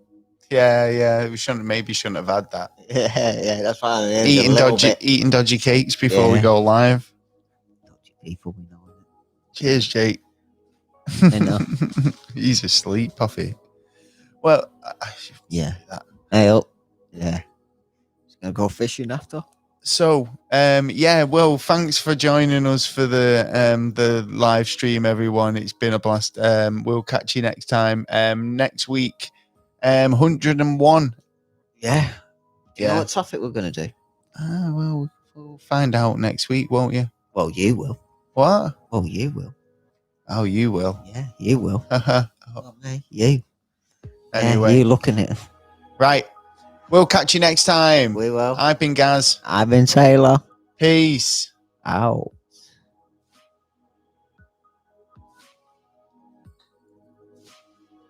Yeah. We shouldn't have had that. Yeah, that's fine. Eating dodgy cakes before we go live. Dodgy people, we know it. Cheers, Jake. I know. He's asleep, Puffy. Well, yeah. Hey up. Yeah. Just gonna go fishing after. So, well, thanks for joining us for the live stream, everyone. It's been a blast. We'll catch you next time. Next week, 101. Yeah. Do you know what topic we're gonna do? Well, we'll find out next week, won't you? Well, you will. What? Well, you will. Oh, you will. Yeah, you will. Not me. You. Anyway, you looking at it. Right. We'll catch you next time. We will. I've been Gaz. I've been Taylor. Peace. Out.